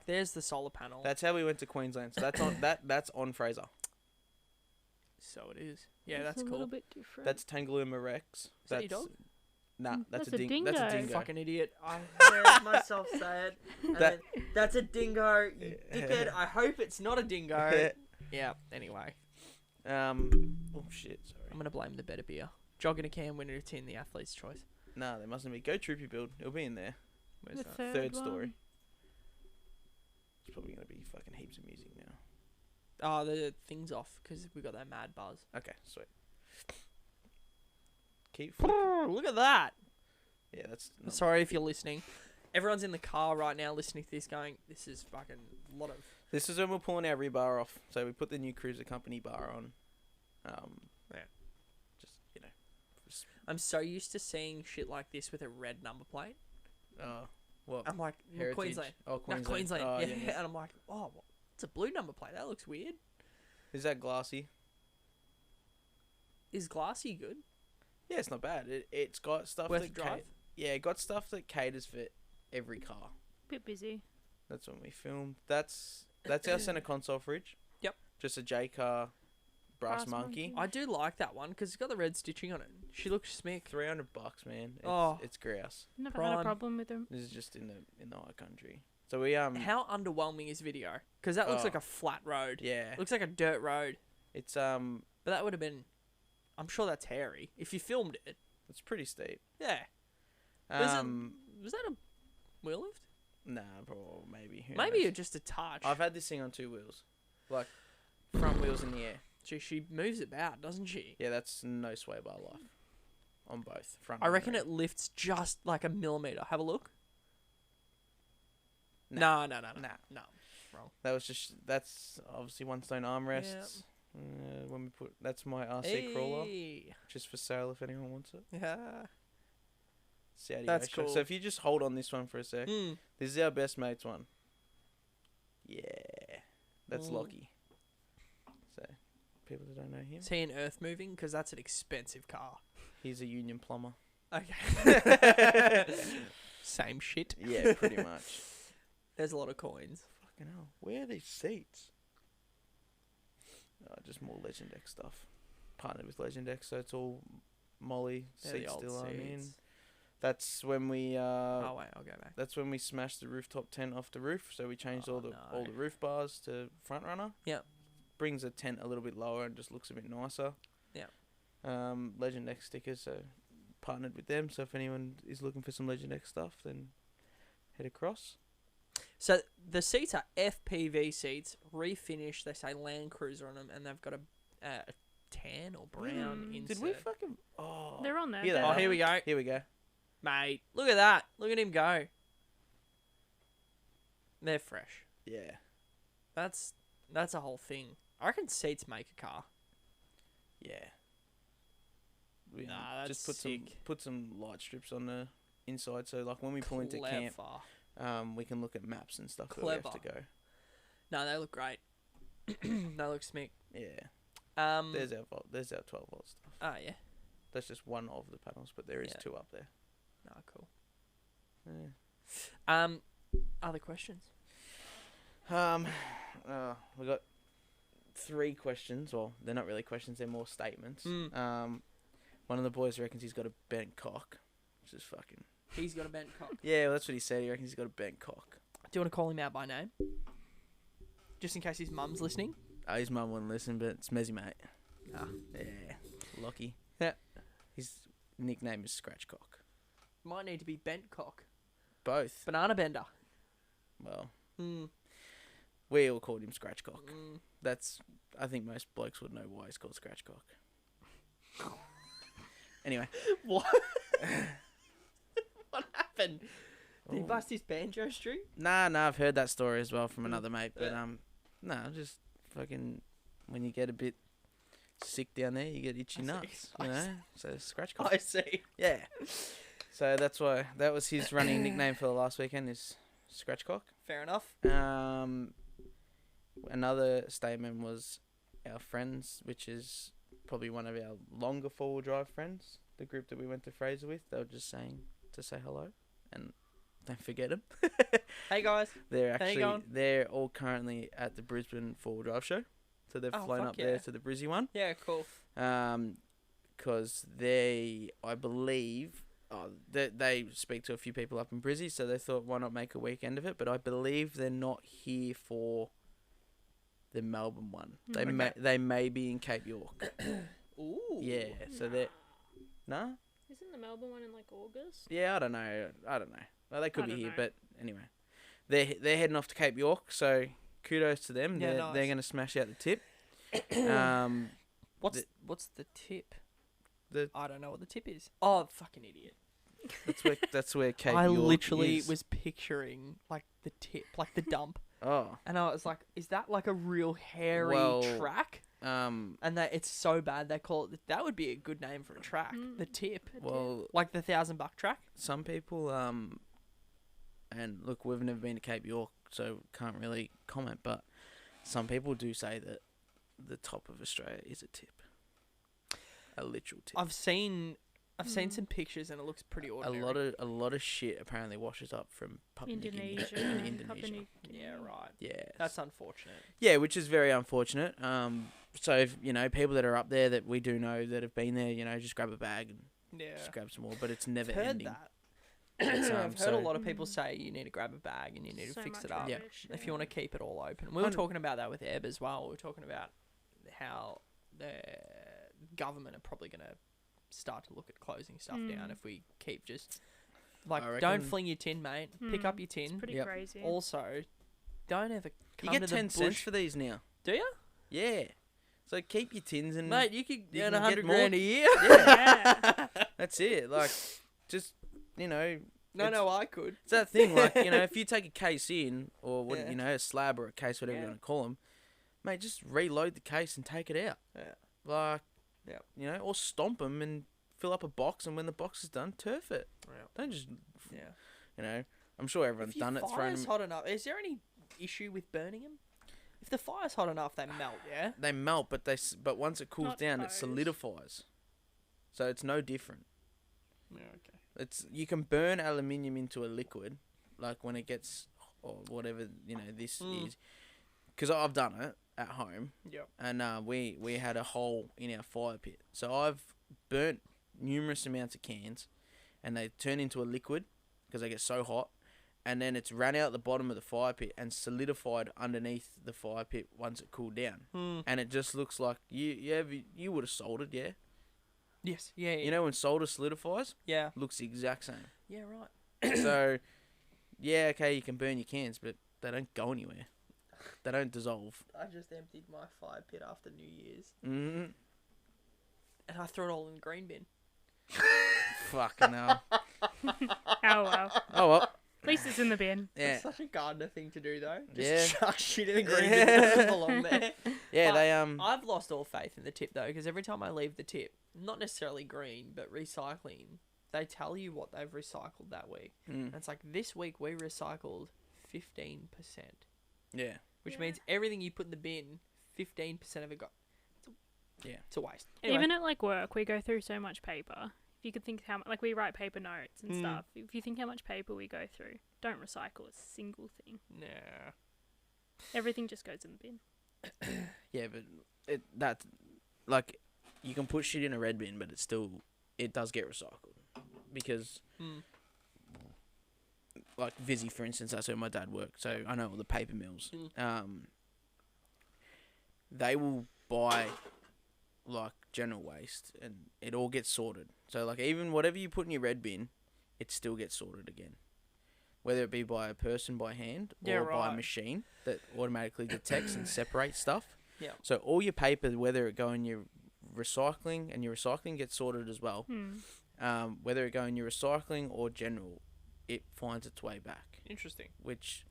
There's the solar panel. That's how we went to Queensland. So that's on that's on Fraser. So it is. Yeah, that's cool. A little bit different. That's Tangalooma Rex. Is that your dog? Nah, that's a dingo. That's a dingo. Fucking idiot. I heard myself say it. That's a dingo, you dickhead. I hope it's not a dingo. Yeah, anyway. Oh shit, sorry. I'm gonna blame the better beer. Jog in a can, winner a tin, the athlete's choice. Nah, there mustn't be. Go Troopy build. It'll be in there. Where's that? Third story. It's probably gonna be fucking heaps of music now. Oh, the thing's off because we got that mad buzz. Okay, sweet. Keep Look at that. Yeah, that's... Sorry if you're listening. Everyone's in the car right now listening to this going, this is fucking a lot of... This is when we're pulling our rebar off. So we put the new Cruiser Company bar on. Just, I'm so used to seeing shit like this with a red number plate. What? I'm like, Heritage? Queensland. Oh, Queensland. No, Queensland. Oh, yeah. And I'm like, it's a blue number plate. That looks weird. Is that glassy? Is glassy good? Yeah, it's not bad. It's got stuff Worth that drive? it got stuff that caters for every car. Bit busy. That's when we filmed. That's our center console fridge. Yep. Just a J car brass monkey. I do like that one because it's got the red stitching on it. She looks smick. $300, man. It's grouse. Never had a problem with them. This is just in the high country. So we How underwhelming is video? Because that looks like a flat road. Yeah. It looks like a dirt road. It's But that would have been. I'm sure that's hairy if you filmed it. It's pretty steep. Yeah. Was that a wheel lift? Nah, bro, maybe. Maybe just a touch. I've had this thing on 2 wheels, like front wheels in the air. She moves it about, doesn't she? Yeah, that's no sway bar life. On both front. I reckon it lifts just like a millimeter. Have a look. Nah. No. Wrong. That's obviously one stone armrests. Yep. When we put that's my RC crawler, just for sale if anyone wants it. Yeah. Saudi That's Ocean. cool. So if you just hold on this one for a sec, this is our best mate's one. Yeah, that's Lockie. So people that don't know him, Is he an earth moving? Because that's an expensive car. he's a union plumber. Okay. Same shit. Yeah, pretty much. There's a lot of coins. Fucking hell, where are these seats? Just more Legend X stuff. partnered with Legend X, so it's all Molly They're the seats old still. I mean, seats. that's when we Oh wait, I'll go back. that's when we smashed the rooftop tent off the roof. So we changed all the no. roof bars to front runner. Yep. Brings the tent a little bit lower and just looks a bit nicer. Yep. Legend X stickers, so partnered with them. So if anyone is looking for some Legend X stuff, then head across. So the seats are FPV seats, refinished. They say Land Cruiser on them, and they've got a tan or brown insert. Did we fucking? Oh, They're on there. Here they Oh, are. here we go, Here we go. mate. Look at that. Look at him go. They're fresh. Yeah. That's a whole thing. I reckon seats make a car. Yeah. We, Nah, that's just put sick. some light strips on the inside, so like when we pull into camp, Clever. we can look at maps and stuff where we have to Clever. go. No, they look great. They look smick. Yeah. There's our 12-volt stuff. Oh yeah. That's just one of the panels, but there is Yeah. two up there. No, cool. Yeah. Other questions? We got 3 questions. Well, they're not really questions; they're more statements. One of the boys reckons he's got a bent cock, which is fucking. He's got a bent cock. Yeah, well, that's what he said. He reckons he's got a bent cock. Do you want to call him out by name? Just in case his mum's listening. His mum wouldn't listen, but it's Mezzy, mate. Ah. Yeah, Lockie. Yeah. His nickname is Scratchcock. Might need to be bent cock. Both. Banana bender. Well, Mm. we all called him Scratchcock. Mm. That's. I think most blokes would know why he's called Scratchcock. Anyway. What? What happened? Did he bust his banjo string? Nah, I've heard that story as well from another mate. But just fucking when you get a bit sick down there, you get itchy nuts. You know, so Scratchcock. I see. Yeah. So that's why that was his running nickname for the last weekend is Scratchcock. Fair enough. Another statement was our friends, which is probably one of our longer 4-wheel drive friends, the group that we went to Fraser with. They were just saying to say hello, and don't forget them. Hey guys. They're How you actually going? they're all currently at the Brisbane 4-wheel drive show, so they've flown fuck up yeah. there to the Brizzy one. Yeah, cool. Because they, I believe, they speak to a few people up in Brizzy, so they thought, why not make a weekend of it? But I believe they're not here for the Melbourne one. They may be in Cape York. Ooh. Yeah, so they're... Nah? Isn't the Melbourne one in like August? Yeah, I don't know. Well, they could I be don't here, know. but anyway. They're heading off to Cape York, so kudos to them. Yeah, they're nice. they're going to smash out the tip. What's the tip? The- I don't know what the tip is. Oh, fucking idiot. That's where Cape I York literally is. was picturing like the tip, like the dump. Oh. And I was like, is that like a real hairy Well, track? And that it's so bad they call it. That would be a good name for a track. The tip. well, Like the $1,000 track. some people, and look, we've never been to Cape York, so can't really comment, but some people do say that the top of Australia is a tip. A literal tip. I've seen some pictures and it looks pretty ordinary. A lot of shit apparently washes up from Papua New Guinea Indonesia. and Papua Indonesia. New Guinea. Yeah, right. Yeah. That's unfortunate. Yeah, which is very unfortunate. So if, people that are up there that we do know that have been there, just grab a bag and Yeah. just grab some more. But it's never I've heard ending. that. It's, I've heard so- a lot of people say you need to grab a bag and you need to So fix much it up Yeah. rubbish, if you want to keep it all open. We were talking about that with Ebb as well. We were talking about how the government are probably going to start to look at closing stuff down if we keep just like I don't reckon- fling your tin, mate. Pick up your tin. Pretty Yep. crazy. Also, don't ever You come get to 10 the cents bush. for these now. Do you? Yeah. So keep your tins and... Mate, you could you earn can get 100 more. grand a year. Yeah. That's it. Like, just, it's No, I could. that thing. Like, if you take a case in, or, what Yeah. a slab or a case, whatever you Yeah. want to call them, mate, just reload the case and take it out. Yeah. Like, Yep. or stomp them and fill up a box, and when the box is done, turf it. Yeah. Don't just, Yeah. I'm sure everyone's If your done it. Thrown fire's them. hot enough, is there any issue with burning them? If the fire's hot enough, they melt. Yeah. They melt, but once it cools Not down, it those. solidifies. So it's no different. Yeah. Okay. You can burn aluminium into a liquid, like when it gets, or whatever this is, because I've done it, at home, Yep. and we had a hole in our fire pit. So I've burnt numerous amounts of cans, and they turn into a liquid because they get so hot, and then it's ran out the bottom of the fire pit and solidified underneath the fire pit once it cooled down, and it just looks like you would have soldered, yeah. Yes. Yeah. You know when solder solidifies, Yeah. looks the exact same. Yeah. Right. So, yeah, okay, you can burn your cans, but they don't go anywhere. They don't dissolve. I just emptied my fire pit after New Year's, Mm-hmm. and I threw it all in the green bin. Fucking hell. Oh well. Oh well. At least it's in the bin. Yeah. It's such a gardener thing to do, though. Yeah. Just chuck shit in the green bin. It doesn't belong there. Yeah, But they I've lost all faith in the tip though, because every time I leave the tip, not necessarily green, but recycling, they tell you what they've recycled that week. And it's like this week we recycled 15%, Yeah. which means everything you put in the bin, 15% of it got. It's a waste. Anyway, Even at like work, we go through so much paper. If you could think how like we write paper notes and stuff. If you think how much paper we go through, don't recycle a single thing. nah. Everything just goes in the bin. Yeah, but that's like you can put shit in a red bin, but it does get recycled because like Vizzy, for instance, that's where my dad worked, so I know all the paper mills. They will buy like general waste, and it all gets sorted. So like even whatever you put in your red bin, it still gets sorted again, whether it be by a person by hand or by a machine that automatically detects and separates stuff. Yeah. So all your paper, whether it go in your recycling, and your recycling gets sorted as well, whether it go in your recycling or general, it finds its way back. Interesting. Which,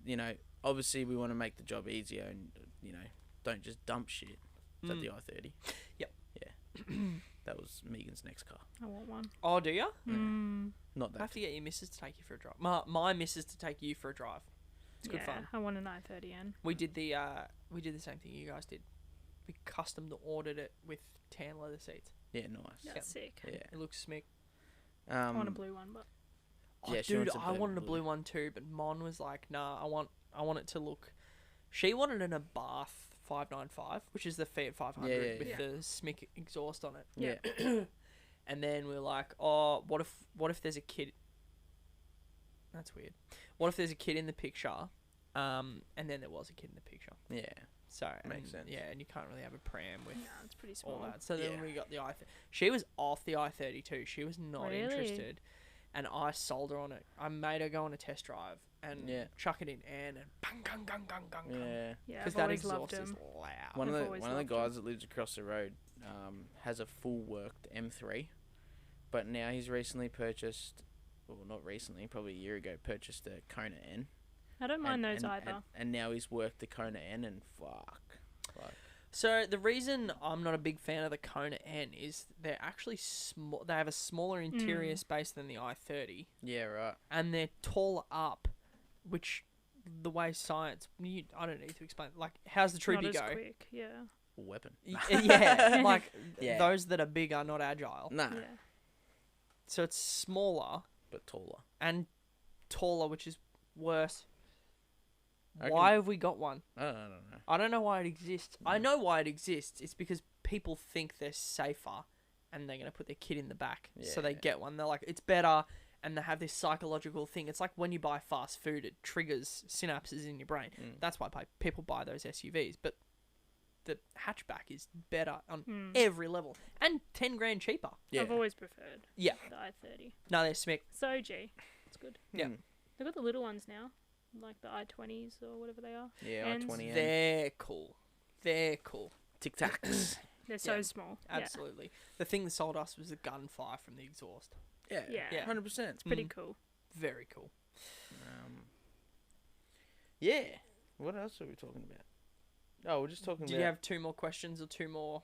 you know, obviously we want to make the job easier, and you know, don't just dump shit. Is that the I-30? Yep. Yeah. That was Megan's next car. I want one. Oh, do you? Not I that. have to get your missus to take you for a drive. My missus to take you for a drive. It's good fun. I want an i30N. We did the same thing you guys did. We custom ordered it with tan leather seats. Yeah, nice. That's sick. Yeah. It looks smick. I want a blue one, but Oh, Yeah, she dude, wants a I blue- wanted a blue. blue one too, but Mon was like, "Nah, I want it to look." She wanted an Abarth 595, which is the Fiat 500 Yeah. with the Smick exhaust on it. Yeah. And then we were like, "Oh, what if there's a kid?" That's weird. What if there's a kid in the picture? And then there was a kid in the picture. Yeah. So Makes sense. Yeah, and you can't really have a pram with it's pretty all small. that. So then Yeah. we got the she was off the i32. She was not Really? interested, and I sold her on it. I made her go on a test drive and chuck it in and bang, gang, gang, gang, gang, gang. Yeah. Yeah, Because I've that always loved exhaust is them. loud. One of I've the always guys loved 'em. that lives across the road has a full worked M3, but now he's recently purchased, well, not recently, probably a year ago, purchased a Kona N. I don't mind those and, either. And now he's worked the Kona N, and fuck, like, So the reason I'm not a big fan of the Kona N is they're actually small. They have a smaller interior space than the i30, yeah, right. and they're taller up, which the way science. I don't need to explain. Like, how's the Not Troopy as go? quick, yeah. Weapon. Yeah, like Yeah. those that are big are not agile. Nah, Yeah. So it's smaller but taller. and taller, which is worse. I Why have we got one? I don't know. I don't know why it exists. I know why it exists. It's because people think they're safer and they're going to put their kid in the back. So they Yeah. get one. They're like, it's better. And they have this psychological thing. It's like when you buy fast food, it triggers synapses in your brain. That's why people buy those SUVs. But the hatchback is better on every level. And 10 grand cheaper. Yeah. I've always preferred Yeah. the i30. No, they're smick. So G. It's good. Yeah. They've got the little ones now, like the i20s or whatever they are. Yeah, And I-20 N. They're cool. They're cool. Tic Tacs. They're so Yeah, small. Absolutely. The thing that sold us was the gunfire from the exhaust. Yeah, Yeah. 100%. It's pretty cool. Very cool. Yeah. What else are we talking about? Oh, we're just talking Did about. you have two more questions or two more?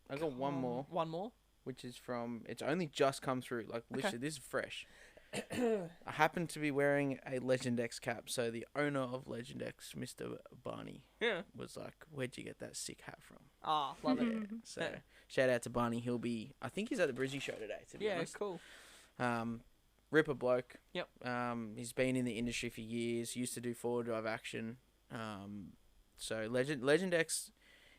I got one more, One more? which is from. It's only just come through. Like literally, this is fresh. I happen to be wearing a Legend X cap, so the owner of Legend X, Mr. Barney, Yeah. was like, "Where'd you get that sick hat from?" Ah, love it. So Yeah. shout out to Barney. He'll be. I think he's at the Brizzy show today. To be Yeah, honest. cool. Ripper bloke. Yep. He's been in the industry for years. Used to do 4-wheel drive action. So Legend X,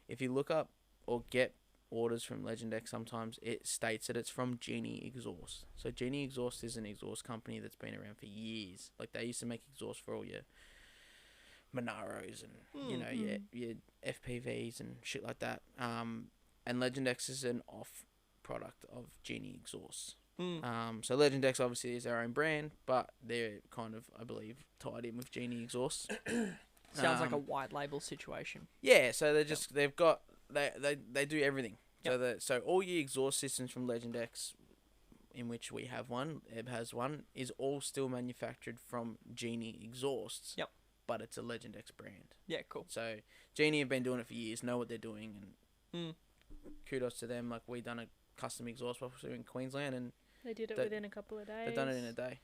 if you look up or get orders from Legend X, sometimes it states that it's from Genie Exhaust. So Genie Exhaust is an exhaust company that's been around for years. Like they used to make exhaust for all your Monaros and your FPVs and shit like that. And Legend X is an off product of Genie Exhaust. So Legend X obviously is their own brand, but they're kind of, I believe, tied in with Genie Exhaust. Sounds like a white label situation. Yeah, so they've got they do everything. Yep. So all your exhaust systems from Legend X, in which we have one, Eb has one, is all still manufactured from Genie Exhausts. Yep. But it's a Legend X brand. Yeah, cool. So Genie have been doing it for years, know what they're doing, and kudos to them. Like we done a custom exhaust officer in Queensland, and they did it within a couple of days. They've done it in a day.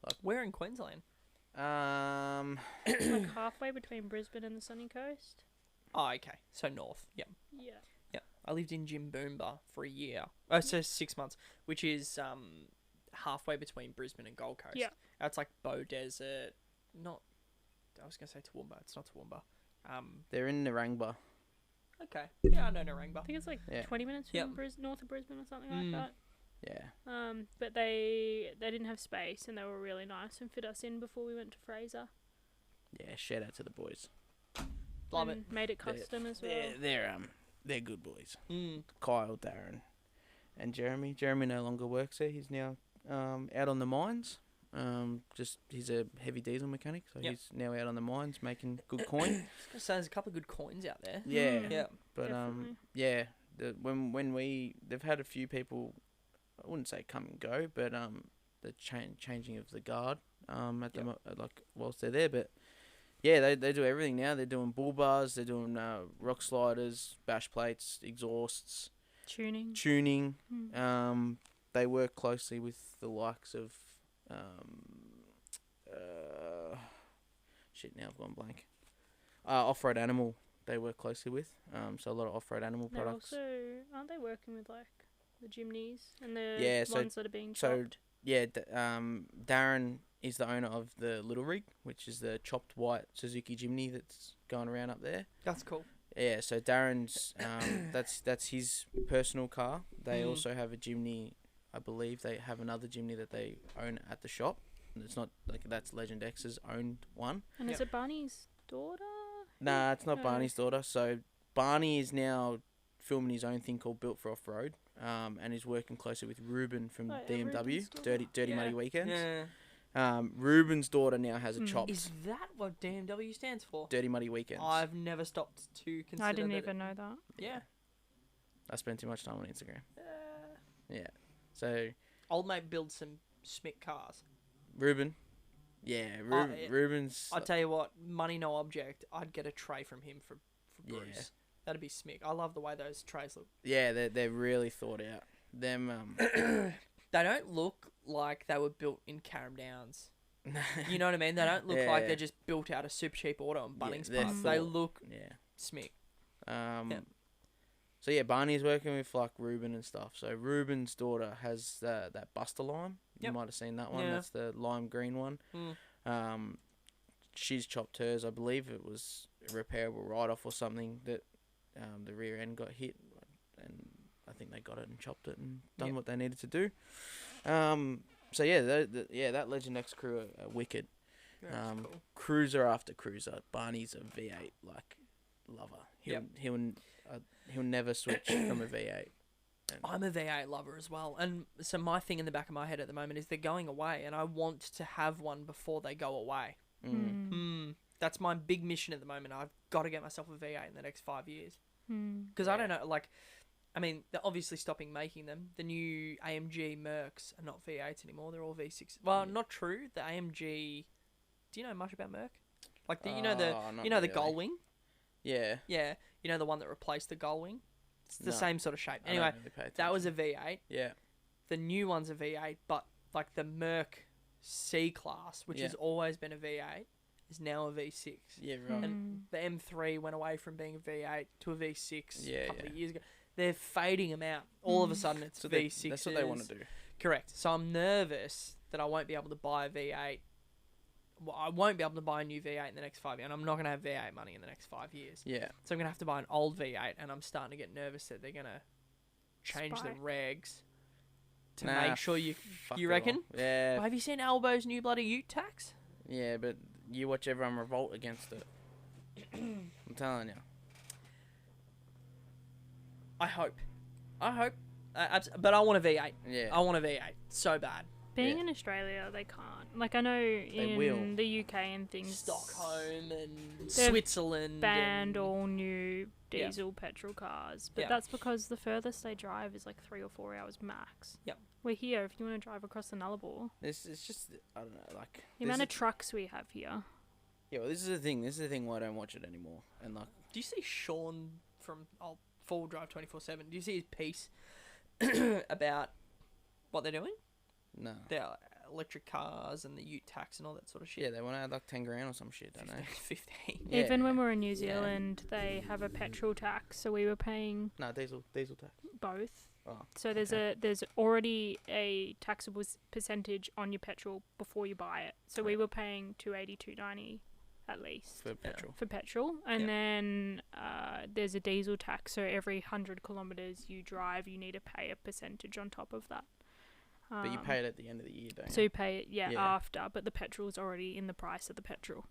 Like where in Queensland? Like halfway between Brisbane and the sunny coast. Oh, okay. So north. Yep. Yeah. Yep. I lived in Jimboomba for a year. Oh, so 6 months, which is halfway between Brisbane and Gold Coast. Yeah. That's like Bow Desert. Not. I was gonna say Toowoomba. It's not Toowoomba. They're in Narangba. Okay. Yeah, I know Narangba. I think it's like 20 minutes from north of Brisbane or something like that. Yeah. But they didn't have space and they were really nice and fit us in before we went to Fraser. Yeah, shout out to the boys. Love and it. made it custom as well. They're good boys. Kyle, Darren, and Jeremy. Jeremy no longer works there. He's now out on the mines. He's a heavy diesel mechanic, so he's now out on the mines making good coin. So there's a couple of good coins out there. Yeah, yeah. But definitely. when they've had a few people, I wouldn't say come and go, but the changing of the guard like whilst they're there, but yeah, they do everything now. They're doing bull bars, they're doing rock sliders, bash plates, exhausts, tuning. They work closely with the likes of now I've gone blank. Off-road Animal they work closely with. So a lot of off-road Animal products. Also, aren't they working with like the Jimneys and the ones that are being chopped? So yeah, Darren is the owner of the Little Rig, which is the chopped white Suzuki Jimny that's going around up there. That's cool. Yeah, so Darren's that's his personal car. They also have a Jimny. I believe they have another Jimny that they own at the shop. It's not like that's Legend X's owned one. And is it Barney's daughter? Nah, it's not Barney's daughter. So Barney is now filming his own thing called Built for Off-Road, and is working closely with Ruben from DMW, Dirty Muddy Weekends. Yeah. Ruben's daughter now has a chopped. Is that what DMW stands for? Dirty Muddy Weekends. I've never stopped to consider. I didn't even know that. Yeah. I spend too much time on Instagram. Yeah. So old mate builds some Schmidt cars. Ruben. Yeah, Ruben's. I tell you what, money no object. I'd get a tray from him for Bruce. Yeah. That'd be smick. I love the way those trays look. Yeah, they're really thought out. Them they don't look like they were built in Carrum Downs. You know what I mean? They don't look like they're just built out of super cheap auto and Bunnings parts. They look smick. So yeah, Barney's working with like Ruben and stuff. So Ruben's daughter has that Buster lime. You might have seen that one. Yeah. That's the lime green one. She's chopped hers. I believe it was a repairable write-off or something that the rear end got hit, and I think they got it and chopped it and done what they needed to do. So yeah, that Legend X crew are wicked. Cool. Cruiser after cruiser. Barney's a V8 like lover. He'll never switch from a V8. I'm a V8 lover as well, and so my thing in the back of my head at the moment is they're going away, and I want to have one before they go away. That's my big mission at the moment. I've got to get myself a V8 in the next 5 years. Because I don't know, like, I mean, they're obviously stopping making them. The new AMG Mercs are not V8s anymore. They're all V6. Well, not true. The AMG... Do you know much about Merc? Like, the the Gullwing? Yeah. Yeah. You know the one that replaced the Gullwing? It's the same sort of shape. Anyway, that was a V8. Yeah. The new one's a V8, but, like, the Merc C-Class, which has always been a V8, is now a V6. Yeah, right. And the M3 went away from being a V8 to a V6 a couple of years ago. They're fading them out. All of a sudden, it's V6. That's what they want to do. Correct. So I'm nervous that I won't be able to buy a V8 I won't be able to buy a new V8 in the next 5 years, and I'm not going to have V8 money in the next 5 years. Yeah. So I'm going to have to buy an old V8, and I'm starting to get nervous that they're going to change Spike. the regs to Nah, make sure you... fuck You it reckon? all. Yeah. Have you seen Albo's new bloody ute tax? Yeah, but you watch everyone revolt against it. I'm telling you. I hope. But I want a V8. Yeah. I want a V8 so bad. Being Yeah. in Australia, they can't. Like, I know in will. the UK and things, Stockholm and They've Switzerland. banned and all new diesel petrol cars. But Yeah. that's because the furthest they drive is like 3 or 4 hours max. Yep. We're here. If you want to drive across the Nullarbor, This is just, I don't know, like... the amount of trucks we have here. Yeah, well, this is the thing. This is the thing why I don't watch it anymore. And, like... Do you see Sean from Full Drive 24/7? Do you see his piece about what they're doing? No. Their electric cars and the ute tax and all that sort of shit. Yeah, they want to add, like, 10 grand or some shit, don't they? 15. Yeah. Even when we were in New Zealand, they have a petrol tax, so we were paying No, diesel tax. both. Oh, So there's already a taxable percentage on your petrol before you buy it. So we were paying $2.80, $2.90 at least for petrol. for petrol, and Yeah. then there's a diesel tax. So every 100 kilometers you drive, you need to pay a percentage on top of that. But you pay it at the end of the year, don't you? So you pay it, Yeah. after, but the petrol's already in the price of the petrol.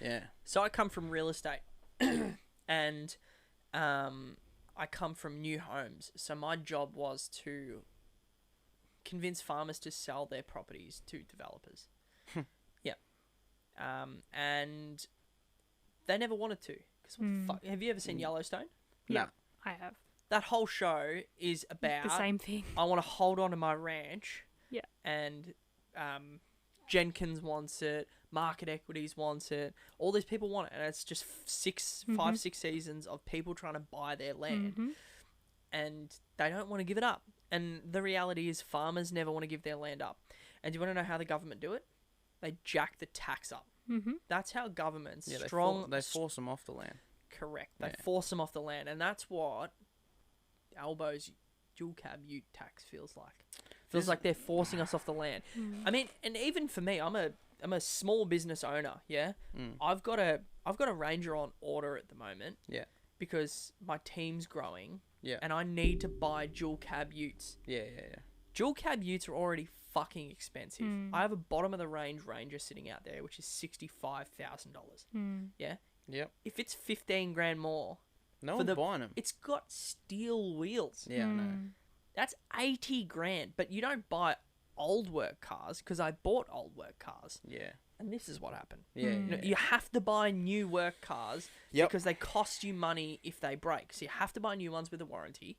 Yeah. So I come from real estate, and I come from new homes. So my job was to convince farmers to sell their properties to developers. Yeah. And they never wanted to. Cause what the fuck? Have you ever seen Yellowstone? Yeah, No. I have That whole show is about the same thing. I want to hold on to my ranch. Yeah. And Jenkins wants it. Market Equities wants it. All these people want it, and it's just 5, 6 seasons of people trying to buy their land, and they don't want to give it up. And the reality is, farmers never want to give their land up. And do you want to know how the government do it? They jack the tax up. That's how governments Yeah, they force them off the land. Correct. They Yeah. force them off the land, and that's what Albo's dual cab ute tax feels like. Feels like they're forcing us off the land. I mean, and even for me, I'm a small business owner. Yeah, I've got a Ranger on order at the moment. Yeah. Because my team's growing. Yeah. And I need to buy dual cab utes. Yeah. Dual cab utes are already fucking expensive. I have a bottom of the range Ranger sitting out there, which is $65,000. Yeah. Yep. If it's 15 grand more, No one's buying them. it's got steel wheels. Yeah, I know. That's 80 grand. But you don't buy old work cars, because I bought old work cars. Yeah. And this is what happened. Yeah. You know, you have to buy new work cars Yep. because they cost you money if they break. So you have to buy new ones with a warranty.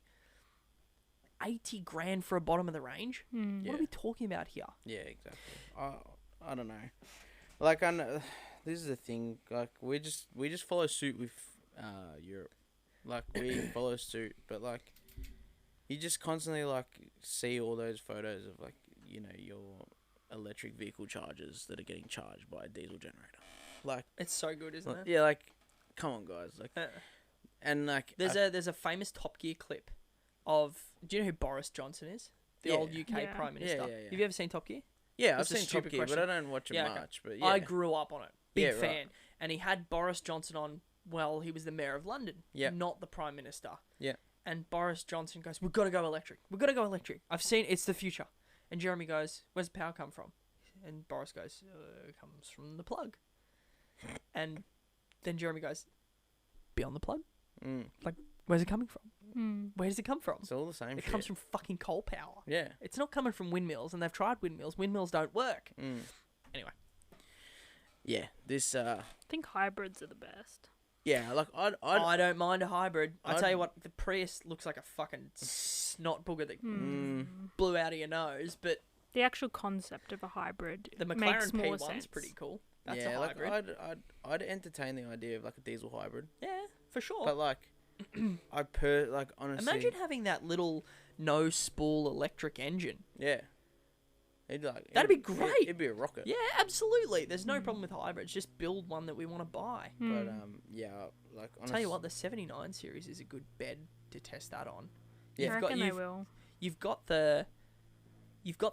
80 grand for a bottom of the range? What are we talking about here? Yeah, exactly. I don't know. Like, I know, this is the thing. Like, we just follow suit with Europe. Like, we follow suit, but like, you just constantly like see all those photos of like, you know, your electric vehicle chargers that are getting charged by a diesel generator. Like, It's so good, isn't it? yeah, like, come on, guys. Like, and like, There's a famous Top Gear clip of, do you know who Boris Johnson is? The old UK Yeah. Prime Minister. Yeah. Have you ever seen Top Gear? yeah, I've That's a seen Top stupid Gear, but question. I don't watch it Yeah, okay. much. But yeah, I grew up on it. Big Yeah, right. fan. And he had Boris Johnson on, well, he was the Mayor of London, Yeah. not the Prime Minister. Yeah. And Boris Johnson goes, we've got to go electric. We've got to go electric. I've seen it's the future. And Jeremy goes, where's the power come from? And Boris goes, it comes from the plug. And then Jeremy goes, beyond the plug? Like, where's it coming from? Where does it come from? It's all the same. It shit. comes from fucking coal power. Yeah. It's not coming from windmills, and they've tried windmills. Windmills don't work. Anyway. Yeah. This. I think hybrids are the best. Yeah. Like I don't mind a hybrid. I tell I'd- you what, the Prius looks like a fucking snot booger that blew out of your nose, but The actual concept of a hybrid the makes McLaren more P1's sense. pretty cool. That's yeah, a hybrid. like I'd entertain the idea of like a diesel hybrid, Yeah, for sure. but like, like honestly, Imagine having that little no spool electric engine. yeah, that'd That'd be great. It'd be a rocket. Yeah, absolutely. There's no problem with hybrids. Just build one that we want to buy. But yeah, like honestly, Tell you what, the 79 series is a good bed to test that on. Yeah. I reckon they will. You've got the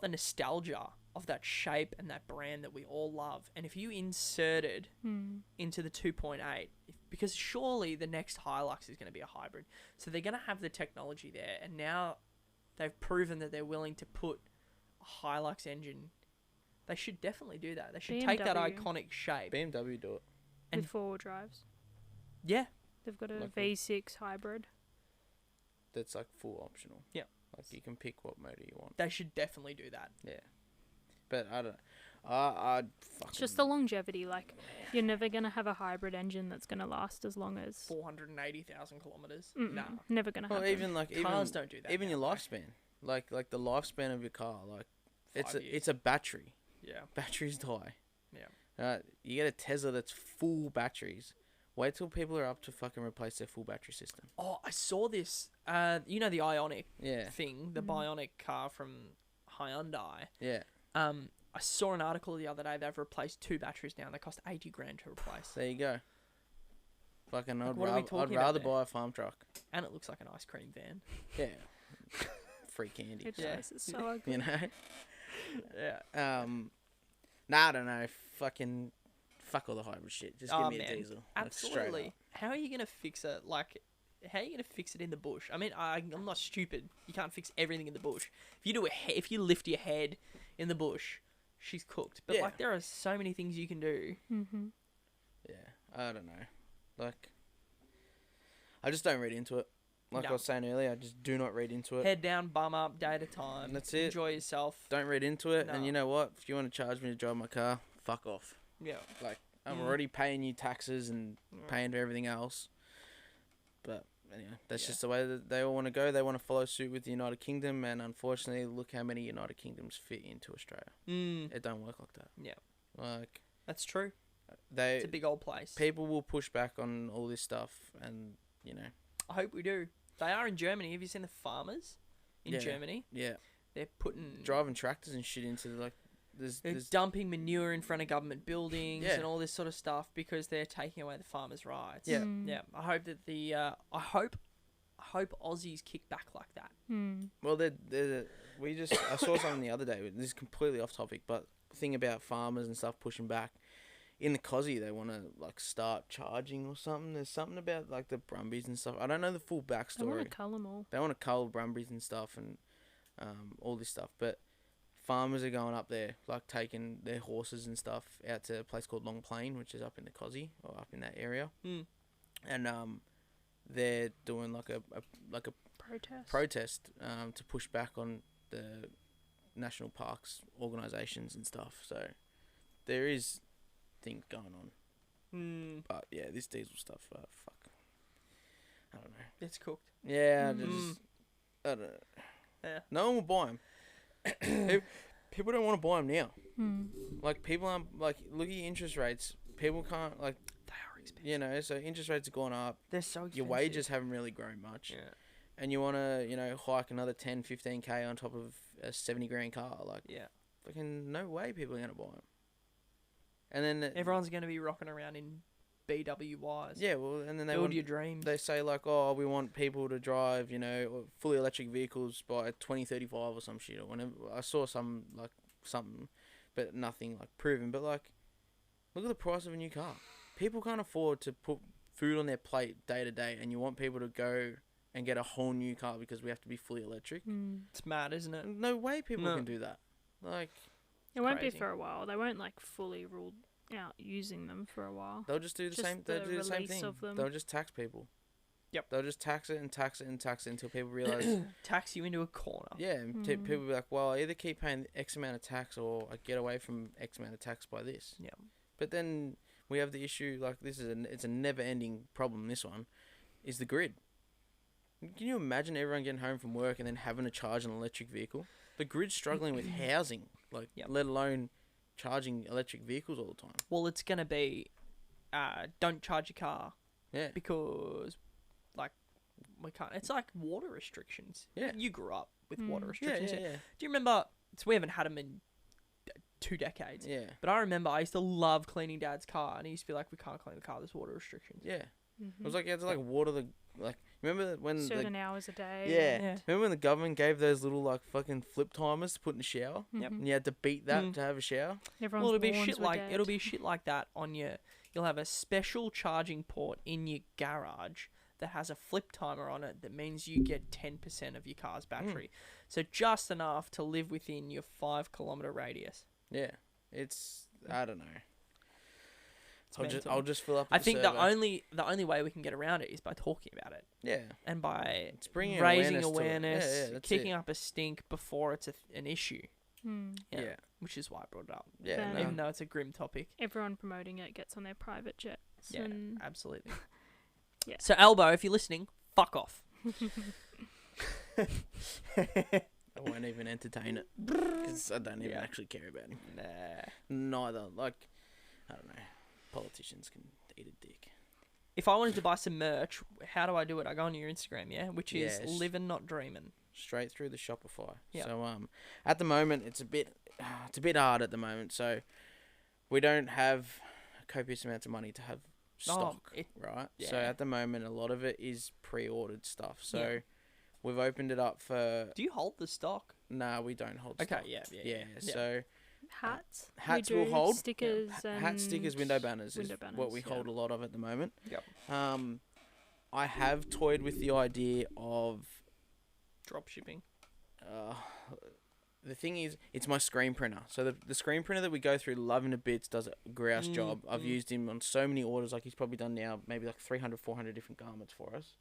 nostalgia of that shape and that brand that we all love. And if you inserted into the 2.8, because surely the next Hilux is going to be a hybrid. So they're going to have the technology there. And now they've proven that they're willing to put a Hilux engine. They should definitely do that. They should take that iconic shape. BMW do it. And with 4-wheel drives. Yeah. They've got a Like V6 hybrid. That's like full optional. Yeah. Like you can pick what motor you want. They should definitely do that. Yeah. But I don't. I'd fucking. It's just the longevity. Like, you're never gonna have a hybrid engine that's gonna last as long as 480,000 kilometers. Nah, never gonna happen. Well, even like Cars don't do that. Even now, your lifespan, like the lifespan of your car, like 5 years. it's a battery. Yeah. Batteries die. Yeah. You get a Tesla that's full batteries. Wait till people are up to fucking replace their full battery system. Oh, I saw this. You know the Ionic Yeah. thing, the Bionic car from Hyundai. Yeah. I saw an article the other day. They've replaced 2 batteries now. They cost $80,000 to replace. There you go. Fucking, Like, I'd what are we rather, talking I'd about rather there? buy a farm truck. And it looks like an ice cream van. Yeah. Free candy. It Yeah. does. It's so ugly. You know. Yeah. Nah, I don't know. Fucking, fuck all the hybrid shit. Just give me a diesel. Like, straight Absolutely. up. How are you gonna fix it? Like, how are you gonna fix it in the bush? I mean, I'm not stupid. You can't fix everything in the bush. If you do if you lift your head in the bush, she's cooked. But Yeah. like, there are so many things you can do. Mm-hmm. Yeah, I don't know. Like, I just don't read into it. Like No. I was saying earlier, I just do not read into it. Head down, bum up, day at a time. That's it. Enjoy yourself. Don't read into it. No. And you know what? If you want to charge me to drive my car, fuck off. Yeah. Like, I'm Mm. already paying you taxes and Mm. paying for everything else. But anyway, that's Yeah. just the way that they all want to go. They want to follow suit with the United Kingdom, and unfortunately, look how many United Kingdoms fit into Australia. It don't work like that. Yeah. Like, That's true. they It's a big old place. people will push back on all this stuff, and you know, I hope we do. They are in Germany. Have you seen the farmers in Yeah. Germany? yeah, They're putting driving tractors and shit into like they're there's dumping manure in front of government buildings Yeah. and all this sort of stuff because they're taking away the farmers' rights. Yeah. Yeah. I hope that I hope Aussies kick back like that. well, I saw something the other day. This is completely off topic, but thing about farmers and stuff pushing back. In the Cozzy, they want to like start charging or something. There's something about like the Brumbies and stuff. I don't know the full I backstory. want to cull them all. They want to cull Brumbies and stuff and all this stuff. But farmers are going up there, like taking their horses and stuff out to a place called Long Plain, which is up in the Cozzy or up in that area. And they're doing like a protest to push back on the national parks organisations and stuff. So there is things going on. But yeah, this diesel stuff, fuck. I don't know. It's cooked. Yeah, I don't know. Yeah. No one will buy them. People don't want to buy them now. Like, people aren't, like, look at your interest rates. People can't, like, They are expensive. you know, so interest rates have gone up. They're so expensive. Your wages haven't really grown much. Yeah. And you want to, you know, hike another 10, 15K on top of a 70 grand car. Like, Yeah. fucking no way people are going to buy them. And then Everyone's going to be rocking around in BWYs. yeah, well, and then they Build want, your dreams. they say like, oh, we want people to drive, you know, fully electric vehicles by 2035 or some shit or whenever. I saw some like something, but nothing like proven. But like, look at the price of a new car. People can't afford to put food on their plate day to day, and you want people to go and get a whole new car because we have to be fully electric. It's mad, isn't it? No way people No. can do that. Like, It won't Crazy. be for a while. They won't like fully rule out using them for a while. they'll just do the Just same. They'll the do the same release thing. of them. They'll just tax people. Yep. They'll just tax it and tax it and tax it until people realize. Tax you into a corner. Yeah, and people will be like, well, I either keep paying X amount of tax or I get away from X amount of tax by this. Yeah. But then we have the issue, like, it's a never-ending problem, this one, is the grid. Can you imagine everyone getting home from work and then having to charge an electric vehicle? The grid's struggling with housing, like, Yep. let alone charging electric vehicles all the time. Well, it's going to be don't charge your car Yeah. because, like, we can't. It's like water restrictions. Yeah. You grew up with water Yeah, restrictions. yeah, yeah. Do you remember? So we haven't had them in 2 decades. Yeah. But I remember I used to love cleaning Dad's car, and he used to be like, "We can't clean the car. There's water restrictions." Yeah. It was like you had to like water the, like, Remember when certain hours a day. Yeah. Remember when the government gave those little like fucking flip timers to put in the shower? Yep. And you had to beat that to have a shower? Everyone's Well, lawns it'll be shit like that on your. You'll have a special charging port in your garage that has a flip timer on it that means you get 10% of your car's battery. So just enough to live within your 5-kilometer radius. Yeah. It's I don't know. I'll just fill up. I think the only way we can get around it is by talking about it. Yeah. And by It's bringing raising awareness, kicking up a stink before it's an issue. Yeah. Which is why I brought it up. Yeah. Then- Even though it's a grim topic. Everyone promoting it gets on their private jets. Yeah, And absolutely. Yeah. So Elbow, if you're listening, fuck off. I won't even entertain it because I don't even actually care about it. Neither. Like, I don't know. Politicians can eat a dick. If I wanted to buy some merch, how do I do it? I go on your Instagram, which is Yes. livin, not dreamin. Straight through the Shopify. Yep. So at the moment it's a bit hard at the moment. So we don't have copious amounts of money to have stock, right? yeah. So at the moment a lot of it is pre-ordered stuff. So Yeah. we've opened it up for. Do you hold the stock? Nah, we don't hold Okay, stock. yeah. So hats. hats we will do, hold. stickers and hat stickers, window banners window is banners, what we yeah. hold a lot of at the moment. Yep. I have toyed with the idea of. Drop shipping. The thing is, it's my screen printer. So the screen printer that we go through, loving to bits, does a grouse job. I've used him on so many orders. Like he's probably done now maybe like 300, 400 different garments for us.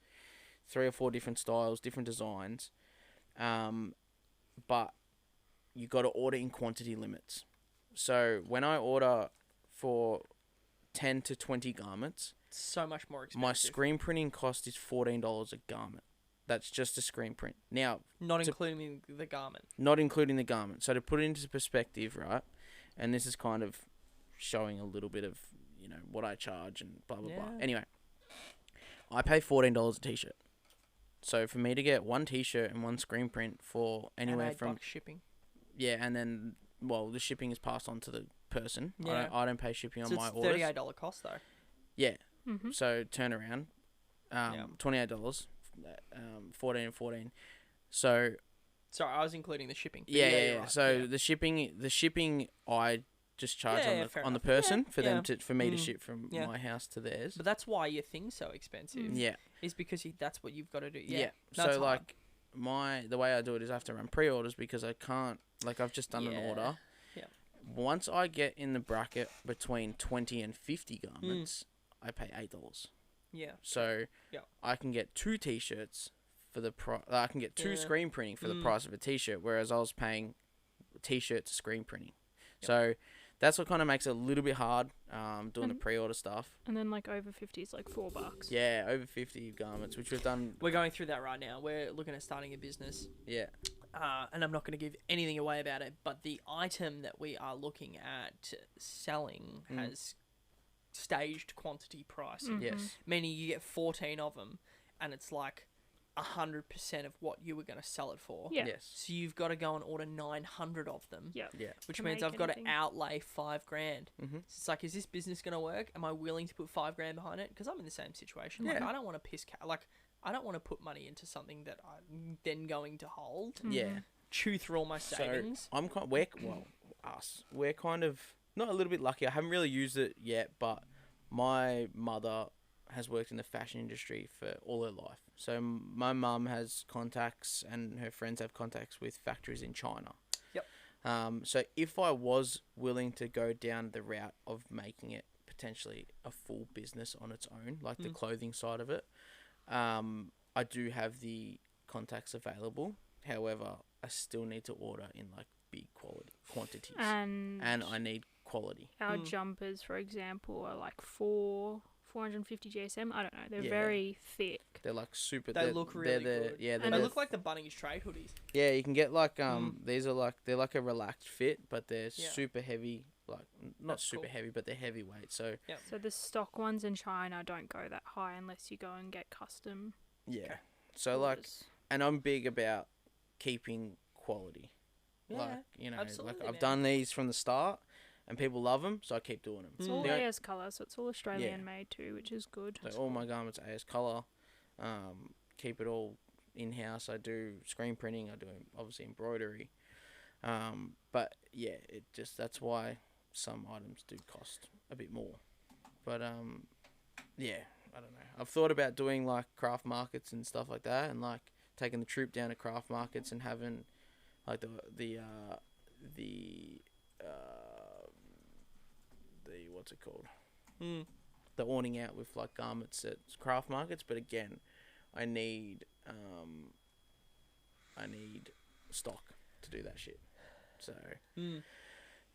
3 or 4 different styles, different designs. But you got to order in quantity limits. So when I order for 10 to 20 garments, So much more expensive. my screen printing cost is $14 a garment. That's just a screen print. Now, Not including the garment. not including the garment. So to put it into perspective, right, and this is kind of showing a little bit of, what I charge and blah, blah, blah. Yeah. Anyway, I pay $14 a t-shirt. So for me to get one t-shirt and one screen print for anywhere and from... $8 shipping. Yeah, and then, the shipping is passed on to the person. Yeah. I don't pay shipping on my It's orders. $38 cost though. Yeah. Mm-hmm. So turnaround, $28, 14 and 14. So... Sorry, I was including the shipping. But Yeah. you're right. So Yeah. the shipping, I just charge fair on the enough. person Yeah, yeah. for me to ship from Yeah. my house to theirs. But that's why your thing's so expensive. Yeah. Is because that's what you've got to do. Yeah. Yeah. So That's hard. like the way I do it is I have to run pre-orders because I can't, like I've just done an Yeah. order. Yeah. Once I get in the bracket between 20 and 50 garments, I pay $8. Yeah. So Yeah. I can get 2 t-shirts for the I can get 2 Yeah. screen printing for the price of a t-shirt, whereas I was paying t-shirt to screen printing. Yep. So that's what kind of makes it a little bit hard doing the pre-order stuff. And then like over 50 is like $4. Yeah, over 50 garments, which we've done. We're going through that right now. We're looking at starting a business. Yeah. And I'm not going to give anything away about it, but the item that we are looking at selling has staged quantity pricing. Yes. Meaning you get 14 of them, and it's like 100% of what you were going to sell it for. Yeah. Yes. So you've got to go and order 900 of them. Yeah. Yeah. Which To means make I've got to anything. outlay $5,000. Mm-hmm. So it's like, is this business going to work? Am I willing to put $5,000 behind it? Because I'm in the same situation. Like, Yeah. I don't want to I don't want to put money into something that I'm then going to hold, Yeah. chew through all my savings. So we're kind of not a little bit lucky. I haven't really used it yet, but my mother has worked in the fashion industry for all her life. So my mum has contacts and her friends have contacts with factories in China. Yep. So if I was willing to go down the route of making it potentially a full business on its own, like the clothing side of it, I do have the contacts available. However, I still need to order in like big quantities. And I need quality. our jumpers, for example, are like 450 GSM. I don't know. They're Yeah. very thick. They're like super. They look really good. Yeah, They they're look like the Bunnings trade hoodies. yeah. You can get like these are like they're like a relaxed fit, but they're Yeah. super heavy. Like not That's super cool. heavy, but they're heavyweight. So So the stock ones in China don't go that high unless you go and get custom. yeah. Okay. So like, orders. and I'm big about keeping quality. Yeah, Like like absolutely, I've man. done these from the start, and people love them, so I keep doing them. It's all The o- AS colour, so it's all Australian made too, which is good. So all my garments are AS colour. keep it all in-house. I do screen printing. I do obviously embroidery. But yeah, that's why some items do cost a bit more. But yeah, I don't know. I've thought about doing like craft markets and stuff like that, and like taking the troop down to craft markets and having like the what's it called? The awning out with like garments at craft markets. But again, I need stock to do that shit. So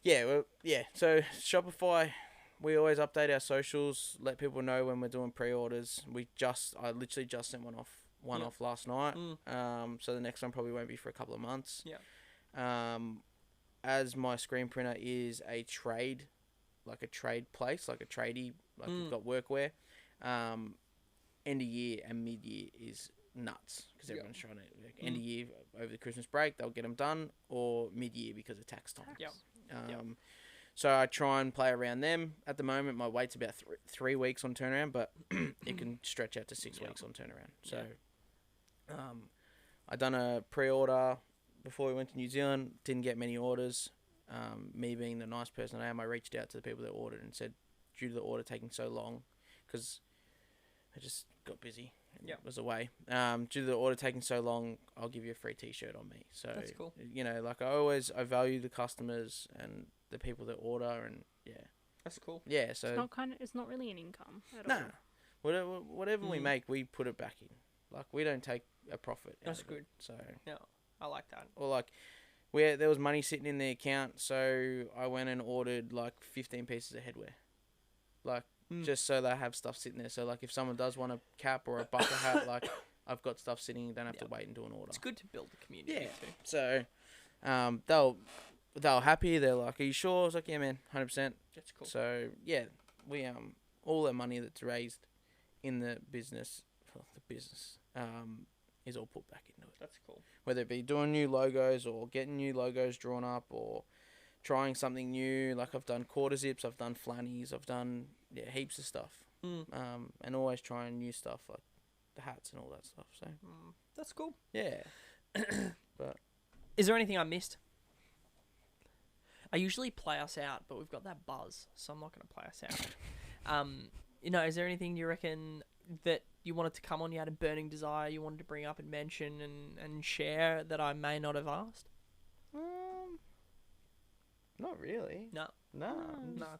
yeah. So Shopify, we always update our socials, let people know when we're doing pre-orders. I literally just sent one off last night. So the next one probably won't be for a couple of months. As my screen printer is a trade place, like a tradie, like we've got workwear. End of year and mid year is nuts because everyone's trying to end of year over the Christmas break, they'll get them done, or mid year because of tax time. So I try and play around them. At the moment, my wait's about 3 weeks on turnaround, but it can stretch out to 6 weeks on turnaround. So I done a pre-order before we went to New Zealand. Didn't get many orders. Me being the nice person I am, I reached out to the people that ordered and said, due to the order taking so long, because I just got busy. Was away. Due to the order taking so long, I'll give you a free T-shirt on me. So that's cool. You know, like I value the customers and the people that order, and that's cool. Yeah, so it's not really an income at all. Whatever we make, we put it back in. Like we don't take a profit. That's good. So yeah, I like that. Or like, there was money sitting in the account, so I went and ordered like 15 pieces of headwear, like just so they have stuff sitting there. So like, if someone does want a cap or a bucket hat, like I've got stuff sitting. You don't have to wait and do an order. It's good to build the community too. So, they were happy. They're like, "Are you sure?" I was like, "Yeah, man, 100%." That's cool. So yeah, we all the money that's raised in the business, is all put back into it. That's cool. Whether it be doing new logos or getting new logos drawn up or trying something new. Like I've done quarter zips, I've done flannies, I've done heaps of stuff. And always trying new stuff like the hats and all that stuff. So that's cool. Yeah. But is there anything I missed? I usually play us out, but we've got that buzz, so I'm not going to play us out. Is there anything you reckon that you wanted to come on, you had a burning desire you wanted to bring up and mention and share that I may not have asked? Not really. No,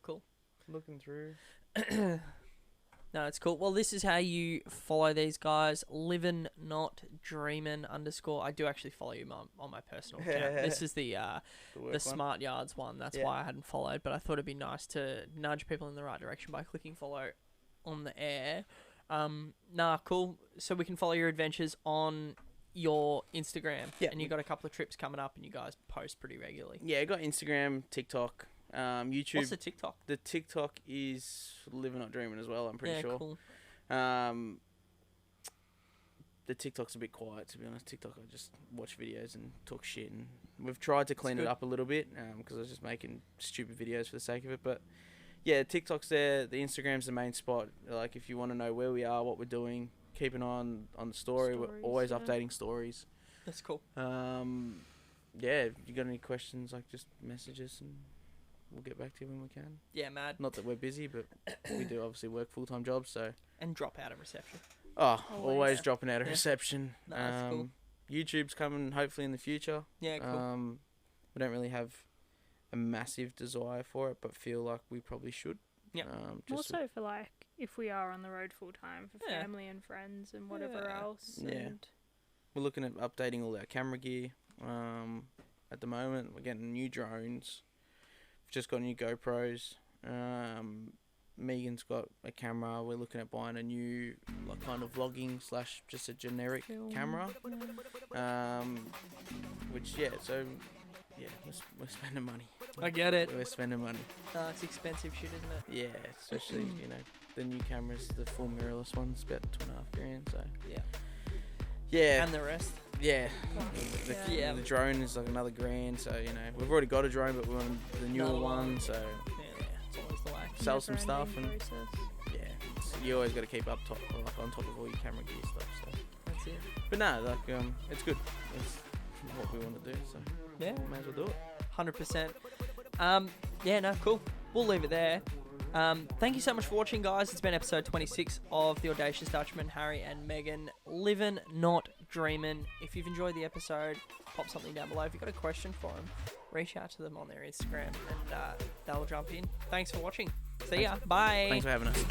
cool. Looking through. No, it's cool. Well, this is how you follow these guys. Livin, not dreamin _ I do actually follow you on my personal account. This is the Smart Yards one. That's why I hadn't followed, but I thought it'd be nice to nudge people in the right direction by clicking follow on the air. Cool. So we can follow your adventures on your Instagram. Yeah. And you got a couple of trips coming up and you guys post pretty regularly. Yeah, I got Instagram, TikTok, YouTube. What's the TikTok? The TikTok is livin, not dreamin as well, I'm pretty sure. Cool. The TikTok's a bit quiet, to be honest. TikTok, I just watch videos and talk shit, and we've tried to clean it up a little bit, because I was just making stupid videos for the sake of it, but yeah, TikTok's there, the Instagram's the main spot. Like, if you want to know where we are, what we're doing, keep an eye on the story. We're always updating stories. That's cool. If you got any questions, like, just message us and we'll get back to you when we can. Yeah, mad. Not that we're busy, but we do obviously work full-time jobs, so. And drop out of reception. Oh, always dropping out of reception. No, that's cool. YouTube's coming hopefully in the future. Yeah, cool. We don't really have a massive desire for it, but feel like we probably should. Yeah. Also for like, if we are on the road full-time, for family and friends and whatever else. Yeah. And we're looking at updating all our camera gear. At the moment, we're getting new drones. We've just got new GoPros. Megan's got a camera. We're looking at buying a new, like, kind of vlogging / just a generic camera. We're spending money. I get it. We're spending money. It's expensive shit, isn't it? Yeah, especially, the new cameras, the full mirrorless ones, about $2,500, so. Yeah. Yeah. And the rest. Yeah. The drone is like another $1,000, so, we've already got a drone, but we want the newer one, so. Yeah, it's always the way. Sell some stuff, and you always got to keep on top of all your camera gear stuff, so. That's it. But no, like it's good. It's what we want to do. So Yeah, may as well do it. 100%. Yeah, no, cool. We'll leave it there. Thank you so much for watching, guys. It's been episode 26 of The Audacious Dutchman, Harry and Megan. Livin, not dreamin. If you've enjoyed the episode, pop something down below. If you've got a question for them, reach out to them on their Instagram and they'll jump in. Thanks for watching. See ya. Bye. Thanks for having us.